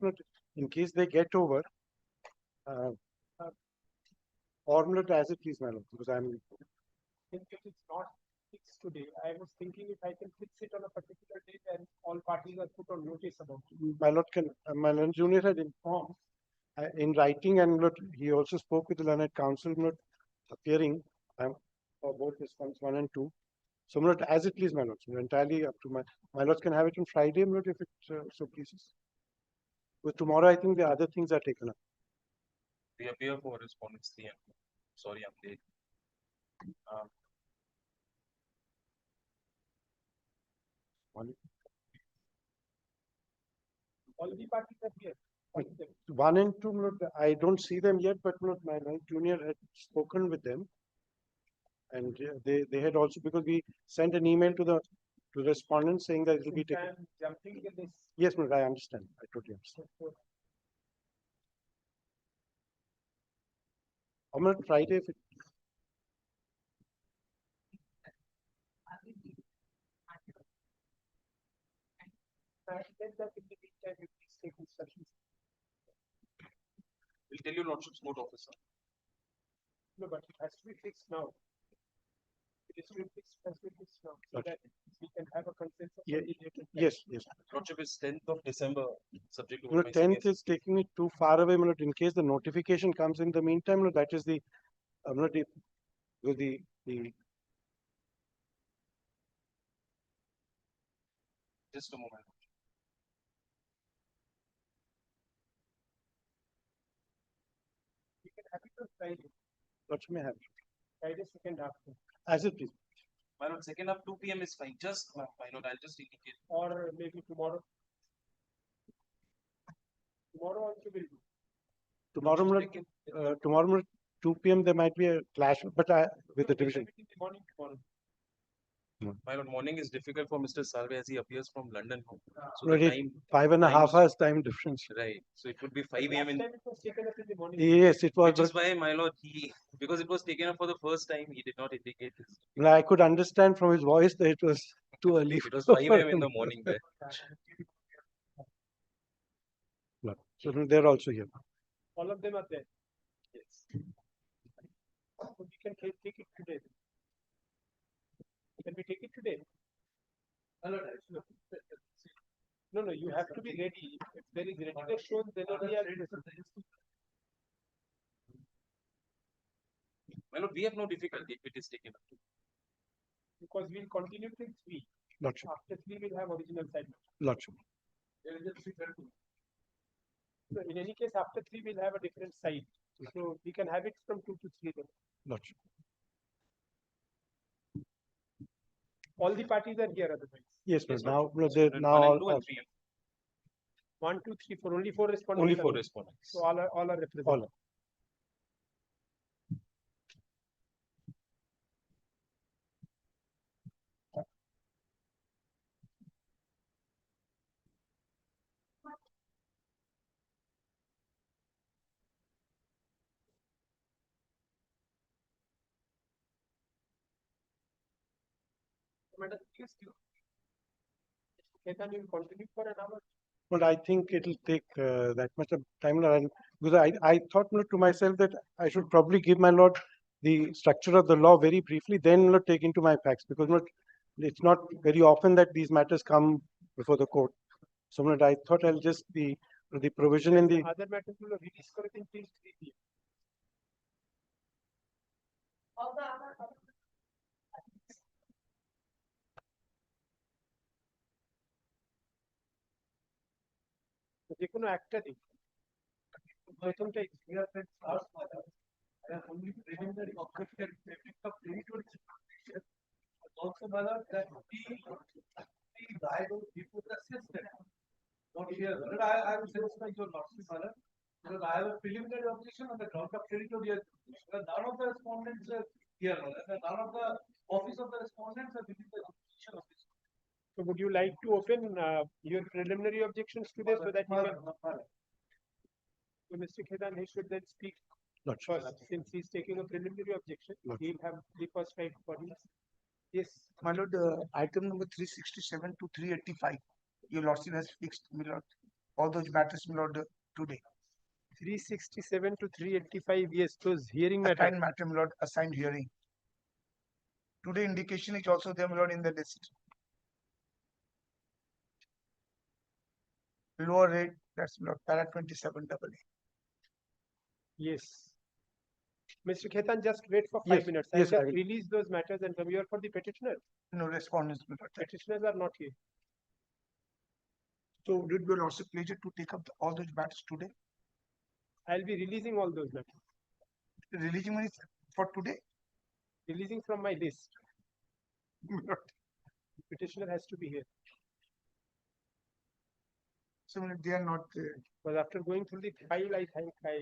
in case they get over, or not as it is, my lord, because I'm. If it's not fixed today, I was thinking if I can fix it on a particular date and all parties are put on notice about it. My lord my learned junior had informed in writing, and he also spoke with the learned council, appearing for both response 1 and 2. So, as it please, my lords, entirely up to my lords can have it on Friday, if it so pleases. But tomorrow, I think the other things are taken up. We appear for respondents 3 and 4. Sorry, I'm late. All the parties are here. 1 and 2, I don't see them yet, but my junior had spoken with them, and they had also, because we sent an email to the respondents saying that it will be taken. Jumping in this. Yes, I understand. I totally understand. On Friday, if it, We'll tell you Lordship's note, officer. No, but it has to be fixed now. It is to be fixed, has to be fixed now, so that we can have a consensus. yes. Lordship is 10th of December, subject to. 10th is taking it too far away. In case the notification comes in the meantime, that is the Just a moment. We can have it on Friday. What may have Friday second half. as it is. My lord, second half 2 p.m. is fine. Just my lord, I'll just indicate. Or maybe tomorrow. Tomorrow also will do. Tomorrow 2 p.m. there might be a clash, but with the division. Morning tomorrow. My lord, morning is difficult for Mr. Salve as he appears from London. So Already the time 5.5 hours time difference. Right. So it would be 5 a.m. in. Last time it was taken up in the morning. Yes, it was. Which is why, my lord, because it was taken up for the first time, he did not indicate this. I could understand from his voice that it was too early. It was 5 a.m. in the morning there. So they're also here. All of them are there. Yes. So we can take it today. Can we take it today? No, you have to be ready. If there is readiness shown, then only My lord, we have no difficulty if it is taken up. Because we'll continue till 3. Lordship. After 3, we'll have original side. Lordship. So in any case, after 3, we'll have a different side. So we can have it from 2 to 3 then. Lordship. All the parties are here otherwise. Yes, but now all 1, 2, 3, 4. Only 4 respondents. Only 4 respondents. So all are represented. Madam, please do. Ketan, you will continue for an hour. But I think it will take that much of time, because I thought to myself that I should probably give my lord the structure of the law very briefly, then take into my facts, because it's not very often that these matters come before the court. So I thought I'll just the provision in the other matters will release till 3 p.m. যে কোনো একটা দিন প্রথমটাই also whether that be died before the system. Not here. I will satisfy your lordship, brother, because I have a preliminary objection on the ground of territorial. None of the respondents are here, none of the office of the respondents are within the jurisdiction of this. So would you like to open your preliminary objections today so that you can? So Mr. Ketan, he should then speak first, since he is taking a preliminary objection. He will have the first right for him. Yes. My lord, item number 367 to 385. your lordship has fixed, my lord, all those matters, my lord, today. 367 to 385, yes, those hearing matter. Assigned matter, my lord, assigned hearing. Today indication is also there, my lord, in the list. Lower rate, that's my lord, para 27 AA. Yes. Mr. Khetan, just wait for 5 Yes, minutes. yes, I'll I just will. release those matters and come here for the petitioner. No respondents, my lord. Petitioners are not here. So would it be your lordship pleasure to take up all those matters today? I'll be releasing all those matters. Releasing money for today? Releasing from my list. Petitioner has to be here. So they are not. But after going through the file, I think I.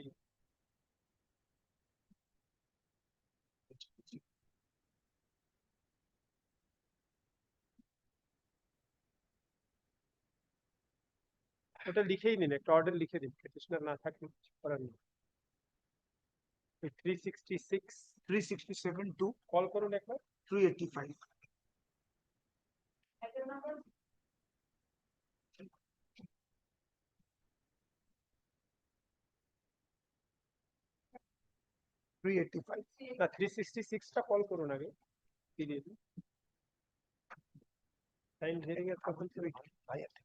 ওটা লিখেই নিন, একটা order লিখে দিন, petitioner না থাকলে করার নেই। 366 367 to call করুন একবার। 385. না 366 টা কল করুন আগে। টাইম হিয়ারিং এর কখন থেকে ভাই একটা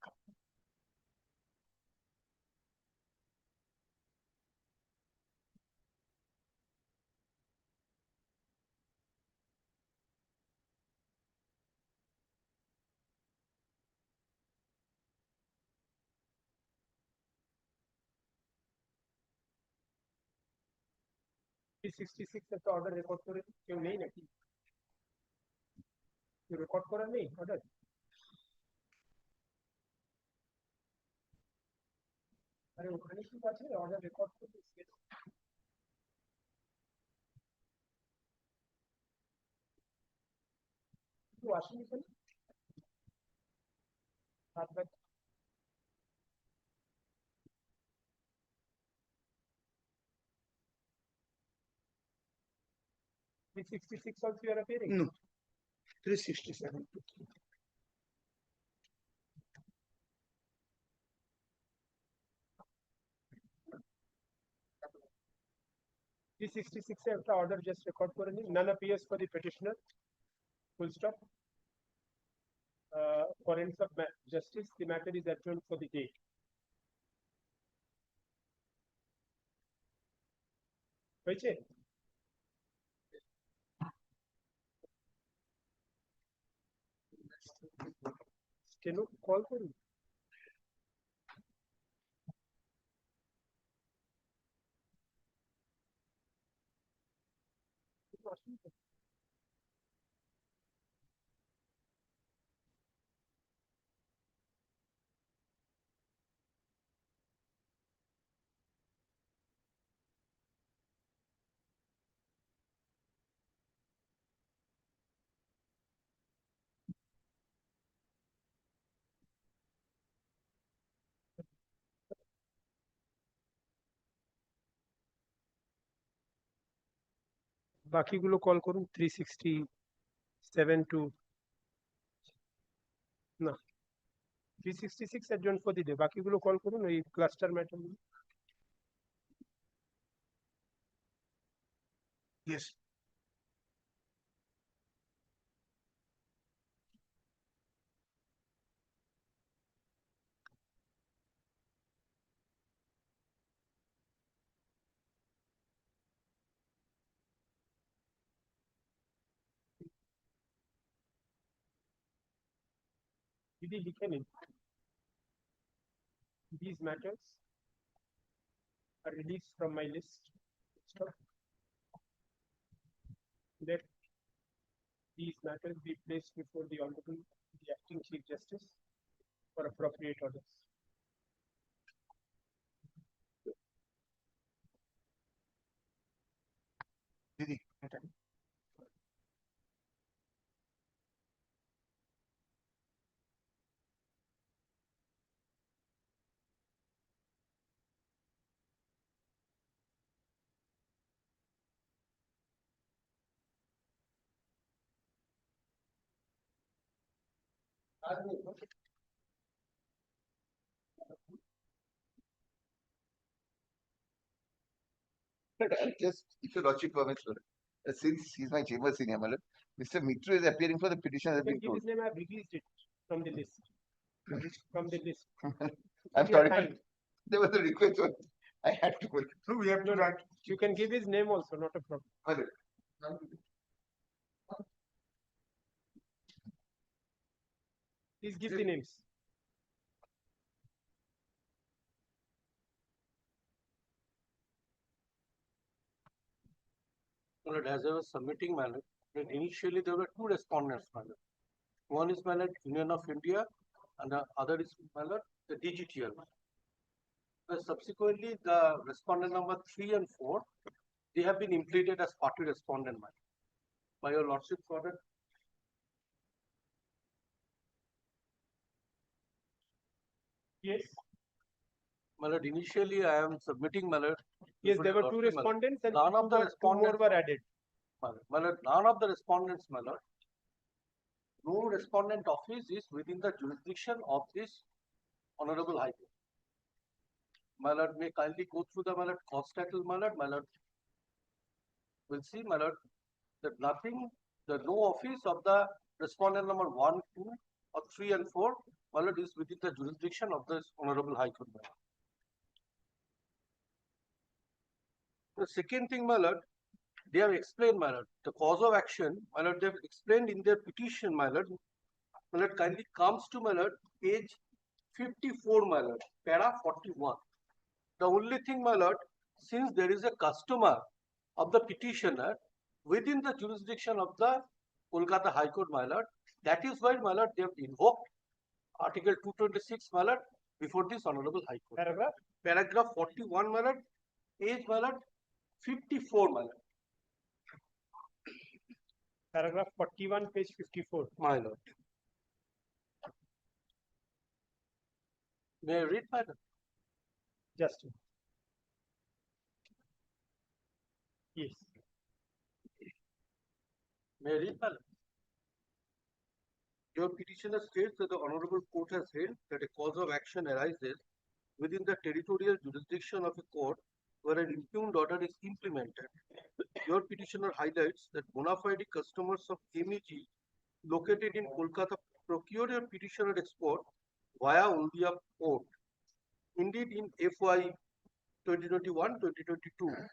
366 একটা অর্ডার রেকর্ড করে কেউ নেই নাকি? কেউ রেকর্ড করার নেই অর্ডার? আরে ওখানে কি আছে অর্ডার রেকর্ড করতে? কেউ আসেনি কেন? আপনার 366 also you are appearing? No. 367. 366 এ একটা অর্ডার জাস্ট রেকর্ড করে নিন। None appears for the petitioner. Full stop. For ends of justice, the matter is adjourned for the day. হয়েছে? কেন কল করুন? বাকিগুলো কল করুন 367 টু না 366 adjourned for the day. বাকিগুলো কল করুন ওই ক্লাস্টার ম্যাটার। Yes. দিদি লিখে নিন। These matters are released from my list. Stop. Let these matters be placed before the Honorable, the Acting Chief Justice for appropriate orders. Didi, Just, if your lordship permits, since he's my chamber senior, my lord, Mr. Mitru is appearing for the petition has You can been give told. his name, I have released it from the list. From the list. I'm Give me a sorry, time. there was a request, so I had to. No, we have to write. You can give his name also, not a problem. My lord. Please give the names. Well, as I was submitting, my lord, that initially there were two respondents, my lord. One is, my lord, Union of India, and the other is, my lord, the DGTL. Subsequently, the respondent number 3 and 4, they have been impleted as party respondent, my lord. By your lordship's order. Yes. My lord, initially I am submitting, my lord. Yes, before there the were two lordship, my lord. respondents and None of the two more respondents were added. My lord, none of the respondents, my lord. No respondent office is within the jurisdiction of this Honorable High Court. My lord, may kindly go through the, my lord, cause title, my lord. My lord, will see, my lord, that nothing, the no office of the respondent number 1, 2, or 3 and 4, my lord, is within the jurisdiction of this Honorable High Court. My lord. The second thing, my lord, they have explained, my lord, the cause of action, my lord, they have explained in their petition, my lord. My lord, kindly comes to, my lord, page 54, my lord, para 41. The only thing, my lord, since there is a customer of the petitioner within the jurisdiction of the Kolkata High Court, my lord, that is why, my lord, they have invoked Article 226, my lord, before this Honorable High Court. Paragraph? Paragraph 41, my lord, page, my lord, 54, my lord. Paragraph 41, page 54. My lord. May I read, my lord? Just. Yes. May I read, my lord? Your petitioner states that the Honorable Court has held that a cause of action arises within the territorial jurisdiction of a court where an impugned order is implemented. Your petitioner highlights that bona fide customers of MEG located in Kolkata procure your petitioner export via Uldia port. Indeed, in FY 2021-2022,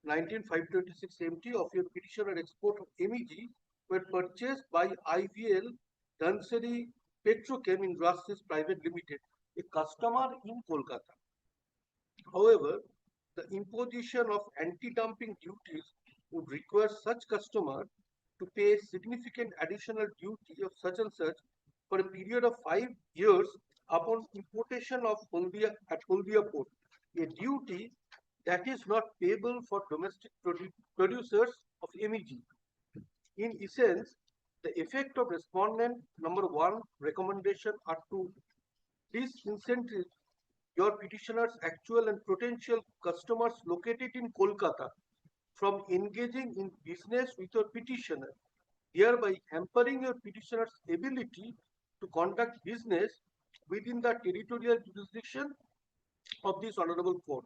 19,526 MT of your petitioner export of MEG were purchased by IVL Dhansari Petrochem Industries Private Limited, a customer in Kolkata. However, the imposition of anti-dumping duties would require such customer to pay significant additional duty of such and such for a period of 5 years upon importation of Haldia at Haldia port, a duty that is not payable for domestic producers of MEG. In essence, the effect of respondent number 1 recommendation are to disincentive your petitioner's actual and potential customers located in Kolkata from engaging in business with your petitioner, thereby hampering your petitioner's ability to conduct business within the territorial jurisdiction of this Honorable Court.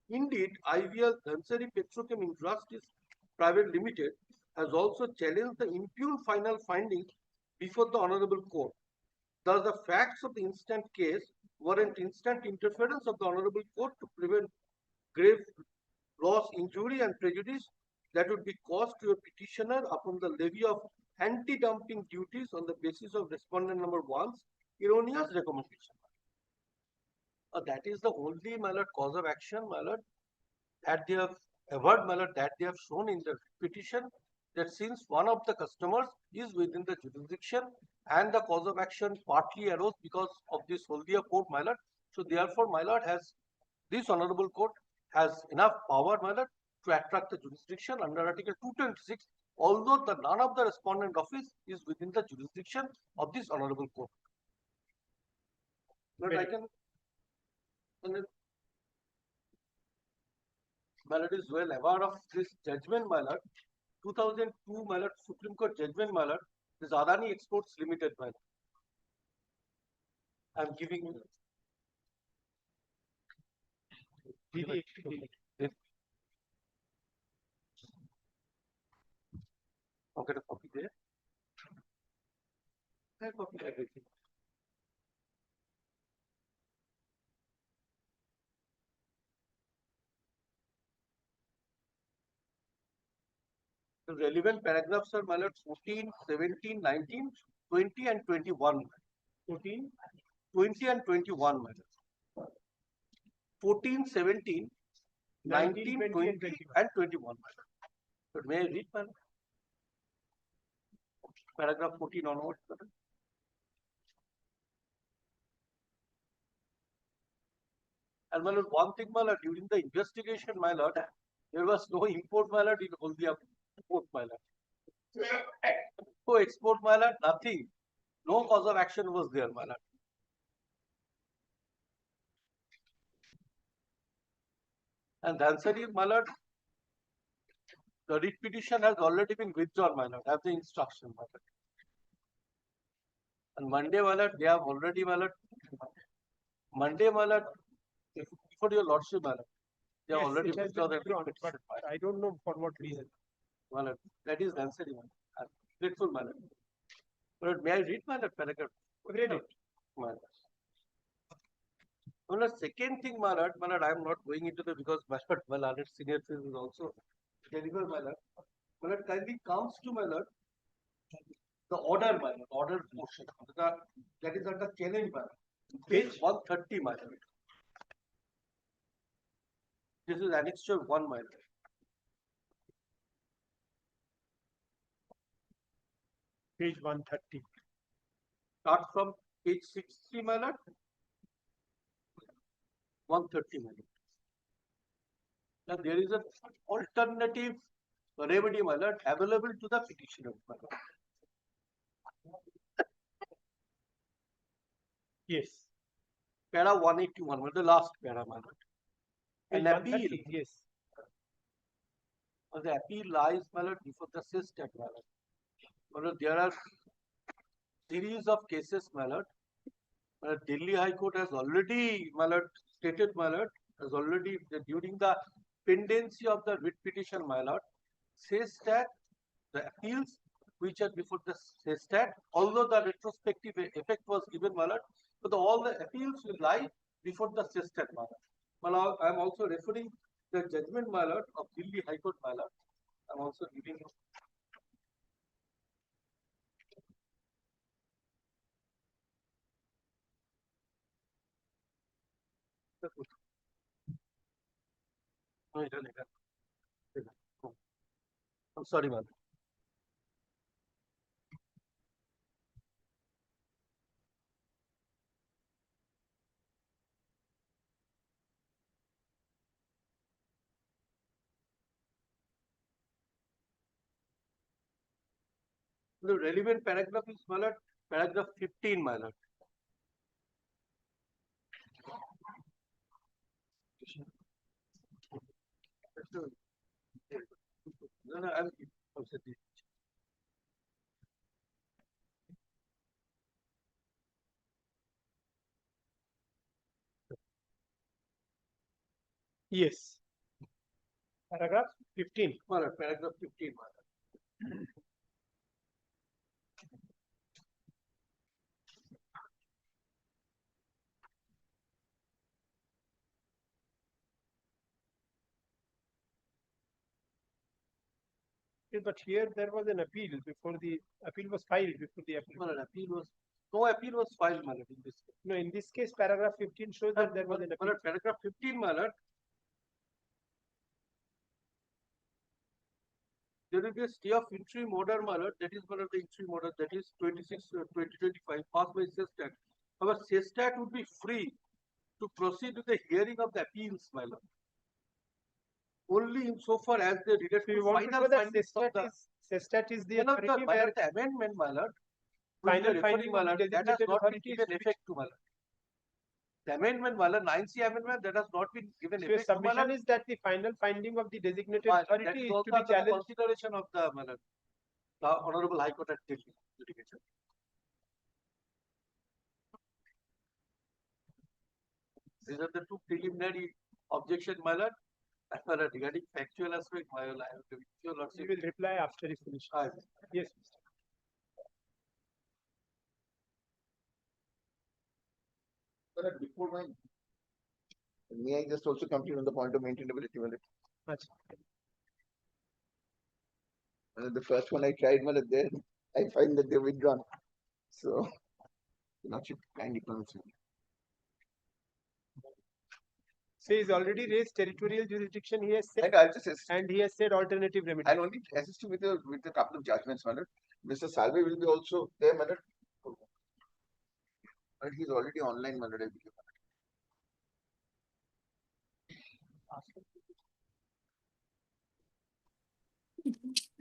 Indeed, IVL Dhansari Petrochem Industries Private Limited has also challenged the impugned final findings before the Honorable Court. Thus, the facts of the instant case warrant instant interference of the Honorable Court to prevent grave loss, injury, and prejudice that would be caused to a petitioner upon the levy of anti-dumping duties on the basis of respondent number 1's erroneous recommendation. That is the only, my lord, cause of action, my lord, that they have averred, my lord, that they have shown in the petition, that since one of the customers is within the jurisdiction and the cause of action partly arose because of this Haldia port, my lord. So therefore, my lord, has this Honorable Court has enough power, my lord, to attract the jurisdiction under Article 226, although the none of the respondent office is within the jurisdiction of this Honorable Court. But I can, my lord, is well aware of this judgment, my lord. 2002, my lord, Supreme Court judgment, my lord, this Adani Exports Limited, my lord. I am giving you. I'll get a copy there. I copy everything. The relevant paragraphs are, my lord, 14, 17, 19, 20 and 21. 14, 20 and 21, my lord. 14, 17, 19, 20 and 21, my lord. But may I read, my lord? Paragraph 14 onwards, my lord. And my lord, one thing, my lord, during the investigation, my lord, there was no import, my lord, in Haldia port, my lord. No export, my lord, nothing. No cause of action was there, my lord. And the answer is, my lord, the writ petition has already been withdrawn, my lord. Have the instruction, my lord. And Monday, my lord, they have already, my lord. Monday, my lord, before your lordship, my lord, they have already withdrawn the writ petition. I don't know for what reason. My lord, that is the answer, my lord. I'm grateful, my lord. But may I read, my lord, paragraph? Read it. My lord. My lord, second thing, my lord, I am not going into the, because my lord, senior citizen is also deliver, my lord. My lord, kindly comes to, my lord, the order, my lord, order portion. That is under challenge, my lord. Page 130, my lord. This is annexure 1, my lord. Page 130. Start from page 60, my lord. 130, my lord. Now there is an alternative remedy, my lord, available to the petitioner, my lord. Yes. Para 181, the last para, my lord. An appeal. Yes. The appeal lies, my lord, before the system, my lord. My lord, there are series of cases, my lord. Delhi High Court has already, my lord, stated, my lord, has already, during the pendency of the writ petition, my lord, says that the appeals which are before the stat, although the retrospective effect was given, my lord, but all the appeals will lie before the stat, my lord. My lord, I am also referring the judgment, my lord, of Delhi High Court, my lord. I am also giving. I'm sorry, ma'am. The relevant paragraph is, my lord, paragraph 15, my lord. No, I'm Yes. Paragraph 15. Paragraph 15. But here there was an appeal before the appeal was filed before the appeal. No appeal was filed, my lord, in this case. No, in this case, paragraph 15 shows that there was an appeal. Paragraph 15, my lord. There will be a stay of interim order, my lord. That is one of the interim order, that is 26/2025, passed by SESTAT. Our SESTAT would be free to proceed with the hearing of the appeals, my lord. Only insofar as they relate to final findings of the SESTAT is the authority where the amendment, my lord, final finding, my lord, that has designated not been authority is given effect to, my lord. The amendment, my lord, 9C amendment, that has not been given So your effect to, my submission lord. is that the final finding of the designated That authority is is also to be under the challenged. consideration of the, my lord, the Honorable High Court at Delhi litigation. These are the two preliminary objections, my lord. Regarding factual aspect, my lord, I have to your We lordship. will reply after he finishes. Yes. But before my, may I just also complete on the point of maintainability, my lord? The first one I tried, my lord, there I find that they're withdrawn. So, lordship kindly permits me. So he's already raised territorial jurisdiction, he has said, And I'll just assist. and he has said alternative remedy. I'll only assist you with a couple of judgments, my lord. Mr. Salve will be also there, my lord. But he's already online, my lord, I believe.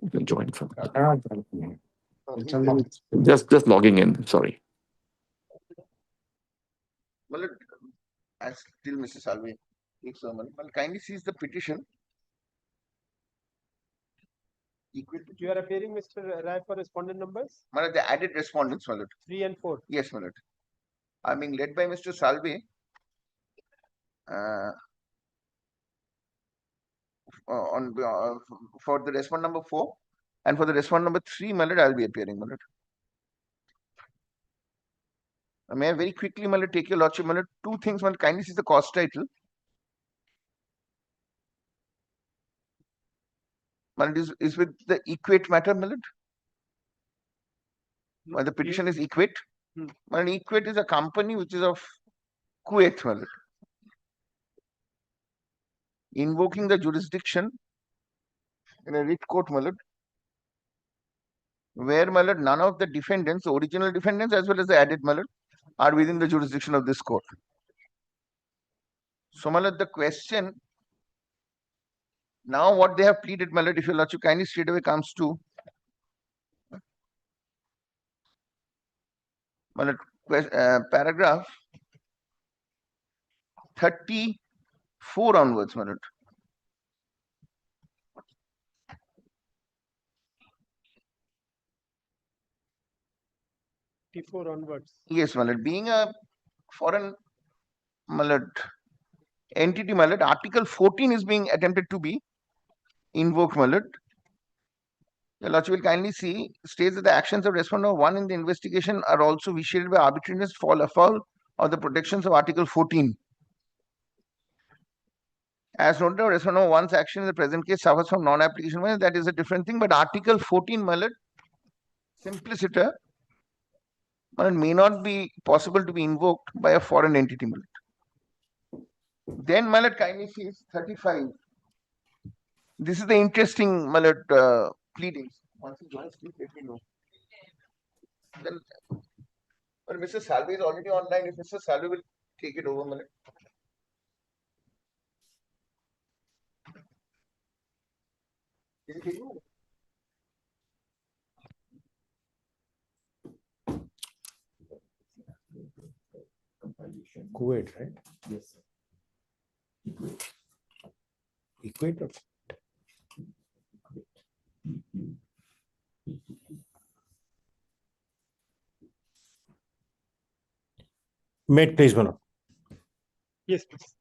You can join from. He's Just logging in. Sorry. my lord, as still Mr. Salve takes on, my lord, kindly sees the petition. You are appearing, Mr. Rai, for respondent numbers? My lord, the added respondents, my lord. 3 and 4. Yes, my lord. I mean, led by Mr. Salve. For the respondent number 4 and for the respondent number 3, my lord, I'll be appearing, my lord. May I very quickly, my lord, take your lordship, my lord, two things, my lord, kindly see the cost title. My lord, is with the equate matter, my lord. Well, the petition is equate. My lord, equate is a company which is of Kuwait, my lord. Invoking the jurisdiction in a writ court, my lord, where, my lord, none of the defendants, the original defendants as well as the added, my lord, are within the jurisdiction of this court. So, my lord, the question now what they have pleaded, my lord, if your lordship kindly straight away comes to my lord, paragraph 34 onwards, my lord. Onwards. Yes, my lord. Being a foreign, my lord, entity, my lord, Article 14 is being attempted to be invoked, my lord. Your lordship will kindly see, states that the actions of respondent 1 in the investigation are also vitiated by arbitrariness, fall afoul of the protections of Article 14. As noted, respondent 1's action in the present case suffers from non-application. Well, that is a different thing, but Article 14, my lord, simpliciter, my lord, may not be possible to be invoked by a foreign entity, my lord. Then, my lord, kindly see 35. This is the interesting, my lord, pleadings. Once he joins, please let me know. Then, well, Mr. Salve is already online. If Mr. Salve will take it over, my lord. Is it you? Kuwait, right? Yes. Equator. Mate, please, Manoj. Yes, please.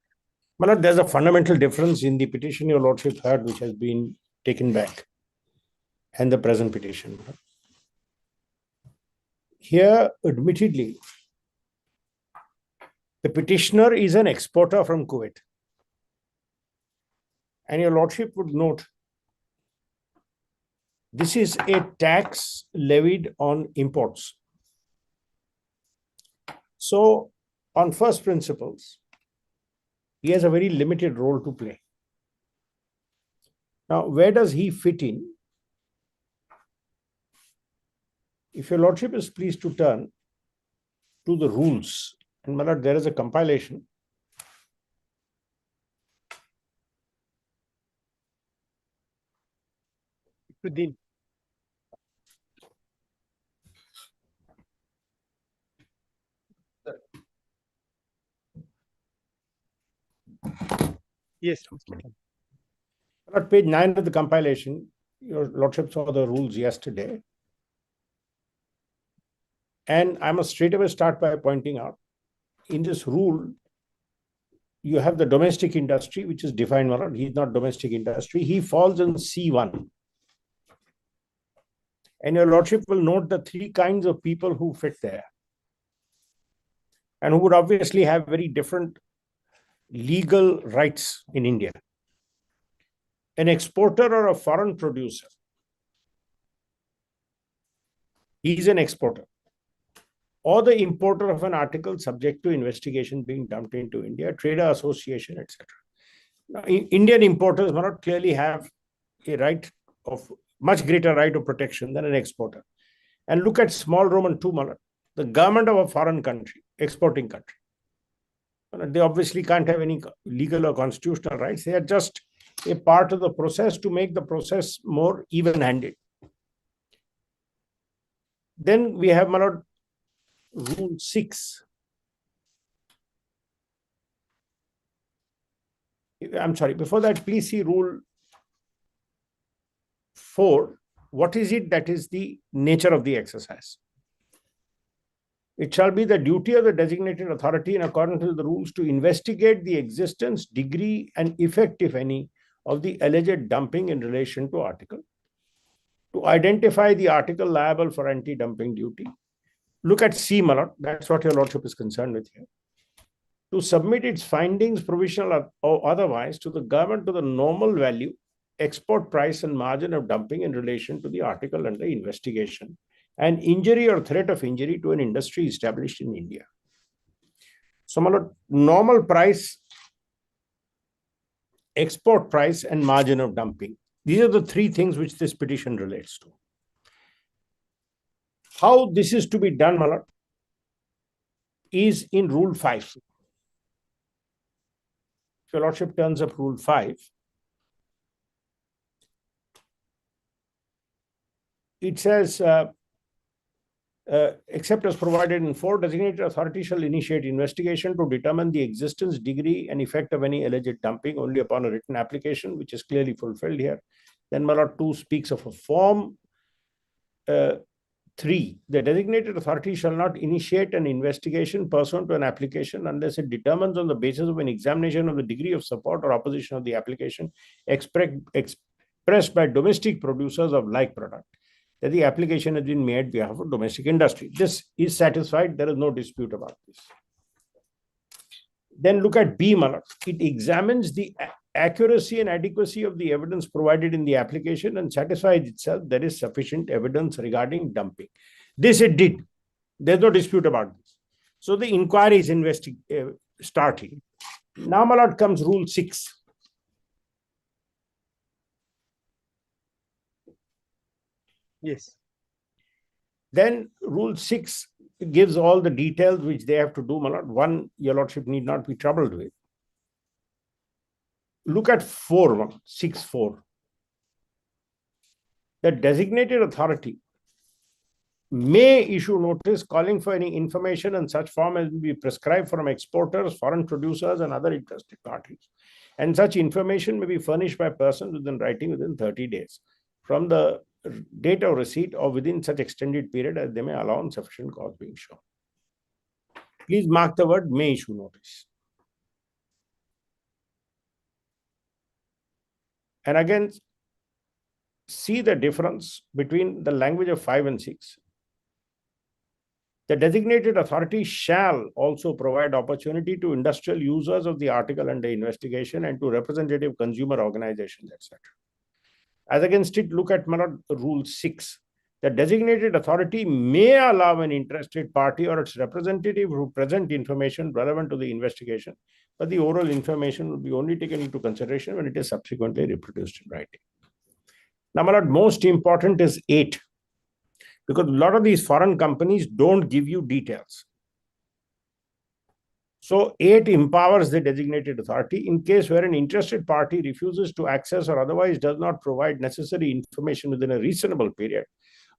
Manoj, there's a fundamental difference in the petition your lordship heard, which has been taken back, and the present petition. Here, admittedly, the petitioner is an exporter from Kuwait. And your lordship would note, this is a tax levied on imports. So, on first principles, he has a very limited role to play. Now, where does he fit in? If your lordship is pleased to turn to the rules, and my lord, there is a compilation. Within. Yes. At page 9 of the compilation, your lordship saw the rules yesterday. And I must straight away start by pointing out, in this rule, you have the domestic industry, which is defined, my lord. He's not domestic industry. He falls in C1. And your lordship will note the three kinds of people who fit there, and who would obviously have very different legal rights in India. An exporter or a foreign producer. He's an exporter. Or the importer of an article subject to investigation being dumped into India, trader association, etc. Now, Indian importers may not clearly have a right of much greater right of protection than an exporter. And look at small Roman 2, the government of a foreign country, exporting country. They obviously can't have any legal or constitutional rights. They are just a part of the process to make the process more even-handed. Then we have, my lord, Rule 6. I'm sorry, before that, please see Rule 4. What is it that is the nature of the exercise? It shall be the duty of the designated authority in accordance with the rules to investigate the existence, degree, and effect, if any, of the alleged dumping in relation to article, to identify the article liable for anti-dumping duty. Look at C, my lord. That's what your lordship is concerned with here. To submit its findings, provisional or otherwise, to the government to the normal value, export price, and margin of dumping in relation to the article under investigation, and injury or threat of injury to an industry established in India. So, my lord, normal price, export price, and margin of dumping. These are the three things which this petition relates to. How this is to be done, my lord, is in Rule 5. If your lordship turns up Rule 5, it says, except as provided in 4, designated authority shall initiate investigation to determine the existence, degree, and effect of any alleged dumping only upon a written application, which is clearly fulfilled here. Then, my lord, 2 speaks of a form. 3, the designated authority shall not initiate an investigation pursuant to an application unless it determines on the basis of an examination of the degree of support or opposition of the application expressed by domestic producers of like product, that the application has been made on behalf of domestic industry. This is satisfied. There is no dispute about this. Then look at B, my lord. It examines the accuracy and adequacy of the evidence provided in the application and satisfies itself there is sufficient evidence regarding dumping. This it did. There's no dispute about this. So the inquiry is starting. Now, my lord, comes Rule 6. Yes. Then Rule 6 gives all the details which they have to do, my lord. One, your lordship need not be troubled with. Look at 6.4. The designated authority may issue notice calling for any information in such form as will be prescribed from exporters, foreign producers, and other interested parties. And such information may be furnished by persons within writing within 30 days from the date of receipt or within such extended period as they may allow on sufficient cause being shown. Please mark the word may issue notice. And again, see the difference between the language of 5 and 6. The designated authority shall also provide opportunity to industrial users of the article under investigation and to representative consumer organizations, etc. As against it, look at Rule 6. The designated authority may allow an interested party or its representative who present information relevant to the investigation, but the oral information will be only taken into consideration when it is subsequently reproduced in writing. Now, my lord, most important is 8, because a lot of these foreign companies don't give you details. So 8 empowers the designated authority in case where an interested party refuses to access or otherwise does not provide necessary information within a reasonable period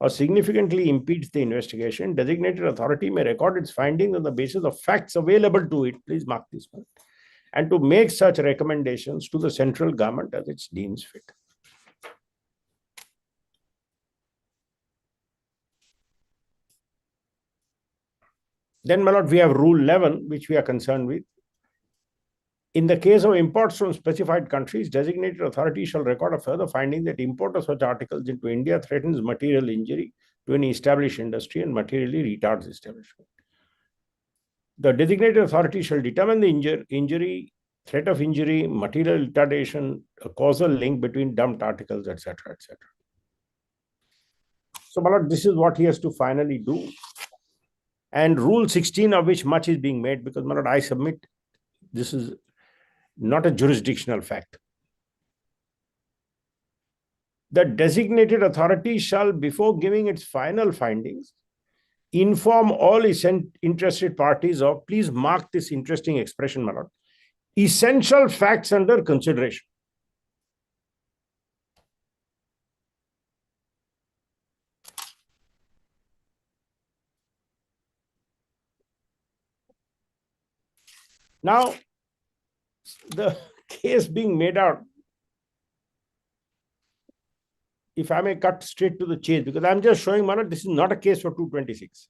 or significantly impedes the investigation, designated authority may record its findings on the basis of facts available to it. Please mark this one. And to make such recommendations to the central government as it deems fit. Then, my lord, we have Rule 11, which we are concerned with. In the case of imports from specified countries, designated authority shall record a further finding that import of such articles into India threatens material injury to any established industry and materially retards establishment. The designated authority shall determine the injury, threat of injury, material retardation, a causal link between dumped articles, etc., etc. So, my lord, this is what he has to finally do. And Rule 16, of which much is being made, because, my lord, I submit this is not a jurisdictional fact. The designated authority shall, before giving its final findings, inform all interested parties of, please mark this interesting expression, my lord, essential facts under consideration. Now, the case being made out, if I may cut straight to the chase, because I'm just showing, Manoj, this is not a case for 226.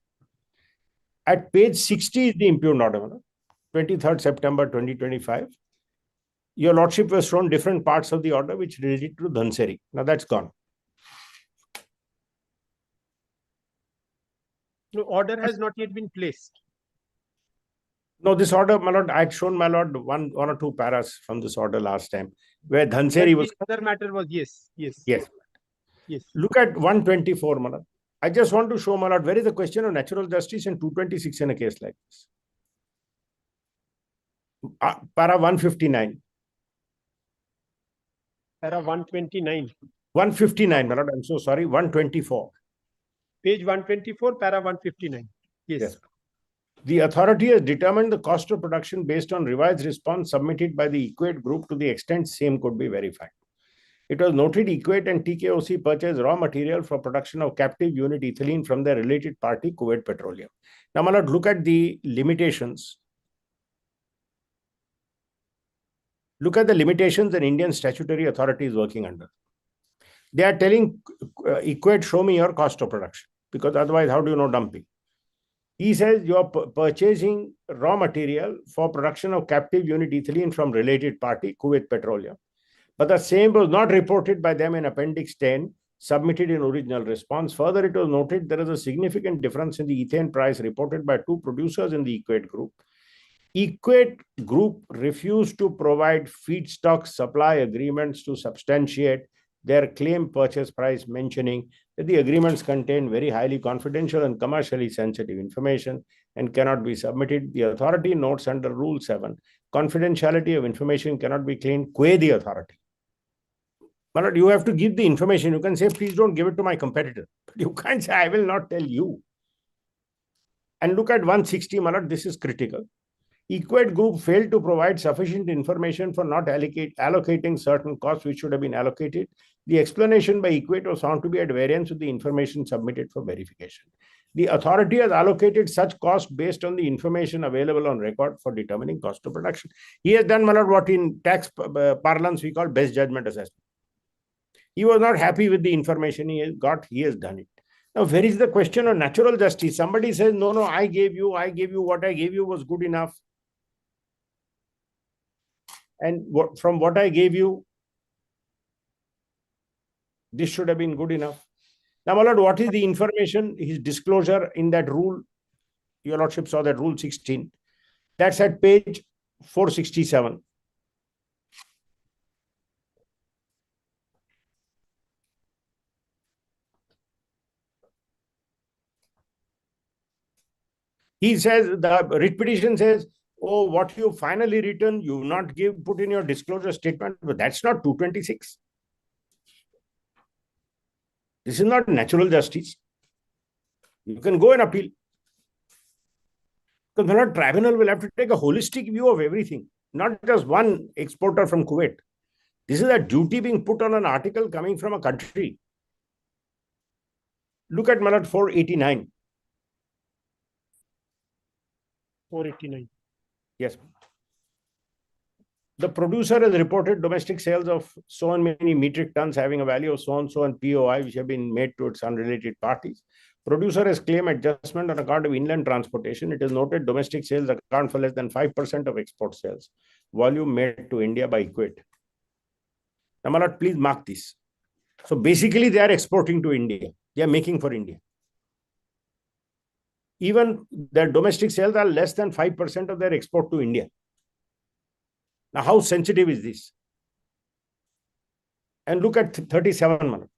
At page 60 is the impugned order, Manoj, 23rd September 2025. Your lordship was shown different parts of the order which related to Dhanseri. Now that's gone. No, order has not yet been placed. No, this order, my lord, I had shown, my lord, one or two paras from this order last time, where Dhanseri was. The other matter was yes. Yes. Yes. Look at 124, my lord. I just want to show, my lord, where is the question of natural justice in 226 in a case like this? Para 159. Para 129. 159, my lord, I'm so sorry, 124. Page 124, para 159. Yes. The authority has determined the cost of production based on revised response submitted by the Equate Group to the extent same could be verified. It was noted Equate and TKOC purchased raw material for production of captive unit ethylene from their related party, Kuwait Petroleum. Now, my lord, look at the limitations. Look at the limitations an Indian statutory authority is working under. They are telling Equate, show me your cost of production, because otherwise, how do you know dumping? He says you are purchasing raw material for production of captive unit ethylene from related party, Kuwait Petroleum. But the same was not reported by them in Appendix 10, submitted in original response. Further, it was noted there is a significant difference in the ethane price reported by two producers in the Equate Group. Equate Group refused to provide feedstock supply agreements to substantiate their claim purchase price, mentioning that the agreements contain very highly confidential and commercially sensitive information and cannot be submitted. The authority notes under Rule 7, confidentiality of information cannot be claimed qua the authority. But you have to give the information. You can say, please don't give it to my competitor. But you can't say, I will not tell you. And look at 160, Malad, this is critical. Equate Group failed to provide sufficient information for not allocating certain costs which should have been allocated. The explanation by Equate was found to be at variance with the information submitted for verification. The authority has allocated such costs based on the information available on record for determining cost of production. He has done, Malad, what in tax parlance we call best judgment assessment. He was not happy with the information he has got. He has done it. Now, where is the question of natural justice? Somebody says, no, I gave you, what I gave you was good enough. And from what I gave you, this should have been good enough. Now, my lord, what is the information, his disclosure in that rule? Your lordship saw that Rule 16. That's at page 467. He says, the writ petition says, oh, what you finally written, you not put in your disclosure statement, but that's not 226. This is not natural justice. You can go and appeal. Because the tribunal will have to take a holistic view of everything, not just one exporter from Kuwait. This is a duty being put on an article coming from a country. Look at Malad 489. 489. Yes. The producer has reported domestic sales of so and many metric tons having a value of so and so and POI, which have been made to its unrelated parties. Producer has claimed adjustment on account of inland transportation. It is noted domestic sales account for less than 5% of export sales. volume made to India by Equate. Now, my lord, please mark this. So basically, they are exporting to India. They are making for India. Even their domestic sales are less than 5% of their export to India. Now, how sensitive is this? And look at 37.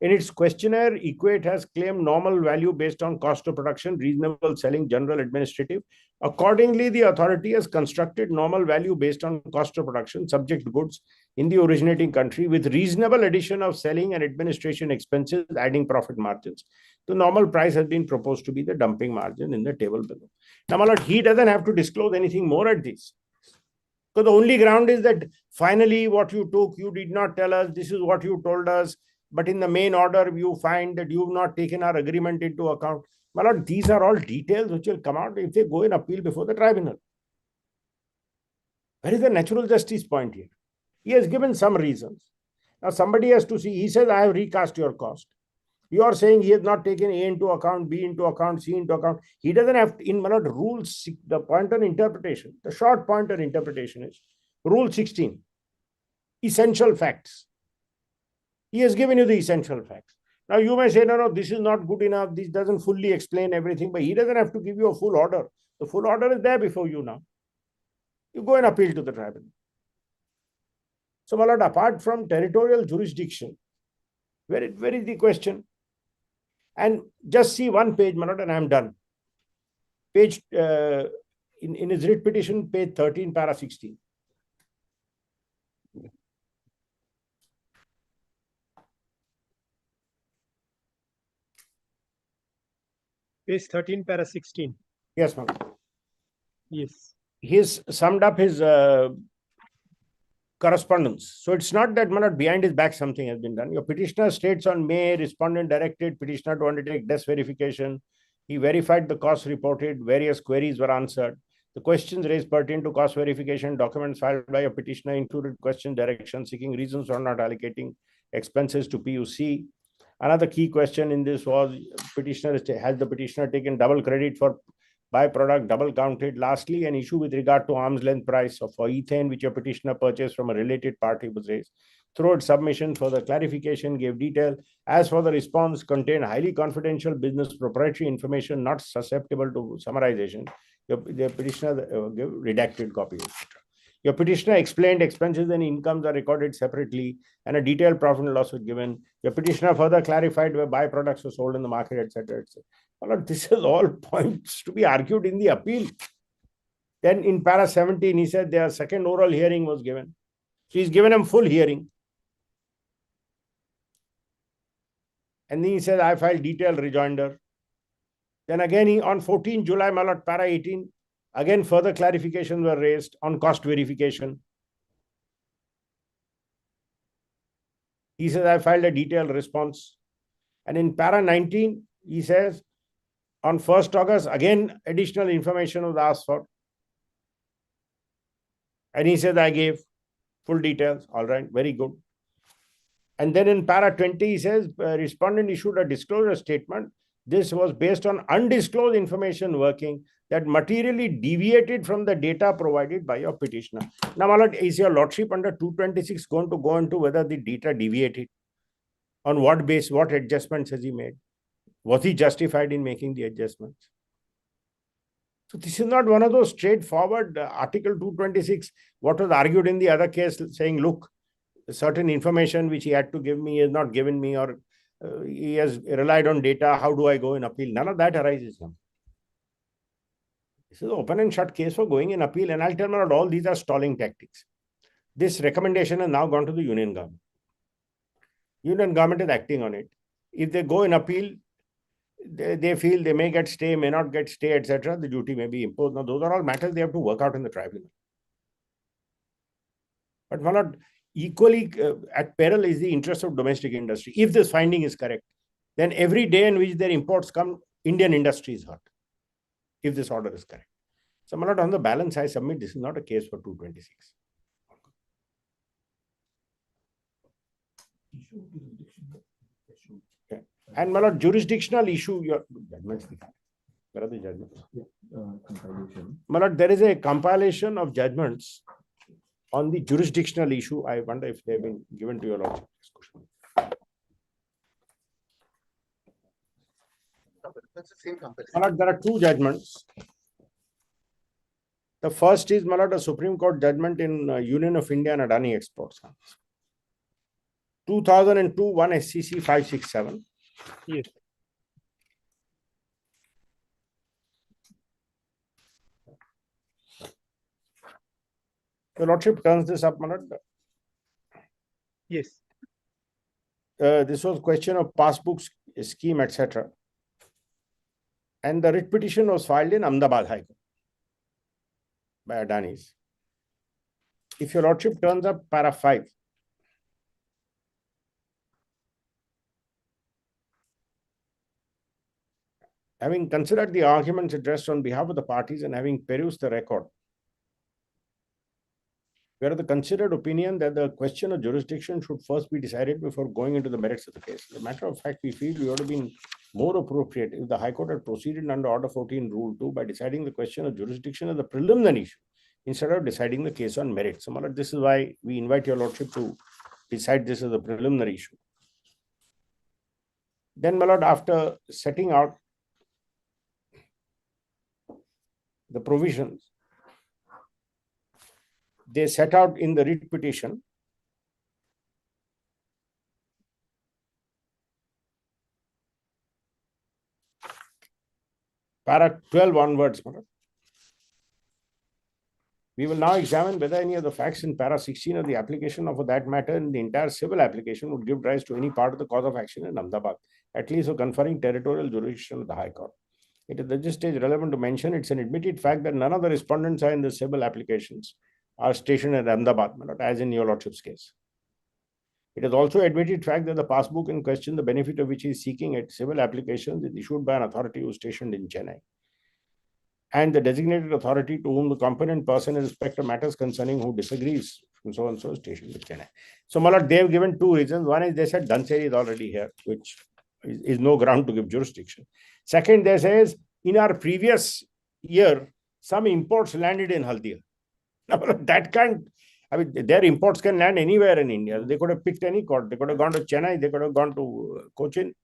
In its questionnaire, Equate has claimed normal value based on cost of production, reasonable selling, general administrative. Accordingly, the authority has constructed normal value based on cost of production, subject goods in the originating country with reasonable addition of selling and administration expenses, adding profit margins. The normal price has been proposed to be the dumping margin in the table below. Now, my lord, he doesn't have to disclose anything more at this. So the only ground is that finally what you took, you did not tell us, this is what you told us, but in the main order, you find that you've not taken our agreement into account. My lord, these are all details which will come out if they go in appeal before the tribunal. Where is the natural justice point here? He has given some reasons. Now somebody has to see, he says, I have recast your cost. You are saying he has not taken A into account, B into account, C into account. He doesn't have to, in rules, the pointer interpretation, the short pointer interpretation is rule 16, essential facts. He has given you the essential facts. Now you may say, no, this is not good enough. This doesn't fully explain everything, but he doesn't have to give you a full order. The full order is there before you now. You go and appeal to the tribunal. So, my lord, apart from territorial jurisdiction, where is the question? And just see one page, my lord, and I am done. Page, in his writ petition, page 13, para 16. Page 13, para 16. Yes, ma'am. Yes. He's summed up his correspondence. So it's not that, man, behind his back something has been done. Your petitioner states on May, respondent directed petitioner to undertake desk verification. He verified the costs reported. Various queries were answered. The questions raised pertain to cost verification. Documents filed by a petitioner included question direction seeking reasons for not allocating expenses to PUC. Another key question in this was, has the petitioner taken double credit for byproduct, double counted? Lastly, an issue with regard to arm's length price for ethane, which your petitioner purchased from a related party, was raised. Through its submission, for the clarification, gave detail. As for the response, contained highly confidential business proprietary information not susceptible to summarization. The petitioner gave redacted copy, etc. Your petitioner explained expenses and incomes are recorded separately, and a detailed profit and loss was given. Your petitioner further clarified where byproducts were sold in the market, etc., etc. Well, this is all points to be argued in the appeal. Then in para 17, he said their second oral hearing was given. So he's given him full hearing. And then he said, I filed detailed rejoinder. Then again, on 14 July, my lord, para 18, again further clarifications were raised on cost verification. He says, I filed a detailed response. And in para 19, he says, on 1st August, again, additional information was asked for. And he said, I gave full details. All right, very good. And then in para 20, he says, respondent issued a disclosure statement. This was based on undisclosed information working that materially deviated from the data provided by your petitioner. Now, my lord, is your lordship under 226 going to go into whether the data deviated? On what base, what adjustments has he made? Was he justified in making the adjustments? So this is not one of those straightforward Article 226, what was argued in the other case, saying, look, certain information which he had to give me is not given me, or he has relied on data. How do I go in appeal? None of that arises now. This is an open and shut case for going in appeal. And I'll tell you, all these are stalling tactics. This recommendation has now gone to the union government. Union government is acting on it. If they go in appeal, they feel they may get stay, may not get stay, etc. The duty may be imposed. Now, those are all matters they have to work out in the tribunal. But my lord, equally at peril is the interest of domestic industry. If this finding is correct, then every day in which their imports come, Indian industry is hurt. If this order is correct. So, my lord, on the balance, I submit this is not a case for 226. Okay. And my lord, jurisdictional issue, your judgments. Where are the judgments? My lord, there is a compilation of judgments on the jurisdictional issue. I wonder if they've been given to your lordship. That's the same company. My lord, there are two judgments. The first is, my lord, a Supreme Court judgment in Union of India and Adani Exports. 2002, 1 SCC 567. Yes. Your lordship turns this up, my lord. Yes. This was question of passbook scheme, etc. And the writ petition was filed in Ahmedabad High Court by Adani's. If your lordship turns up para 5, having considered the arguments addressed on behalf of the parties and having perused the record, we are of the considered opinion that the question of jurisdiction should first be decided before going into the merits of the case. As a matter of fact, we feel we would have been more appropriate if the High Court had proceeded under Order 14, Rule 2 by deciding the question of jurisdiction as a preliminary issue instead of deciding the case on merit. So, my lord, this is why we invite your lordship to decide this as a preliminary issue. Then, my lord, after setting out the provisions, they set out in the writ petition para 12 onwards. We will now examine whether any of the facts in para 16 of the application or for that matter in the entire civil application would give rise to any part of the cause of action in Ahmedabad, at least for conferring territorial jurisdiction of the High Court. It is at this stage relevant to mention it's an admitted fact that none of the respondents are in the civil applications are stationed at Ahmedabad, as in your lordship's case. It is also admitted fact that the passbook in question, the benefit of which he is seeking at civil applications, is issued by an authority who is stationed in Chennai, and the designated authority to whom the competent person in respect of matters concerning who disagrees from so and so stationed in Chennai. So, my lord, they have given two reasons. One is they said Dhanseri is already here, which is no ground to give jurisdiction. Second, they says in our previous year, some imports landed in Haldia. Now, that can't, I mean, their imports can land anywhere in India. They could have picked any court. They could have gone to Chennai. They could have gone to Cochin.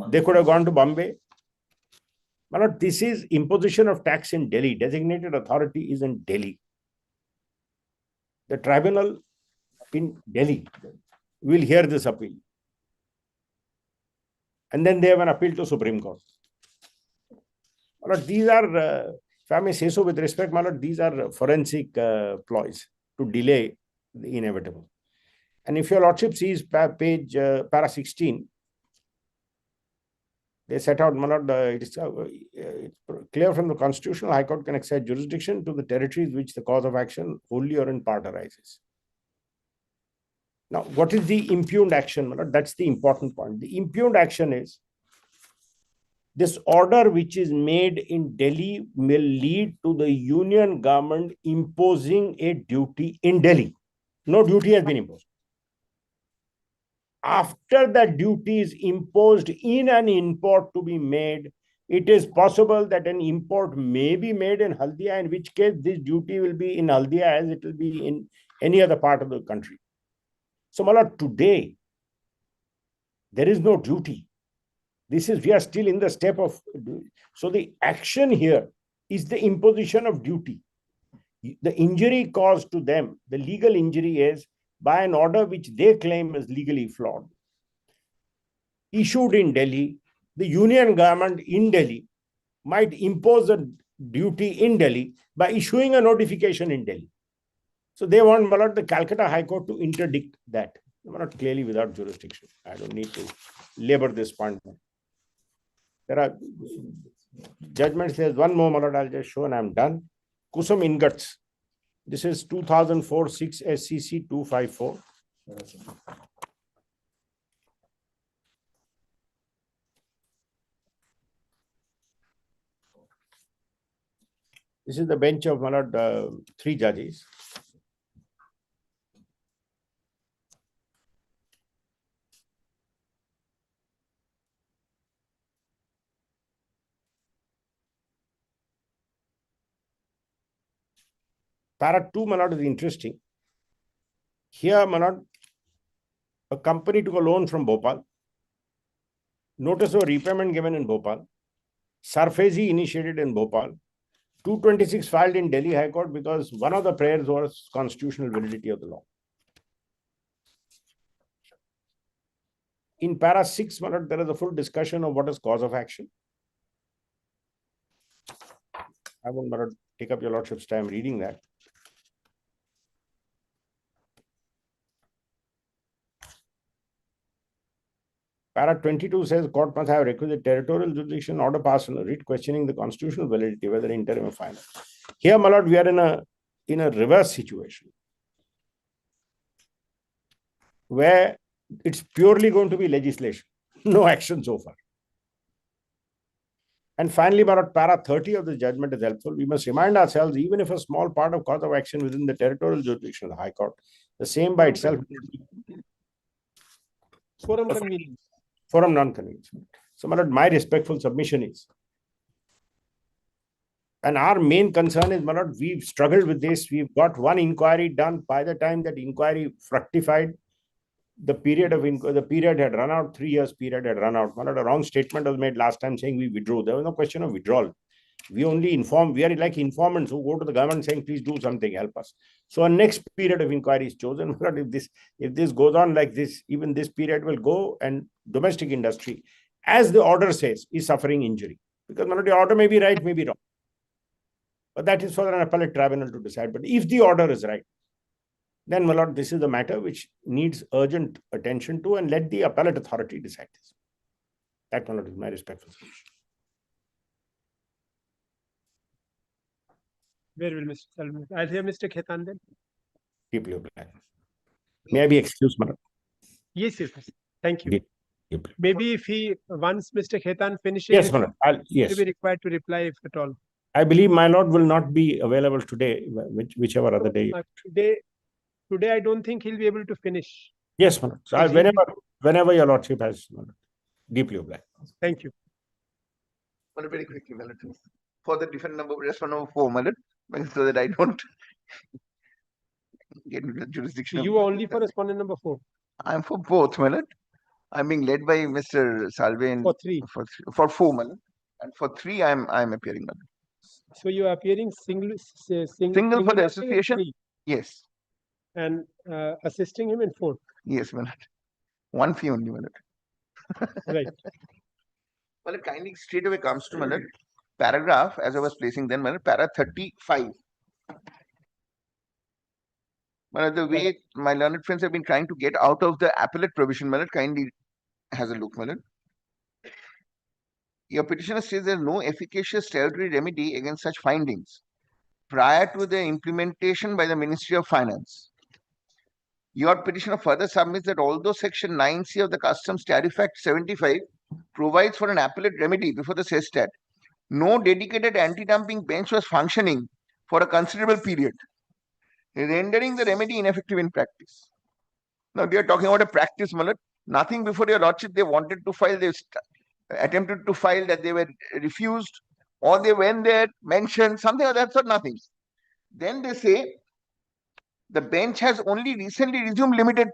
They could have gone to Bombay. But this is imposition of tax in Delhi. Designated authority is in Delhi. The tribunal in Delhi will hear this appeal. And then they have an appeal to Supreme Court. These are, if I may say so with respect, my lord, these are forensic ploys to delay the inevitable. And if your lordship sees page para 16, they set out, my lord, it's clear from the Constitutional High Court can exercise jurisdiction to the territories which the cause of action wholly or in part arises. Now, what is the impugned action, my lord? That's the important point. The impugned action is this order which is made in Delhi will lead to the union government imposing a duty in Delhi. No duty has been imposed. After that duty is imposed in an import to be made, it is possible that an import may be made in Haldia, in which case this duty will be in Haldia as it will be in any other part of the country. So, my lord, today, there is no duty. We are still in the step of, so the action here is the imposition of duty. The injury caused to them, the legal injury is by an order which they claim is legally flawed. Issued in Delhi, the union government in Delhi might impose a duty in Delhi by issuing a notification in Delhi. So they want, my lord, the Calcutta High Court to interdict that. Not clearly without jurisdiction. I don't need to labor this point. There are judgments. There's one more, my lord, I'll just show and I'm done. Kusum ingots. This is 2004 6 SCC 254. This is the bench of, my lord, 3 judges. Para 2, my lord, is interesting. Here, my lord, a company took a loan from Bhopal. Notice of repayment given in Bhopal. Sarfezi initiated in Bhopal. 226 filed in Delhi High Court because one of the prayers was constitutional validity of the law. In para 6, my lord, there is a full discussion of what is cause of action. I won't, my lord, take up your lordship's time reading that. Para 22 says court must have requisite territorial jurisdiction order passed on a writ questioning the constitutional validity, whether interim or final. Here, my lord, we are in a reverse situation where it's purely going to be legislation, no action so far. And finally, my lord, para 30 of the judgment is helpful. We must remind ourselves, even if a small part of cause of action within the territorial jurisdiction of the High Court, the same by itself. Forum convenience. Forum non-convenience. So, my lord, my respectful submission is, and our main concern is, my lord, we've struggled with this. We've got one inquiry done. By the time that inquiry fructified, the period had run out. 3 years period had run out. My lord, a wrong statement was made last time saying we withdrew. There was no question of withdrawal. We only inform. We are like informants who go to the government saying, please do something, help us. So a next period of inquiry is chosen. If this goes on like this, even this period will go, and domestic industry, as the order says, is suffering injury. Because the order may be right, may be wrong. But that is for an appellate tribunal to decide. But if the order is right, then, my lord, this is a matter which needs urgent attention to, and let the appellate authority decide this. That, my lord, is my respectful submission. Where will Mr. Salman? I'll hear Mr. Khetan then. Deeply obliged. May I be excused, my lord? Yes, yes. Thank you. Deeply. Maybe if once Mr. Khetan finishes, Yes, my lord. Yes. he'll be required to reply if at all. I believe my lord will not be available today, whichever other day. Today, I don't think he'll be able to finish. Yes, my lord. So whenever your lordship has, my lord. Deeply obliged. Thank you. Very quickly, my lord. For the different number, respond number 4, my lord, so that I don't get into the jurisdiction. You are only for respondent number 4. I'm for both, my lord. I'm being led by Mr. Salve for 3. For 4, my lord. And for 3, I'm appearing, my lord. So you are appearing single for the association? Yes. And assisting him in 4? Yes, my lord. 1 fee only, my lord. Right. Well, it kindly straight away comes to, my lord, paragraph, as I was placing then, my lord, para 35. My lord, the way my learned friends have been trying to get out of the appellate provision, my lord, kindly has a look, my lord. Your petitioner says there is no efficacious statutory remedy against such findings prior to the implementation by the Ministry of Finance. Your petitioner further submits that although Section 9C of the Customs Tariff Act 75 provides for an appellate remedy before the SESTAT, no dedicated anti-dumping bench was functioning for a considerable period, rendering the remedy ineffective in practice. Now, we are talking about a practice, my lord. Nothing before your lordship they wanted to file, they attempted to file, that they were refused, or they went there, mentioned, something of that sort, nothing. Then they say, the bench has only recently resumed limited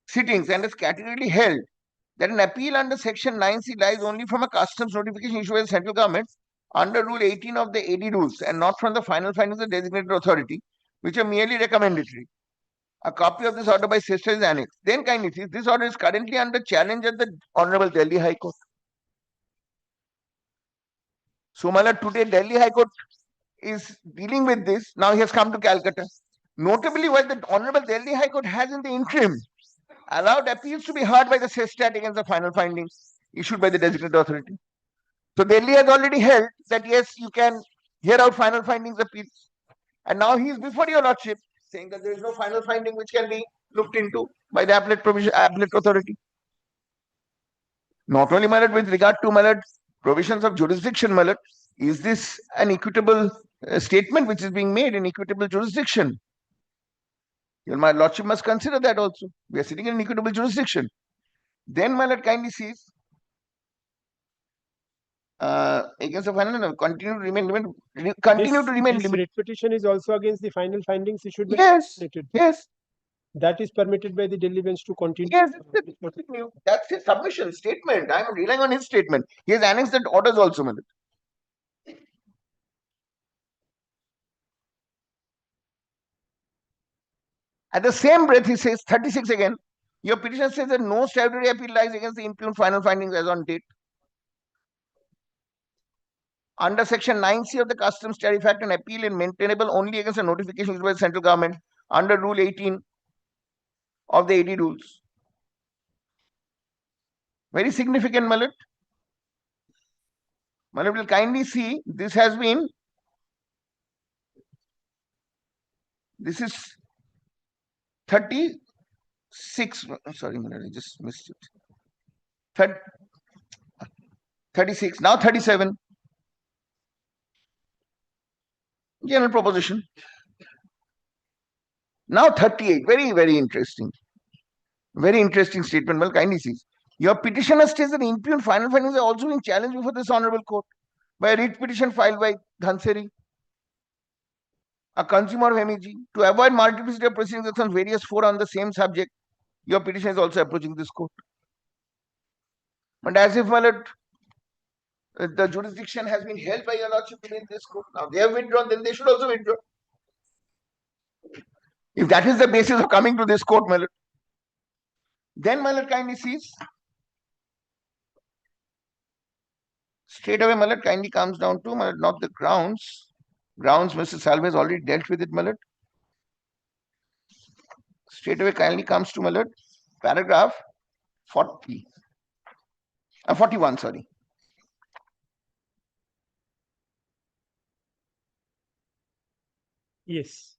sittings and has categorically held that an appeal under Section 9C lies only from a customs notification issued by the central government under Rule 18 of the AD rules and not from the final findings of the designated authority, which are merely recommendatory. A copy of this order by sister is annexed. Then kindly see, this order is currently under challenge at the Honorable Delhi High Court. So, my lord, today Delhi High Court is dealing with this. Now he has come to Calcutta. Notably, what the Honorable Delhi High Court has in the interim allowed appeals to be heard by the SESTAT against the final findings issued by the designated authority. So Delhi has already held that yes, you can hear out final findings appeals. And now he is before your lordship saying that there is no final finding which can be looked into by the appellate authority. Not only, my lord, with regard to, my lord, provisions of jurisdiction, my lord, is this an equitable statement which is being made in equitable jurisdiction? My lordship must consider that also. We are sitting in an equitable jurisdiction. Then, my lord, kindly sees against the final continue to remain limited. Writ petition is also against the final findings issued by Yes, limited. yes, That is permitted by the Delhi bench to continue. yes. That's his submission statement. I'm relying on his statement. He has annexed that orders also, my lord. At the same breath, he says 36 again. Your petition says that no statutory appeal lies against the impugned final findings as on date. Under section 9C of the Customs Tariff Act, an appeal is maintainable only against a notification issued by the central government under Rule 18 of the 80 rules. Very significant, my lord. My lord will kindly see this has been. This is 36. Sorry, my lord, I just missed it. 36. Now 37. General proposition. Now 38. Very, very interesting. Very interesting statement. Well, kindly see. Your petitioner states that impugned final findings are also being challenged before this honorable court by a writ petition filed by Dhanseri, a consumer of MEG. To avoid multiplicity of proceedings on various fora on the same subject, your petition is also approaching this court. But as if, my lord, the jurisdiction has been held by your lordship in this court. Now they have withdrawn, then they should also withdraw. If that is the basis of coming to this court, my lord, then my lord kindly sees. Straight away, my lord kindly comes down to, my lord, not the grounds. Grounds, Mr. Salve has already dealt with it, my lord. Straight away kindly comes to, my lord, paragraph 41, sorry. Yes.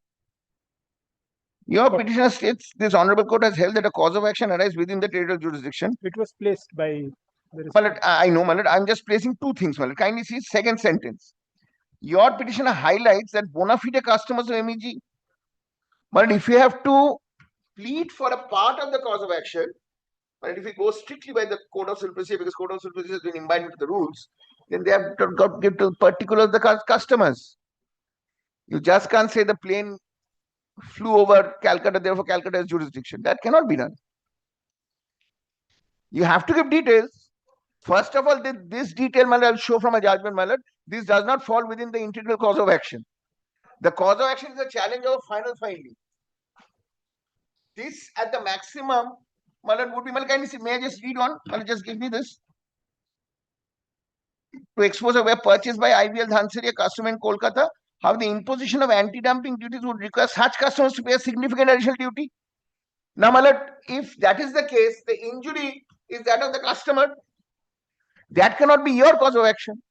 Your petitioner states this honorable court has held that a cause of action arises within the territorial jurisdiction. It was placed by the My lord, I know, my lord, I'm just placing two things, my lord. Kindly see second sentence. Your petitioner highlights that bona fide customers of MEG. But if you have to plead for a part of the cause of action, but if we go strictly by the code of civil procedure, because code of civil procedure has been imbibed into the rules, then they have to give to particulars the customers. You just can't say the plane flew over Calcutta, therefore Calcutta has jurisdiction. That cannot be done. You have to give details. First of all, this detail, my lord, I'll show from a judgment, my lord, this does not fall within the integral cause of action. The cause of action is a challenge of final finding. This at the maximum, my lord, would be, my lord, kindly see, may I just read on? My lord, just give me this. To expose a web purchased by IVL Dhanseri, a customer in Kolkata, how the imposition of anti-dumping duties would require such customers to pay a significant additional duty. Now, my lord, if that is the case, the injury is that of the customer. That cannot be your cause of action.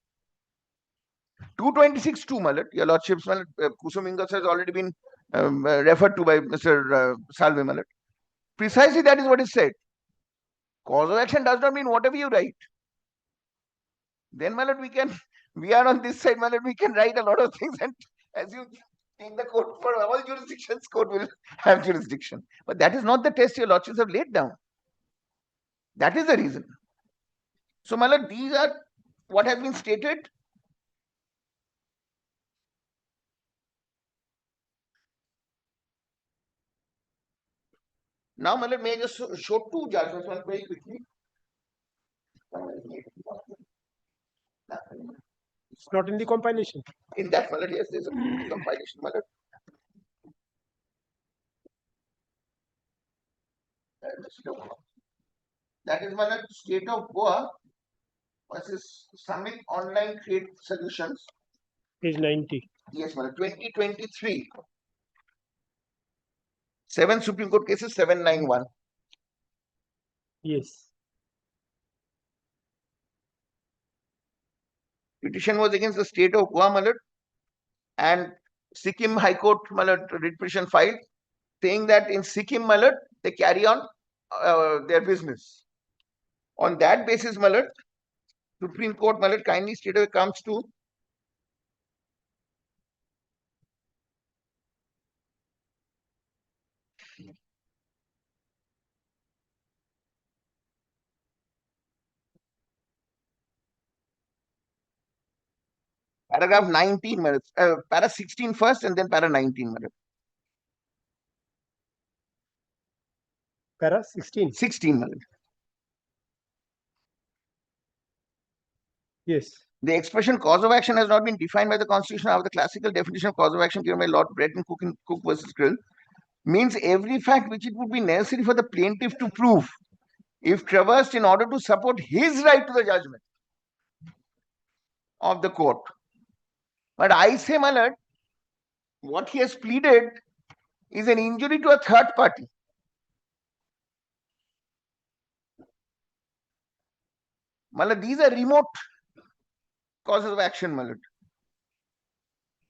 226.2, my lord, your lordship's, my lord, Kusumingas has already been referred to by Mr. Salve, my lord. Precisely that is what is said. Cause of action does not mean whatever you write. Then, my lord, we are on this side, my lord, we can write a lot of things, and as you take the court for all jurisdictions, court will have jurisdiction. But that is not the test your lordships have laid down. That is the reason. So, my lord, these are what has been stated. Now, my lord, may I just show two judgments very quickly. It's not in the compilation. In that, my lord, yes, there's a compilation, my lord. That is, my lord, State of Goa versus Summit Online Trade Solutions. Page 90. Yes, my lord, 2023. 7 Supreme Court cases, 791. Yes. Petition was against the state of Goa, my lord, and Sikkim High Court, my lord, writ petition filed, saying that in Sikkim, my lord, they carry on their business. On that basis, my lord, Supreme Court, my lord, kindly straight away comes to Paragraph 19, para 16 first and then para 19. Para 16. 16. Yes. The expression cause of action has not been defined by the Constitution. Of the classical definition of cause of action given by Lord Breton Cook in Cook versus Grill means every fact which it would be necessary for the plaintiff to prove if traversed in order to support his right to the judgment of the court. But I say, my lord, what he has pleaded is an injury to a third party. My lord, these are remote causes of action, my lord.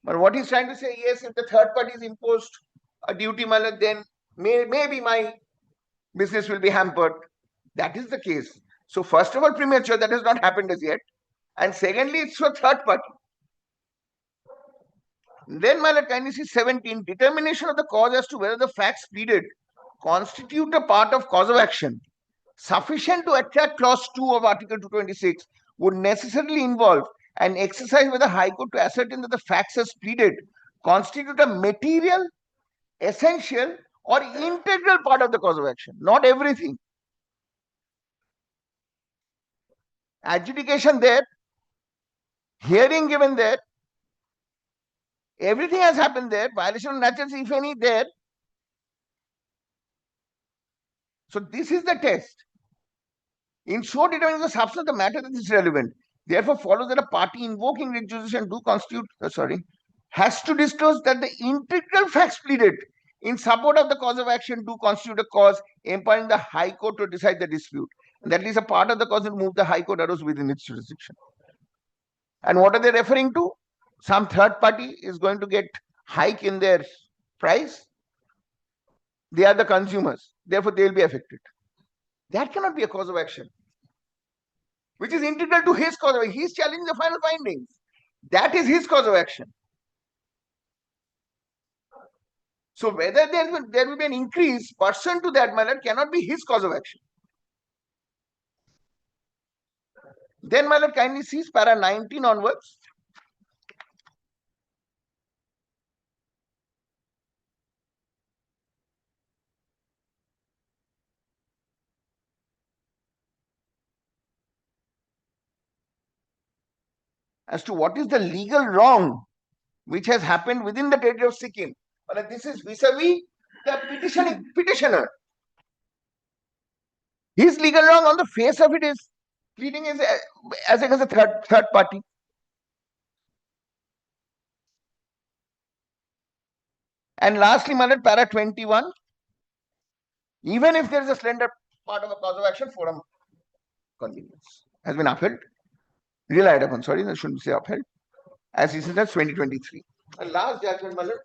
But what he's trying to say, yes, if the third party is imposed a duty, my lord, then maybe my business will be hampered. That is the case. So first of all, premature, that has not happened as yet. And secondly, it's for third party. Then, my lord, kindly see 17, determination of the cause as to whether the facts pleaded constitute a part of cause of action sufficient to attract clause 2 of Article 226 would necessarily involve an exercise by the High Court to ascertain that the facts as pleaded constitute a material, essential, or integral part of the cause of action, not everything. Adjudication there, hearing given there, everything has happened there, violation of naturals, if any, there. So this is the test. In short, determining the substance of the matter that is relevant. Therefore, follows that a party invoking writ jurisdiction has to disclose that the integral facts pleaded in support of the cause of action do constitute a cause empowering the High Court to decide the dispute. And that is a part of the cause that move the High Court arose within its jurisdiction. And what are they referring to? Some third party is going to get hike in their price. They are the consumers. Therefore, they will be affected. That cannot be a cause of action, which is integral to his cause of action. He is challenging the final findings. That is his cause of action. So whether there will be an increase pursuant to that matter cannot be his cause of action. Then, my lord, kindly sees para 19 onwards. As to what is the legal wrong which has happened within the territory of Sikkim. But this is vis-a-vis the petitioner. His legal wrong on the face of it is pleading is as against a third party. And lastly, my lord, para 21. Even if there is a slender part of a cause of action, forum convenience has been upheld. Relied upon, sorry, I shouldn't say upheld. As he says, that's 2023. And last judgment, my lord.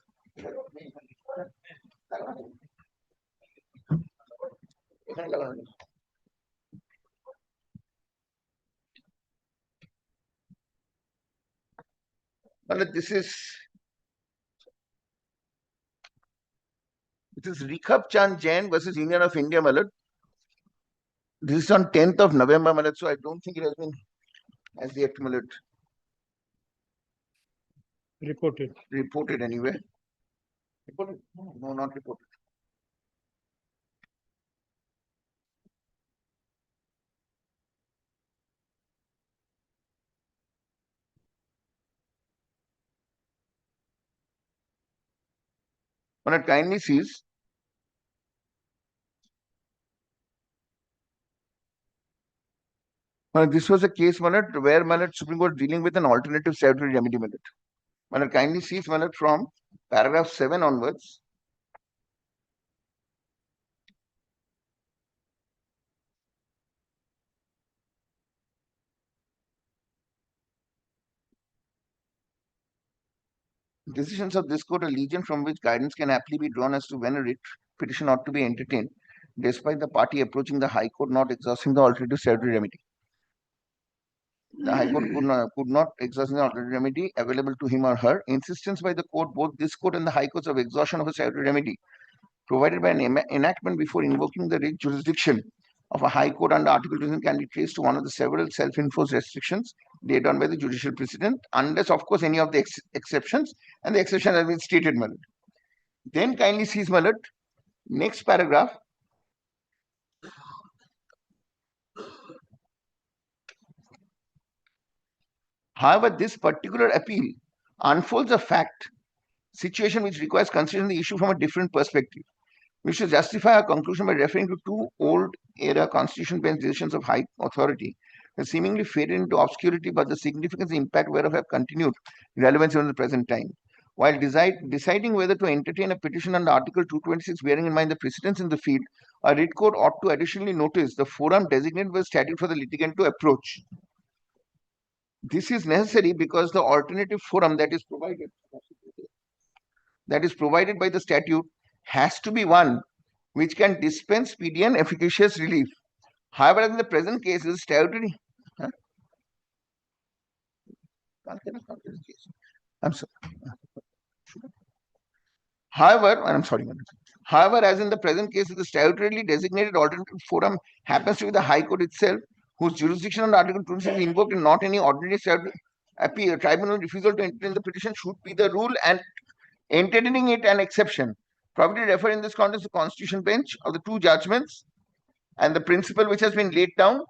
This is Rikhab Chand Jain versus Union of India, my lord. This is on 10th of November, my lord, so I don't think it has been as yet, my lord, reported anywhere. Reported? No, not reported. One kindly sees this was a case, Manat, where Manat Supreme Court dealing with an alternative statutory remedy, Manat kindly sees, Manat, from paragraph 7 onwards. Decisions of this court are legion from which guidance can aptly be drawn as to when a writ petition ought to be entertained, despite the party approaching the High Court not exhausting the alternative statutory remedy. The High Court could not exhaust the alternative remedy available to him or her. Insistence by the court, both this court and the High Courts, of exhaustion of a statutory remedy provided by an enactment before invoking the writ jurisdiction of a High Court under Article 27 can be traced to one of the several self-imposed restrictions laid down by the judicial precedent, unless, of course, any of the exceptions, and the exception has been stated, my lord. Then kindly see, my lord, next paragraph. However, this particular appeal unfolds a fact situation which requires considering the issue from a different perspective. We should justify our conclusion by referring to two old-era constitution bench decisions of high authority that seemingly faded into obscurity, but the significance and impact whereof have continued relevance in the present time. While deciding whether to entertain a petition under Article 226, bearing in mind the precedents in the field, a writ court ought to additionally notice the forum designated by the statute for the litigant to approach. This is necessary because the alternative forum that is provided by the statute has to be one which can dispense speedy and efficacious relief. However, in the present case, the statutory. I'm sorry. However, as in the present case, the statutorily designated alternative forum happens to be the High Court itself, whose jurisdiction under Article 26 is invoked and not any ordinary tribunal refusal to entertain the petition should be the rule, and entertaining it an exception. Probably refer in this context to the Constitution bench of the two judgments and the principle which has been laid down.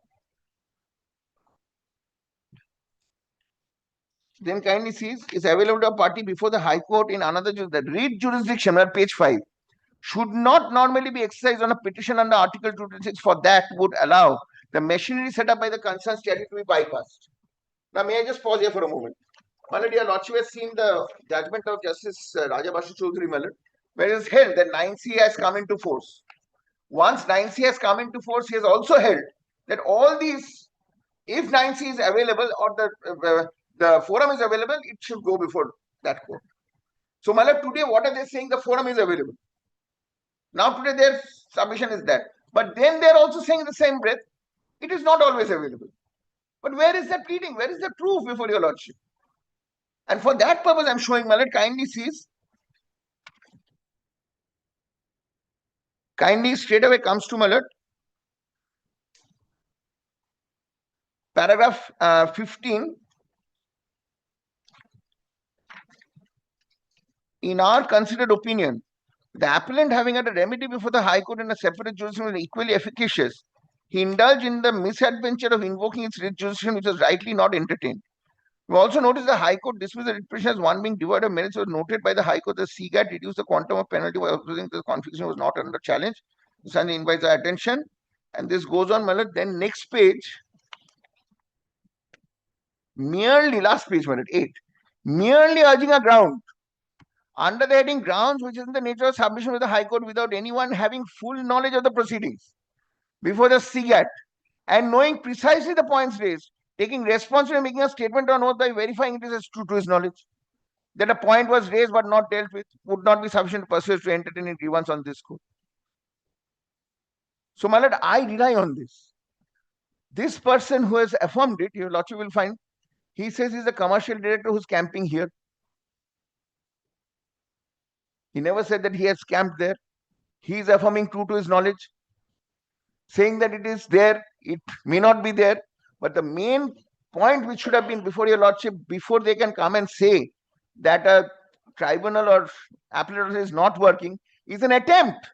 Then kindly sees is available to a party before the High Court in another the writ jurisdiction, where page 5 should not normally be exercised on a petition under Article 226, for that would allow the machinery set up by the concerned statute to be bypassed. Now, may I just pause here for a moment? My lord, your lordship has seen the judgment of Justice Raja Basu Chaudhary, my lord, where it is held that 9C has come into force. Once 9C has come into force, he has also held that all these, if 9C is available or the forum is available, it should go before that court. So, my lord, today what are they saying? The forum is available. Now, today their submission is that. But then they are also saying in the same breath, it is not always available. But where is the pleading? Where is the proof before your lordship? And for that purpose, I am showing, my lord, kindly sees. Kindly straight away comes to, my lord, paragraph 15. In our considered opinion, the appellant having had a remedy before the High Court in a separate jurisdiction was equally efficacious. He indulged in the misadventure of invoking its writ jurisdiction, which was rightly not entertained. We also notice the High Court dismissed the writ petition as one being devoid of merits. Was noted by the High Court the CGAT reduced the quantum of penalty by observing the confliction was not under challenge. This invites our attention, and this goes on, my lord. Then next page, merely last page, my lord, 8, merely urging a ground under the heading grounds which is in the nature of submission with the High Court without anyone having full knowledge of the proceedings before the CGAT and knowing precisely the points raised, taking responsibility, making a statement on oath by verifying it is as true to his knowledge that a point was raised but not dealt with, would not be sufficient to persuade to entertain a grievance on this court. So, my lord, I rely on this. This person who has affirmed it, your lordship will find, he says he's a commercial director who's camping here. He never said that he has camped there. He is affirming true to his knowledge, saying that it is there, it may not be there. But the main point which should have been before your lordship, before they can come and say that a tribunal or appellate is not working, is an attempt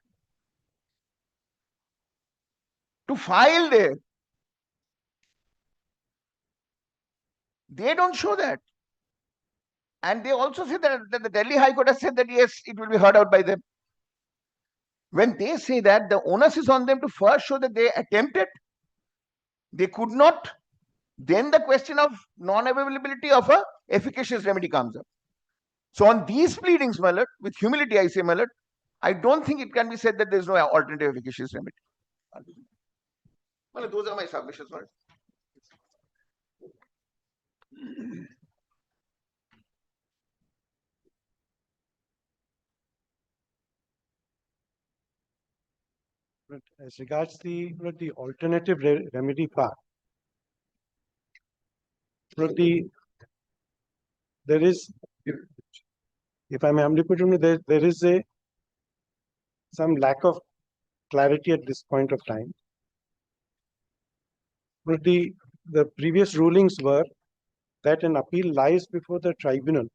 to file there. They don't show that. And they also say that the Delhi High Court has said that yes, it will be heard out by them. When they say that, the onus is on them to first show that they attempted, they could not. Then the question of non-availability of a efficacious remedy comes up. So on these pleadings, my lord, with humility I say, my lord, I don't think it can be said that there is no alternative efficacious remedy. Well, those are my submissions, my lord. But as regards the alternative remedy part, there is, if I may humbly put it, there is some lack of clarity at this point of time. But the previous rulings were that an appeal lies before the tribunal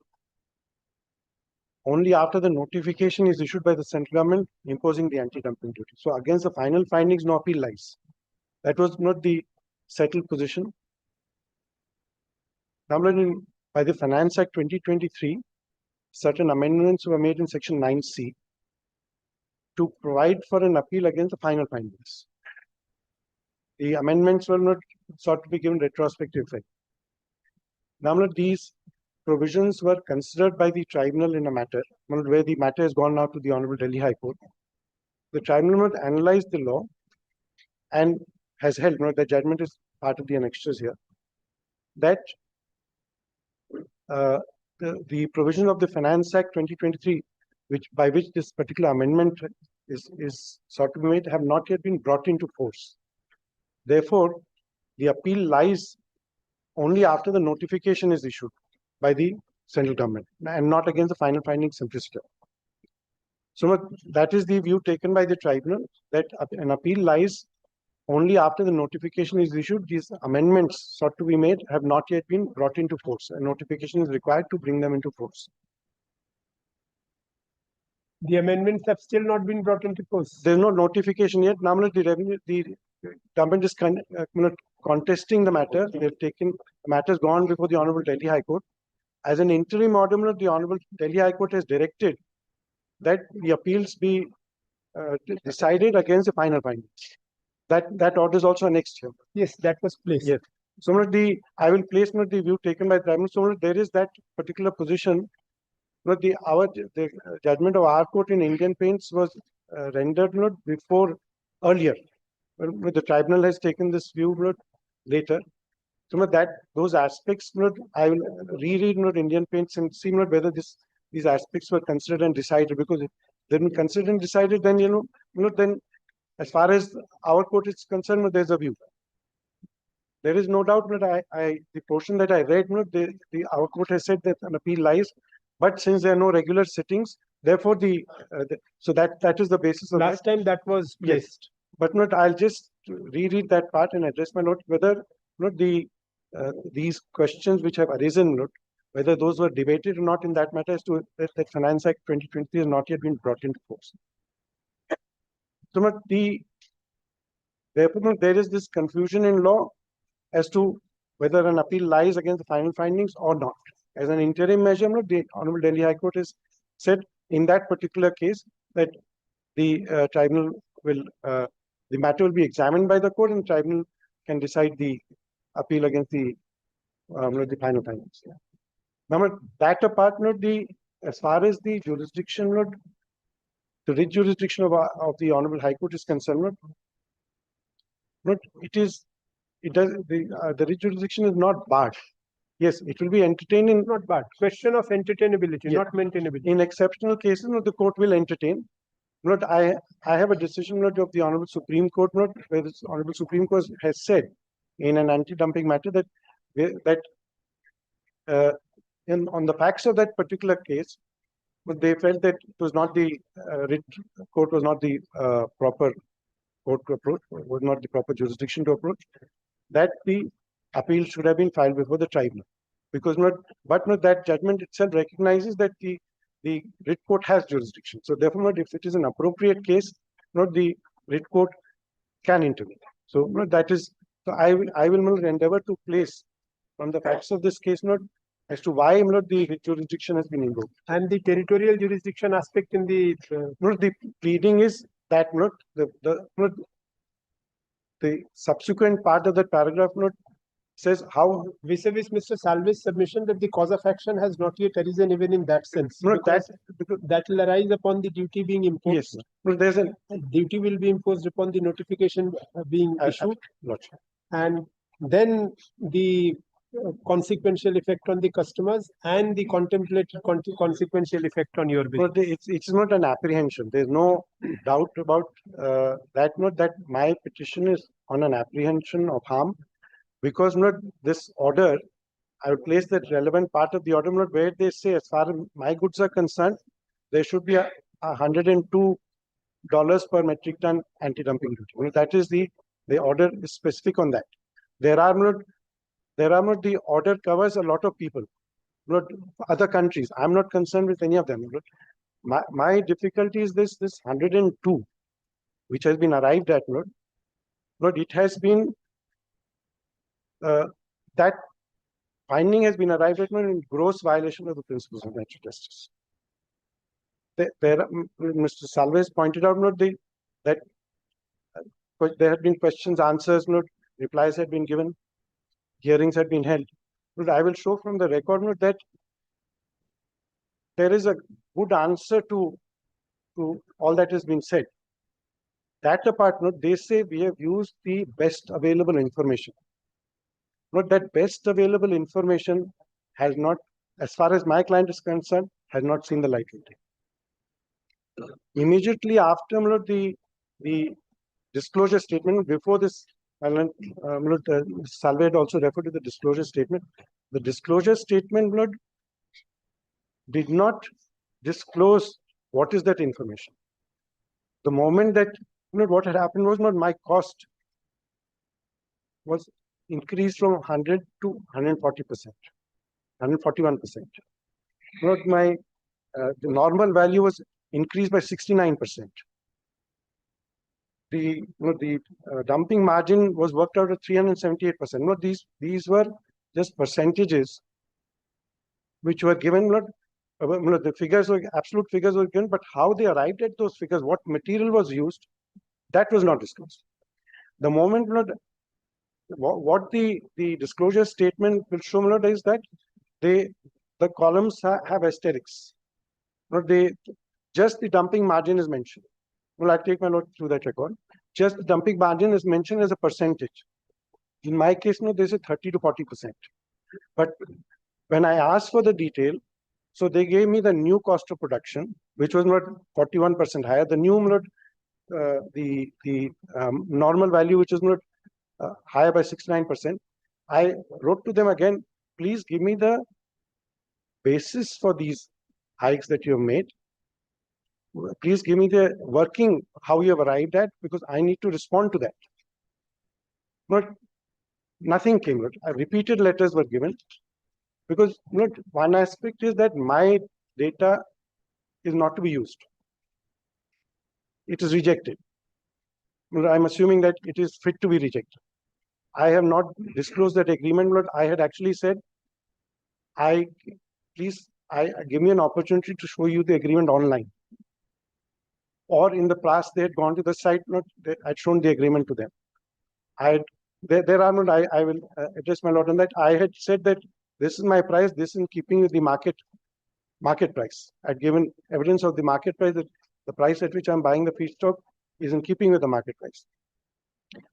only after the notification is issued by the central government imposing the anti-dumping duty. So against the final findings, no appeal lies. That was not the settled position. Now, by the Finance Act 2023, certain amendments were made in Section 9C to provide for an appeal against the final findings. The amendments were not sought to be given retrospective effect. Now, these provisions were considered by the tribunal in a matter where the matter has gone now to the Honorable Delhi High Court. The tribunal analyzed the law and has held, the judgment is part of the annexures here, that the provision of the Finance Act 2023, by which this particular amendment is sought to be made, have not yet been brought into force. Therefore, the appeal lies only after the notification is issued by the central government and not against the final findings simpliciter. So that is the view taken by the tribunal, that an appeal lies only after the notification is issued. These amendments sought to be made have not yet been brought into force. A notification is required to bring them into force. The amendments have still not been brought into force. There is no notification yet. Normally, the government is contesting the matter. They've taken the matter has gone before the Honorable Delhi High Court. As an interim order, the Honorable Delhi High Court has directed that the appeals be decided against the final findings. That order is also annexed here. Yes, that was placed. Yes. So I will place the view taken by the tribunal. So there is that particular position. The judgment of our court in Indian Paints was rendered earlier. The tribunal has taken this view later. So those aspects, I will reread Indian Paints and see whether these aspects were considered and decided. Because if they've been considered and decided, then then as far as our court is concerned, there's a view. There is no doubt that the portion that I read, our court has said that an appeal lies, but since there are no regular sittings, therefore so that is the basis of last time that was placed. Yes. But I'll just reread that part and address my note whether these questions which have arisen, whether those were debated or not in that matter as to that Finance Act 2023 has not yet been brought into force. So therefore there is this confusion in law as to whether an appeal lies against the final findings or not. As an interim measure, the Honorable Delhi High Court has said in that particular case that the tribunal will, the matter will be examined by the court and the tribunal can decide the appeal against the final findings. Now, that apart, as far as the jurisdiction, the writ jurisdiction of the Honorable High Court is concerned, the writ jurisdiction is not barred. Yes, it will be entertained in not barred. Question of entertainability, not maintainability. In exceptional cases, the court will entertain. I have a decision of the Honorable Supreme Court, where the Honorable Supreme Court has said in an anti-dumping matter that on the facts of that particular case, they felt that it was not the writ court was not the proper court to approach, was not the proper jurisdiction to approach, that the appeal should have been filed before the tribunal, because that judgment itself recognizes that the writ court has jurisdiction. So therefore, if it is an appropriate case, the writ court can intervene. So that is. So I will endeavor to place from the facts of this case as to why the jurisdiction has been invoked. And the territorial jurisdiction aspect in the the pleading is that the subsequent part of that paragraph says how vis-a-vis Mr. Salve's submission that the cause of action has not yet arisen even in that sense. Because that will arise upon the duty being imposed. Yes, there's a duty will be imposed upon the notification being issued, and then the consequential effect on the customers and the contemplated consequential effect on your business. It's not an apprehension. There's no doubt about that my petition is on an apprehension of harm, because this order, I would place that relevant part of the order where they say, as far as my goods are concerned, there should be $102 per metric ton anti-dumping duty. That is the order is specific on that. there are not the order covers a lot of people, not other countries. I'm not concerned with any of them. My difficulty is this 102, which has been arrived at. Not it has been that finding has been arrived at in gross violation of the principles of natural justice. Mr. Salves pointed out that there had been questions, answers, replies had been given, hearings had been held. I will show from the record that there is a good answer to all that has been said. That apart, they say we have used the best available information. That best available information has not, as far as my client is concerned, has not seen the light of day. Immediately after the disclosure statement, before this, Salve had also referred to the disclosure statement. The disclosure statement did not disclose what is that information. The moment that what had happened was my cost was increased from 100 to 140%, 141%. My the normal value was increased by 69%. The dumping margin was worked out at 378%. These were just percentages which were given. The figures were absolute figures were given, but how they arrived at those figures, what material was used, that was not disclosed. The moment what the disclosure statement will show is that the columns have asterisks. Just the dumping margin is mentioned. I take my note through that record. Just the dumping margin is mentioned as a percentage. In my case, there's a 30 to 40%. But when I asked for the detail, so they gave me the new cost of production, which was not 41% higher. The new normal value, which is not higher by 69%. I wrote to them again, please give me the basis for these hikes that you have made. Please give me the working, how you have arrived at, because I need to respond to that. But nothing came. Repeated letters were given, because one aspect is that my data is not to be used. It is rejected. I'm assuming that it is fit to be rejected. I have not disclosed that agreement, but I had actually said, please give me an opportunity to show you the agreement online. Or in the past, they had gone to the site, I'd shown the agreement to them. I will address my lot on that. I had said that this is my price, this is in keeping with the market price. I'd given evidence of the market price, that the price at which I'm buying the feedstock is in keeping with the market price.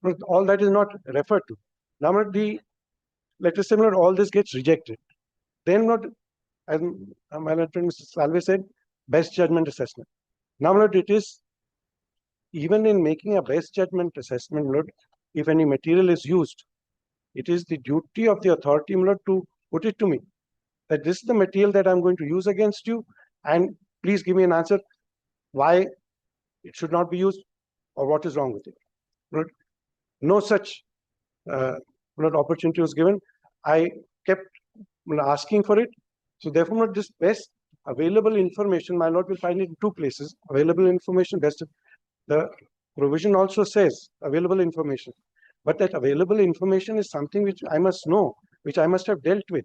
But all that is not referred to. Now, let us say all this gets rejected. Then as my friend Mr. Salve said, best judgment assessment. Now, it is, even in making a best judgment assessment, if any material is used, it is the duty of the authority to put it to me that this is the material that I'm going to use against you, and please give me an answer why it should not be used or what is wrong with it. No such opportunity was given. I kept asking for it. So therefore, this best available information, my lord will find it in two places. Available information, best. The provision also says available information. But that available information is something which I must know, which I must have dealt with.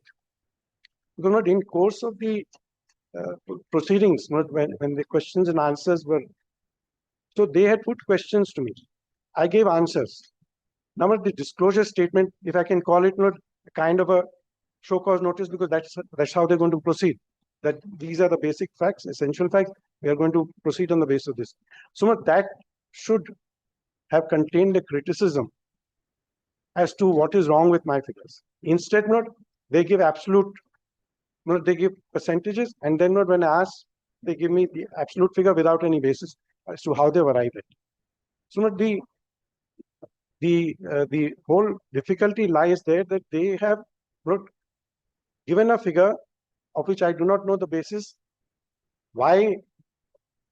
Because in course of the proceedings, when the questions and answers were, so they had put questions to me. I gave answers. Now, the disclosure statement, if I can call it kind of a show cause notice, because that's how they're going to proceed. That these are the basic facts, essential facts. We are going to proceed on the basis of this. So that should have contained a criticism as to what is wrong with my figures. Instead, they give absolute, they give percentages, and then when I ask, they give me the absolute figure without any basis as to how they've arrived at. So the whole difficulty lies there that they have given a figure of which I do not know the basis. Why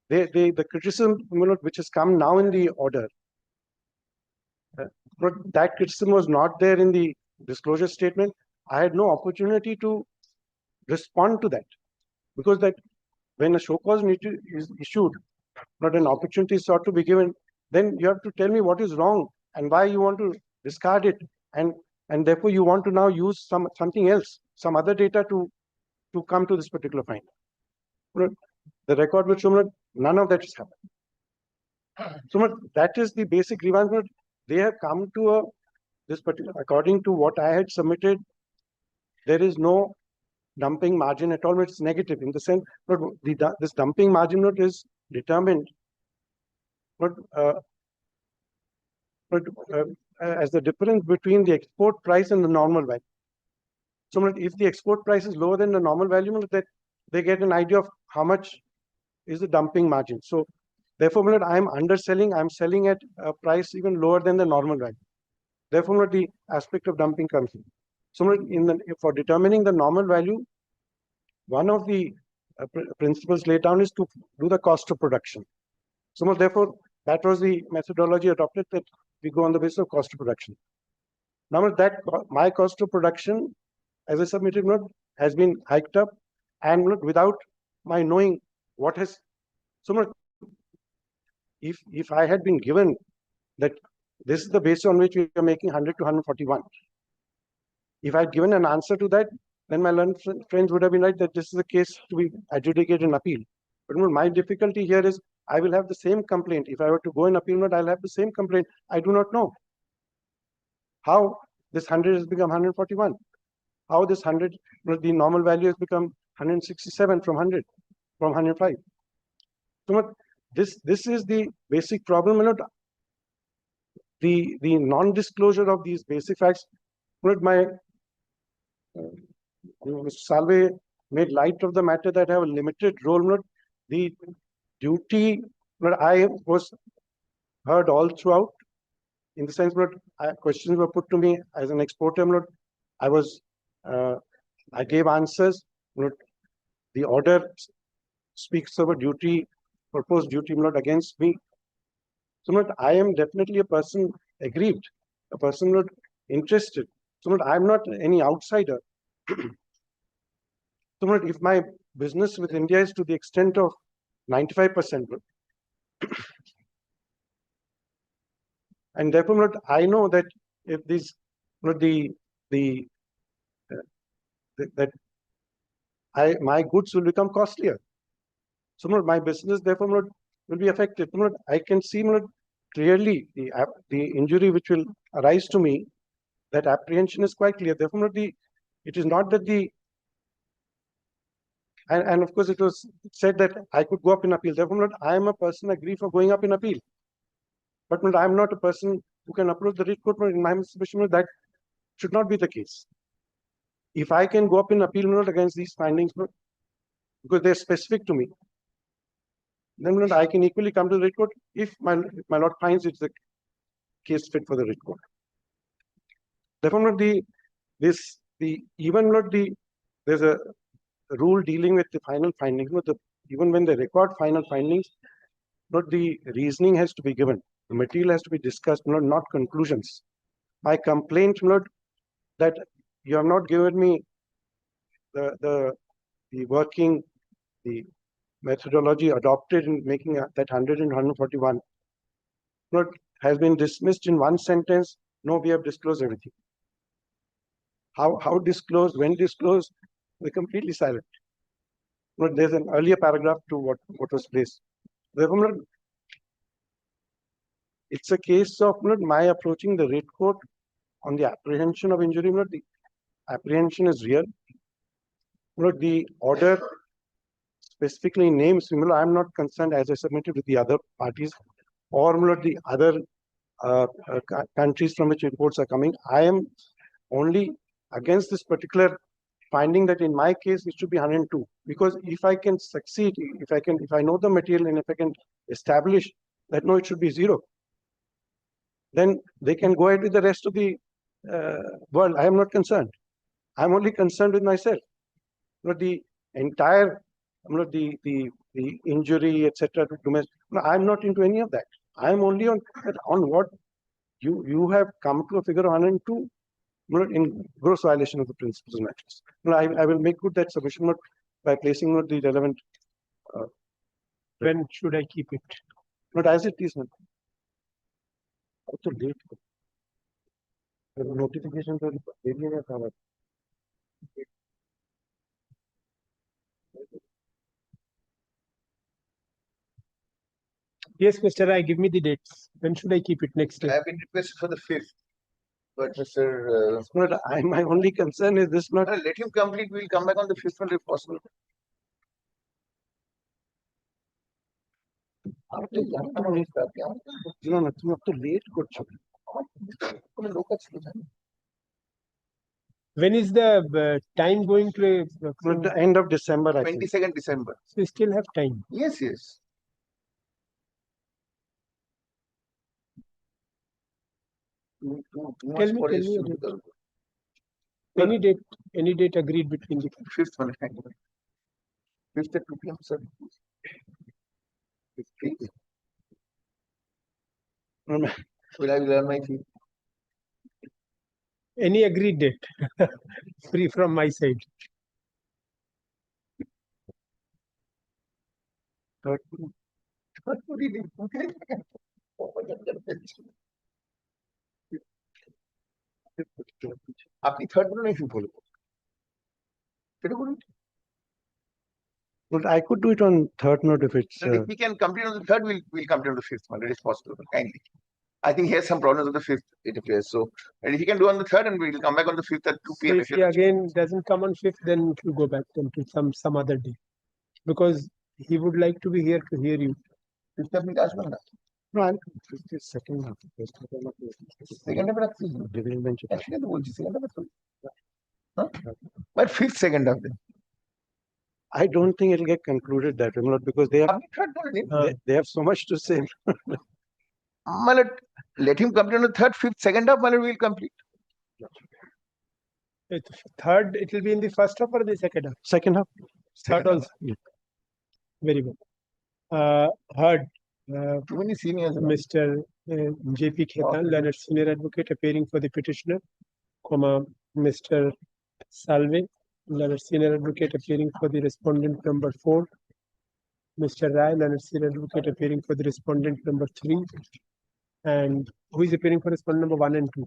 the criticism which has come now in the order but that criticism was not there in the disclosure statement. I had no opportunity to respond to that, because that when a show cause is issued, not an opportunity sought to be given, then you have to tell me what is wrong and why you want to discard it, and therefore you want to now use something else, some other data to come to this particular finding. The record will show none of that has happened. So that is the basic grievance. They have come to this particular, according to what I had submitted, there is no dumping margin at all. It's negative in the sense, but this dumping margin note is determined, but as the difference between the export price and the normal value. So if the export price is lower than the normal value, that they get an idea of how much is the dumping margin. So therefore, I am underselling. I am selling at a price even lower than the normal value. Therefore, the aspect of dumping comes in. So for determining the normal value, one of the principles laid down is to do the cost of production. So therefore, that was the methodology adopted, that we go on the basis of cost of production. Now that my cost of production, as I submitted, has been hiked up, and without my knowing what has. So if I had been given that this is the basis on which we are making 100 to 141, if I had given an answer to that, then my learned friends would have been right that this is a case to be adjudicated in appeal. But my difficulty here is I will have the same complaint. If I were to go in appeal, I'll have the same complaint. I do not know how this 100 has become 141. How this 100, the normal value has become 167 from 100, from 105. So this is the basic problem. The non-disclosure of these basic facts. Mr. Salve made light of the matter that I have a limited role. The duty, I was heard all throughout, in the sense that questions were put to me as an exporter. I gave answers. The order speaks of a duty, proposed duty, against me. So I am definitely a person aggrieved, a person interested. So I'm not any outsider. So if my business with India is to the extent of 95%, and therefore I know that if these my goods will become costlier. So my business therefore will be affected. I can see clearly the injury which will arise to me. That apprehension is quite clear. Therefore, it is not that and of course it was said that I could go up in appeal. Therefore, I am a person aggrieved for going up in appeal. But I am not a person who can approach the writ court. In my estimation, that should not be the case. If I can go up in appeal against these findings, because they are specific to me, then I can equally come to the writ court if my lord finds it's the case fit for the writ court. Therefore, there's a rule dealing with the final findings. Even when they record final findings, the reasoning has to be given. The material has to be discussed, not conclusions. My complaint, that you have not given me the working, the methodology adopted in making that 100 and 141, has been dismissed in one sentence. No, we have disclosed everything. How disclosed, when disclosed, we're completely silent. There's an earlier paragraph to what was placed. Therefore, it's a case of my approaching the writ court on the apprehension of injury. The apprehension is real. The order specifically names, I'm not concerned, as I submitted, with the other parties or the other countries from which imports are coming. I am only against this particular finding that in my case it should be 102, because if I can succeed, if I know the material and if I can establish that no, it should be 0, then they can go ahead with the rest of the world. I am not concerned. I am only concerned with myself. The entire, the injury, etc. I am not into any of that. I am only on what You have come to a figure of 102 in gross violation of the principles and matters. I will make good that submission by placing the relevant. When should I keep it? Not as it is. How to late? The notification to the Yes, Mr. Rai, give me the dates. When should I keep it next I day? have been requested for the 5th. But Mr. My only concern is this not. Let him complete. We'll come back on the 5th one if possible. No, तुम अब तो late करছো. When is the time going to? At the end of December, I think. 22nd December. So we still have time. Yes, yes. Tell me any date agreed between the 5th one. 5th at 2 p.m. sir. 5th. Will I learn my fee? Any agreed date? Free from my side. Third. আপনি third বলুন একটু বলবো সেটা বলুন But I could do it on third note if it's. If we can complete on the third, we'll complete on the 5th one. It is possible, kindly. I think he has some problems with the 5th, it appears. So, and if he can do on the 3rd, and we'll come back on the 5th at 2 p.m. So if he again doesn't come on 5th, then it will go back then to some other day, because he would like to be here to hear you. 5th আপনি আসবেন না? No, I'm second half. Second half রাখছি। একসাথে তো বলছি second half রাখছি। But 5th second half then. I don't think it'll get concluded that way, because they have so much to say. Let him complete on the 3rd, 5th, second half, we'll complete. Third, it will be in the first half or the second half? Second half. Third also. Yeah. Very good. Heard. Too many seniors. Mr. J.P. Khetan, learned senior advocate appearing for the petitioner, Mr. Salve, learned senior advocate appearing for the respondent number 4, Mr. Rai, learned senior advocate appearing for the respondent number 3, and who is appearing for respondent number 1 and 2?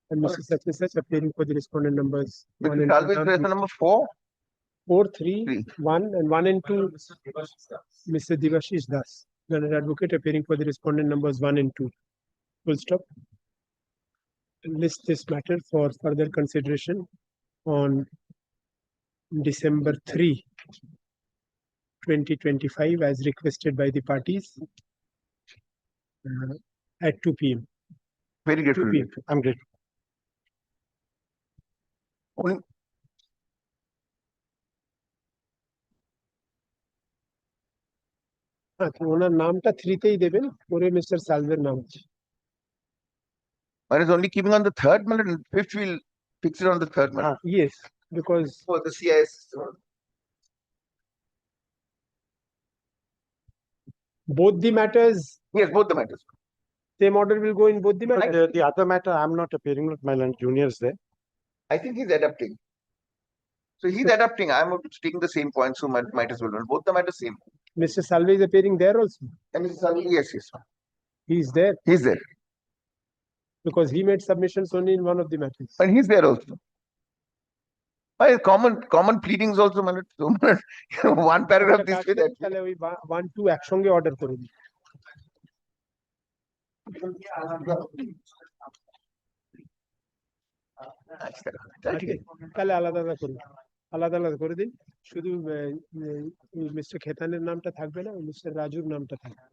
And Mr. Such appearing for the respondent numbers 1 and 2. Number 4? 4, 3, 1, and 1 and 2. Mr. Devashish Das, learned advocate appearing for the respondent numbers 1 and 2. Full stop. List this matter for further consideration on December 3, 2025, as requested by the parties at 2 p.m. Very grateful. 2 p.m. I'm grateful. ওনার নামটা 3 তেই দেবেন, পরে mister সালভের নাম আছে। One is only keeping on the 3rd, and 5th we'll fix it on the 3rd. Yes, because for the CIS. Both the matters. Yes, both the matters. Same order will go in both the matters. The other matter, I'm not appearing with my juniors there. I think he's adapting. So he's adapting. I'm taking the same point, so might as well. Both the matters same. Mr. Salve is appearing there also. And Mr. Salve, yes. He's there. He's there. Because he made submissions only in one of the matters. And he's there also. Common pleadings also, one paragraph this way that. তাহলে ওই 1 2 একসঙ্গে order করে দিই। তাহলে আলাদা করে দিন, শুধু মিস্টার খেতানের নামটা থাকবে না, মিস্টার রাজুর নামটা থাকবে।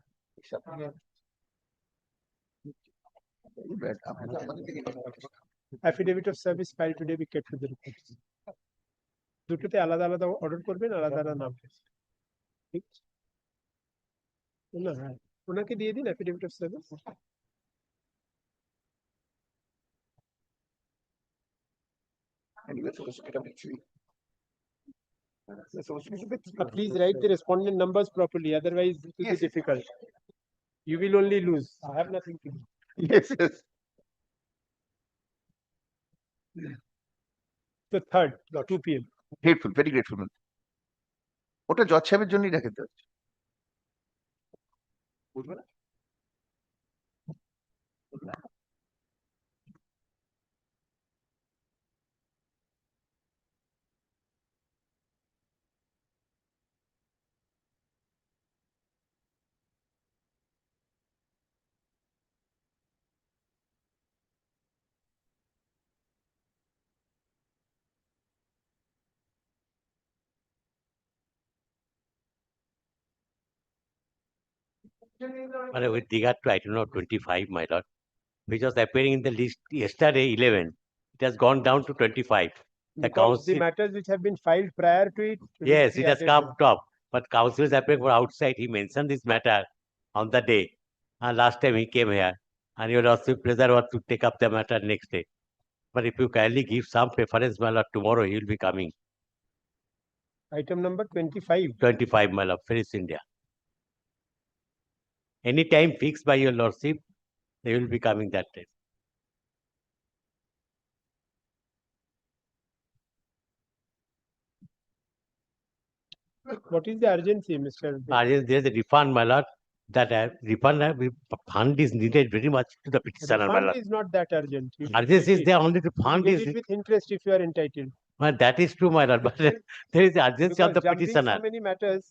Affidavit of service filed today be kept to the records. দুটোতে আলাদা আলাদা অর্ডার করবেন, আলাদা আলাদা নাম। ঠিক না? হ্যাঁ, ওনাকে দিয়ে দিন affidavit of service। Please write the respondent numbers properly, otherwise it will be difficult. You will only lose. I have nothing to do. Yes, yes. The third, 2 p.m. Grateful, very grateful. ওটা জজ সাহেবের জন্যই রেখে দেওয়া হচ্ছে। বুঝবে না? With regard to item number 25, my lord, which was appearing in the list yesterday 11, it has gone down to 25. The Because council, the matters which have been filed prior to it. will yes, be it has added come now. top, but council is appearing for outside. He mentioned this matter on the day, and last time he came here, and your lordship pleasure was to take up the matter next day. But if you kindly give some preference, my lord, tomorrow he will be coming. Item number 25. 25, my lord, Ferris India. Any time fixed by your lordship, they will be coming that day. What is the urgency, Mr. There is a refund, my lord. That fund is needed very much to the petitioner, my Refund lord. is not that urgent. You should Urgency get is there, only the You fund get is. it with interest if you are entitled. Well, that is true, my lord. But there is the urgency of the Because jumping petitioner. so many matters,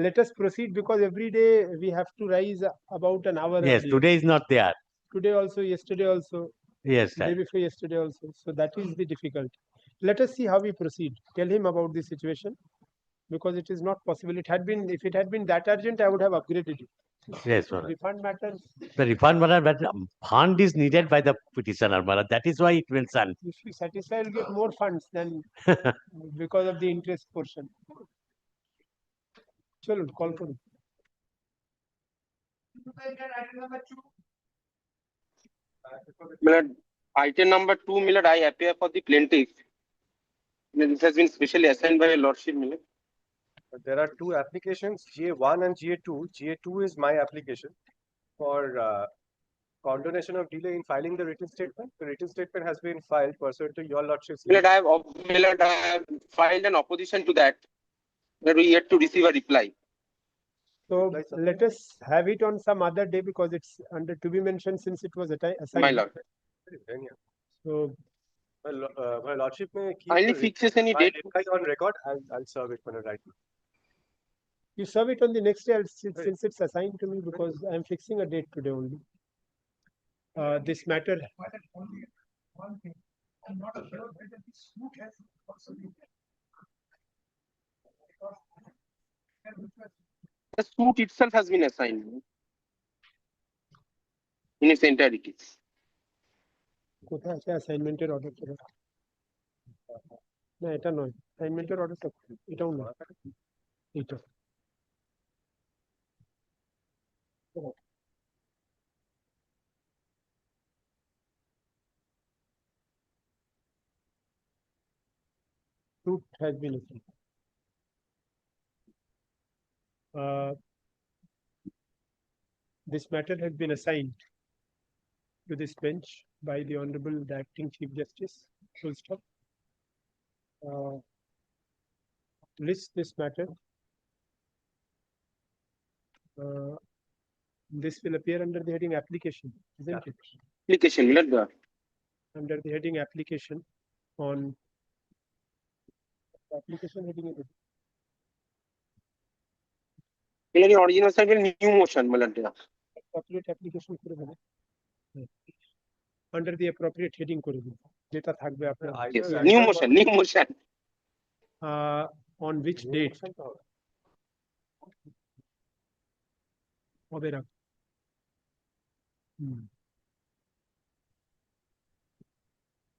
let us proceed because every day we have to rise about an hour. Yes, earlier. today is not there. Today also, yesterday also. Yes, Day sir. before yesterday also. So that is the difficulty. Let us see how we proceed. Tell him about the situation because it is not possible. It had been, if it had been that urgent, I would have upgraded it. Yes, my lord. Refund matters. The refund, my lord, but fund is needed by the petitioner, my lord. That is why it mentioned. If you satisfy, you'll get more funds than because of the interest portion. Chalo, call for it. Milord, item number 2, Milord, I appear for the plaintiff. This has been specially assigned by your lordship, Milord. There are two applications, GA1 and GA2. GA2 is my application for condonation of delay in filing the written statement. The written statement has been filed pursuant to your lordship's. Milord, I have filed an opposition to that. That we yet to receive a reply. So let us have it on some other day because it's under to be mentioned since it was assigned. My lord. So My lordship may keep Kindly the fixes any my date. reply on record. I'll serve it when I write. you serve it on the next day since it's assigned to me because I'm fixing a date today only. This matter. I'm not sure whether the suit has also been. The suit itself has been assigned in its entirety. কোথায় আছে অ্যাসাইনমেন্টের order করে না এটা নয় অ্যাসাইনমেন্টের অর্ডারটা এটাও না এটা suit has been assigned. This matter has been assigned to this bench by the Honorable the Acting Chief Justice. Full stop. List this matter. This will appear under the heading application, isn't it? Application, Milord. Under the heading application on application heading is it? Milord, original side will new motion, Milord. Appropriate application করে দেবে under the appropriate heading করে দেবে যেটা থাকবে আপনার Yes, new motion. On which date হবে রাখ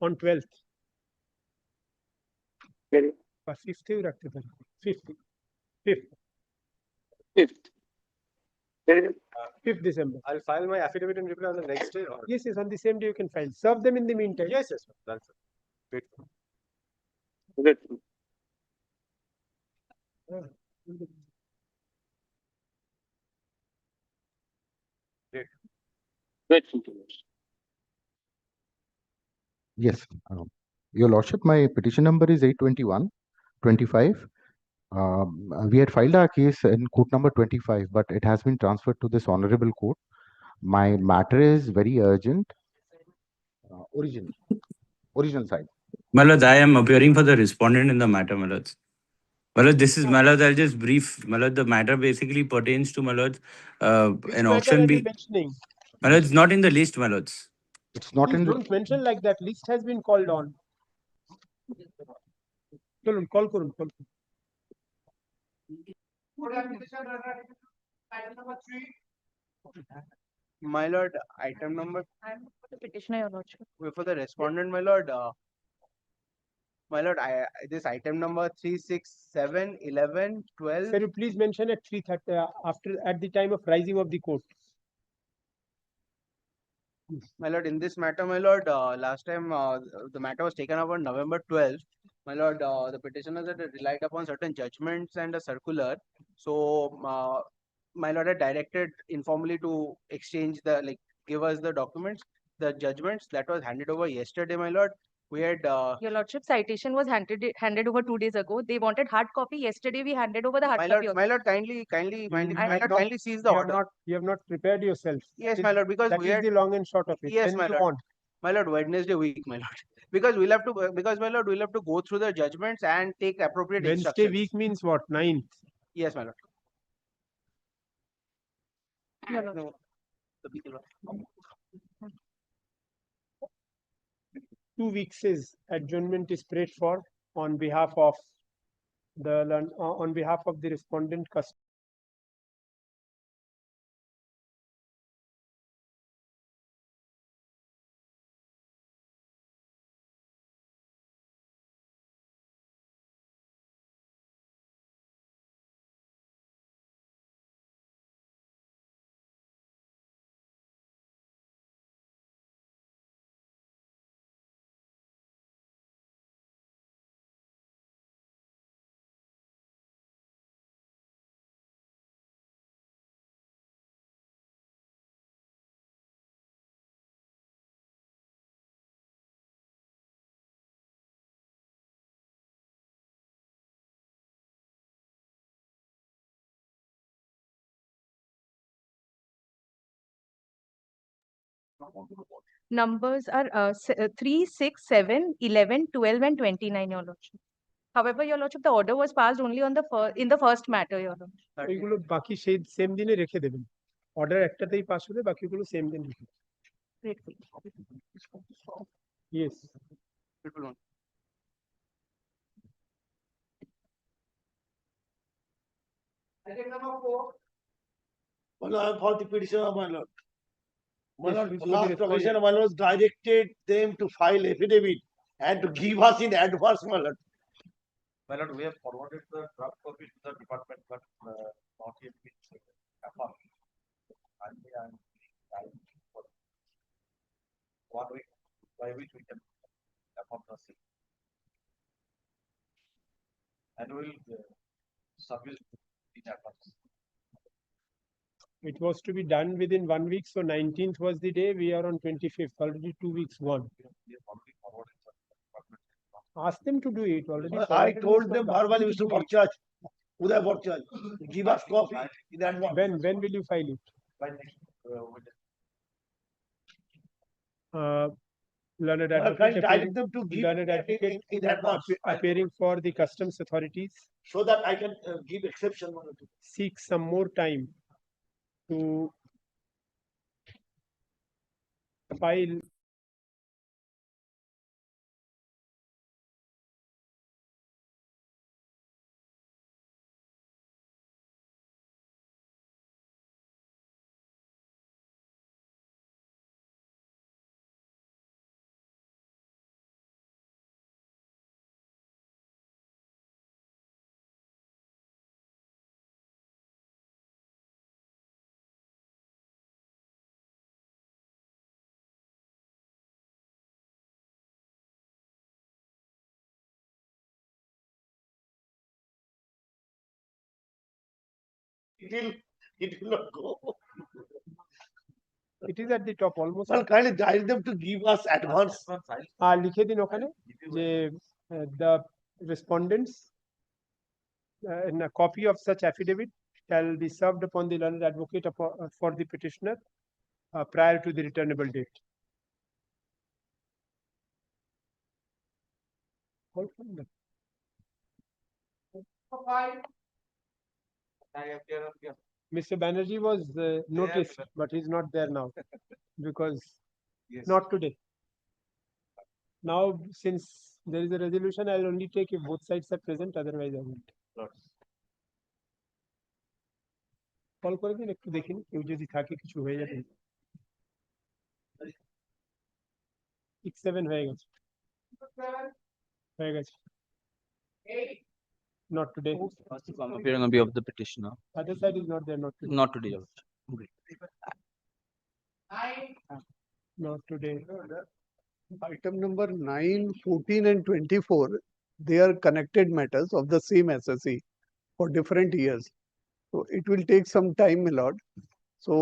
on 12th বা 5th এও রাখতে পারি 5th December. I'll file my affidavit and reply on the next day. Or... Yes, on the same day you can file. Serve them in the meantime. Yes, that's it. Wait. Grateful to you. Yes, Your Lordship, my petition number is 821/25. We had filed our case in court number 25, but it has been transferred to this honorable court. My matter is very urgent. Original side. My lords, I am appearing for the respondent in the matter, my lords. My lords, this is, my lords, I'll just brief. My lords, the matter basically pertains to, my lords, an auction be. Mentioning. My lords, not in the list, my lords. It's not Please in the. don't mention like that. List has been called on. Call করুন. My lord, item number. I'm for the petitioner, Your Lordship. For the respondent, my lord. This item number 3, 6, 7, 11, 12. Sir, you please mention at 3:30 at the time of rising of the court. My lord, in this matter, my lord, last time the matter was taken up on November 12th. My lord, the petitioners had relied upon certain judgments and a circular. So, my lord had directed informally to exchange give us the documents, the judgments that was handed over yesterday, my lord. We had Your Lordship, citation was handed over 2 days ago. They wanted hard copy. Yesterday we handed over the hard copy. my lord, kindly seize the order. You have not prepared yourself. Yes, my lord, because that we is had the long and short of it. Yes, When my you lord. want. My lord, Wednesday week, my lord. Because my lord, we'll have to go through the judgments and take appropriate Wednesday instructions. week means what? 9th. Yes, my lord. Your No. 2 weeks is adjournment is prayed for on behalf of the respondent customer. numbers are 3, 6, 7, 11, 12, and 29, Your Lordship. However, Your Lordship, the order was passed only on in the first matter, Your Lordship. ওইগুলো বাকি সেই same দিনে রেখে দেবেন order একটাতেই pass হবে বাকিগুলো same দিন রেখে Yes. Well, I for the petition of my lord. My Yes, lord, please, last respond. occasion, my lord directed them to file affidavit and to give us in advance, my lord. My lord, we have forwarded the draft copy to the department, but not yet been affirmed. And we are trying for 1 week, by which we can affirm the same. And we will submit in advance. It was to be done within 1 week, so 19th was the day. We are on 25th. Already 2 weeks gone. Ask them to do it. Already. I told them verbally, Mr. Bhattacharya, Uday Bhattacharya, give us copy in advance. When will you file it? By next Learned I advocate can appearing, direct them to give learned advocate in advance. appearing for the customs authorities. So that I can give exception. Seek some more time to file It will not go. It is at the top almost. Well, kindly guide them to give us advance. লিখে দিন ওখানে যে the respondents and a copy of such affidavit shall be served upon the learned advocate for the petitioner prior to the returnable date. Mr. Banerjee was noticed, but he's not there now because not today. Now, since there is a resolution, I'll only take if both sides are present, otherwise I won't. Call করে দিন একটু দেখিনি কেউ যদি থাকে কিছু হয়ে যাবে 6-7 হয়ে গেছে not today. Appearing on behalf of the petitioner. Other side is not there, not today. Not today. Not today. Item number 9, 14 and 24, they are connected matters of the same SSE for different years. So it will take some time, my lord. So,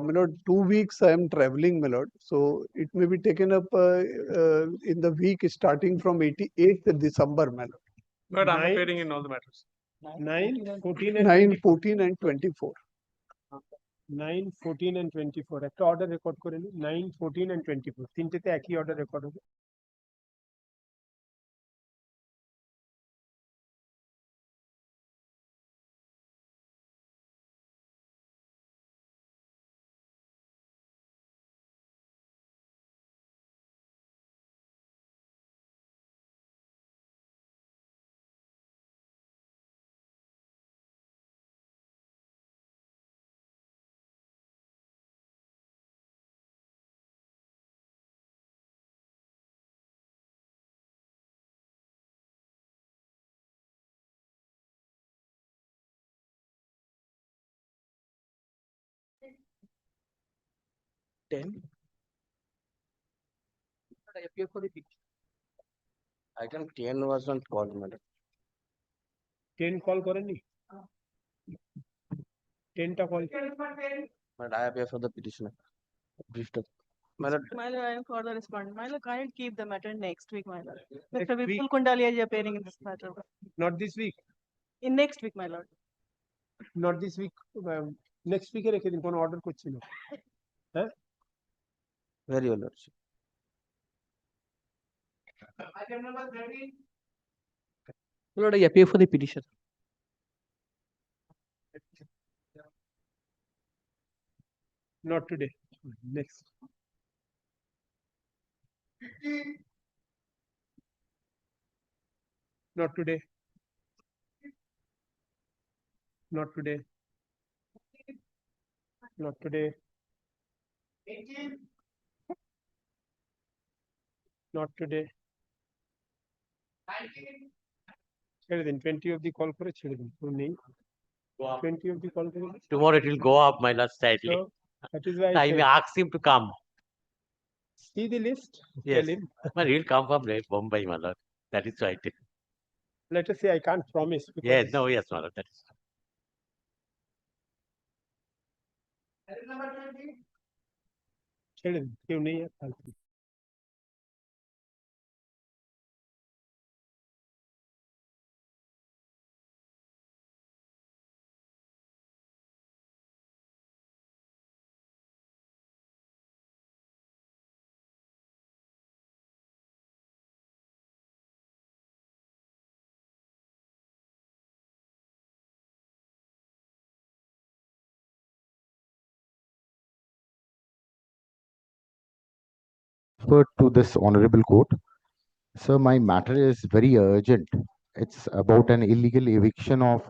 my lord, 2 weeks I am traveling, my lord. So it may be taken up in the week starting from 8th December, my lord. But I'm appearing in all the matters. 9, 14 and 9, 14 and 24. 9, 14 and 24. একটা order record করে নি 9, 14 and 24. তিনটেতে একই order record হবে। Item 10 was not called, madam. 10 call করেননি 10 টা call But I appear for the petitioner. Briefed up. Madam, My lord, I am for the respondent. My lord, kindly keep the matter next week, my lord. Next Mr. week? Vipul Kundalia is appearing in this matter. not this week In next week, my lord. not this week next week এ রেখে দিন কোনো order করছি না হ্যাঁ very well, lordship. Item number 13. Lord, I appear for the petition. Not today. Next. 15. Not today. Not today. Not today. 18. Not today. 19. ছেড়ে দিন 20 of the call করে ছেড়ে দিন কোনো নেই 20 of the call করে Tomorrow it will go up, my lord, slightly. So, that is why I may ask him to come. see the list. Yes, Tell him. but he'll come from Bombay, my lord. That is right. Let us say I can't promise. because Yes, no, yes, my lord. That is. Item number 20. ছেড়ে দিন কেউ নেই আর ফালতু To this honorable court. Sir, my matter is very urgent. It's about an illegal eviction of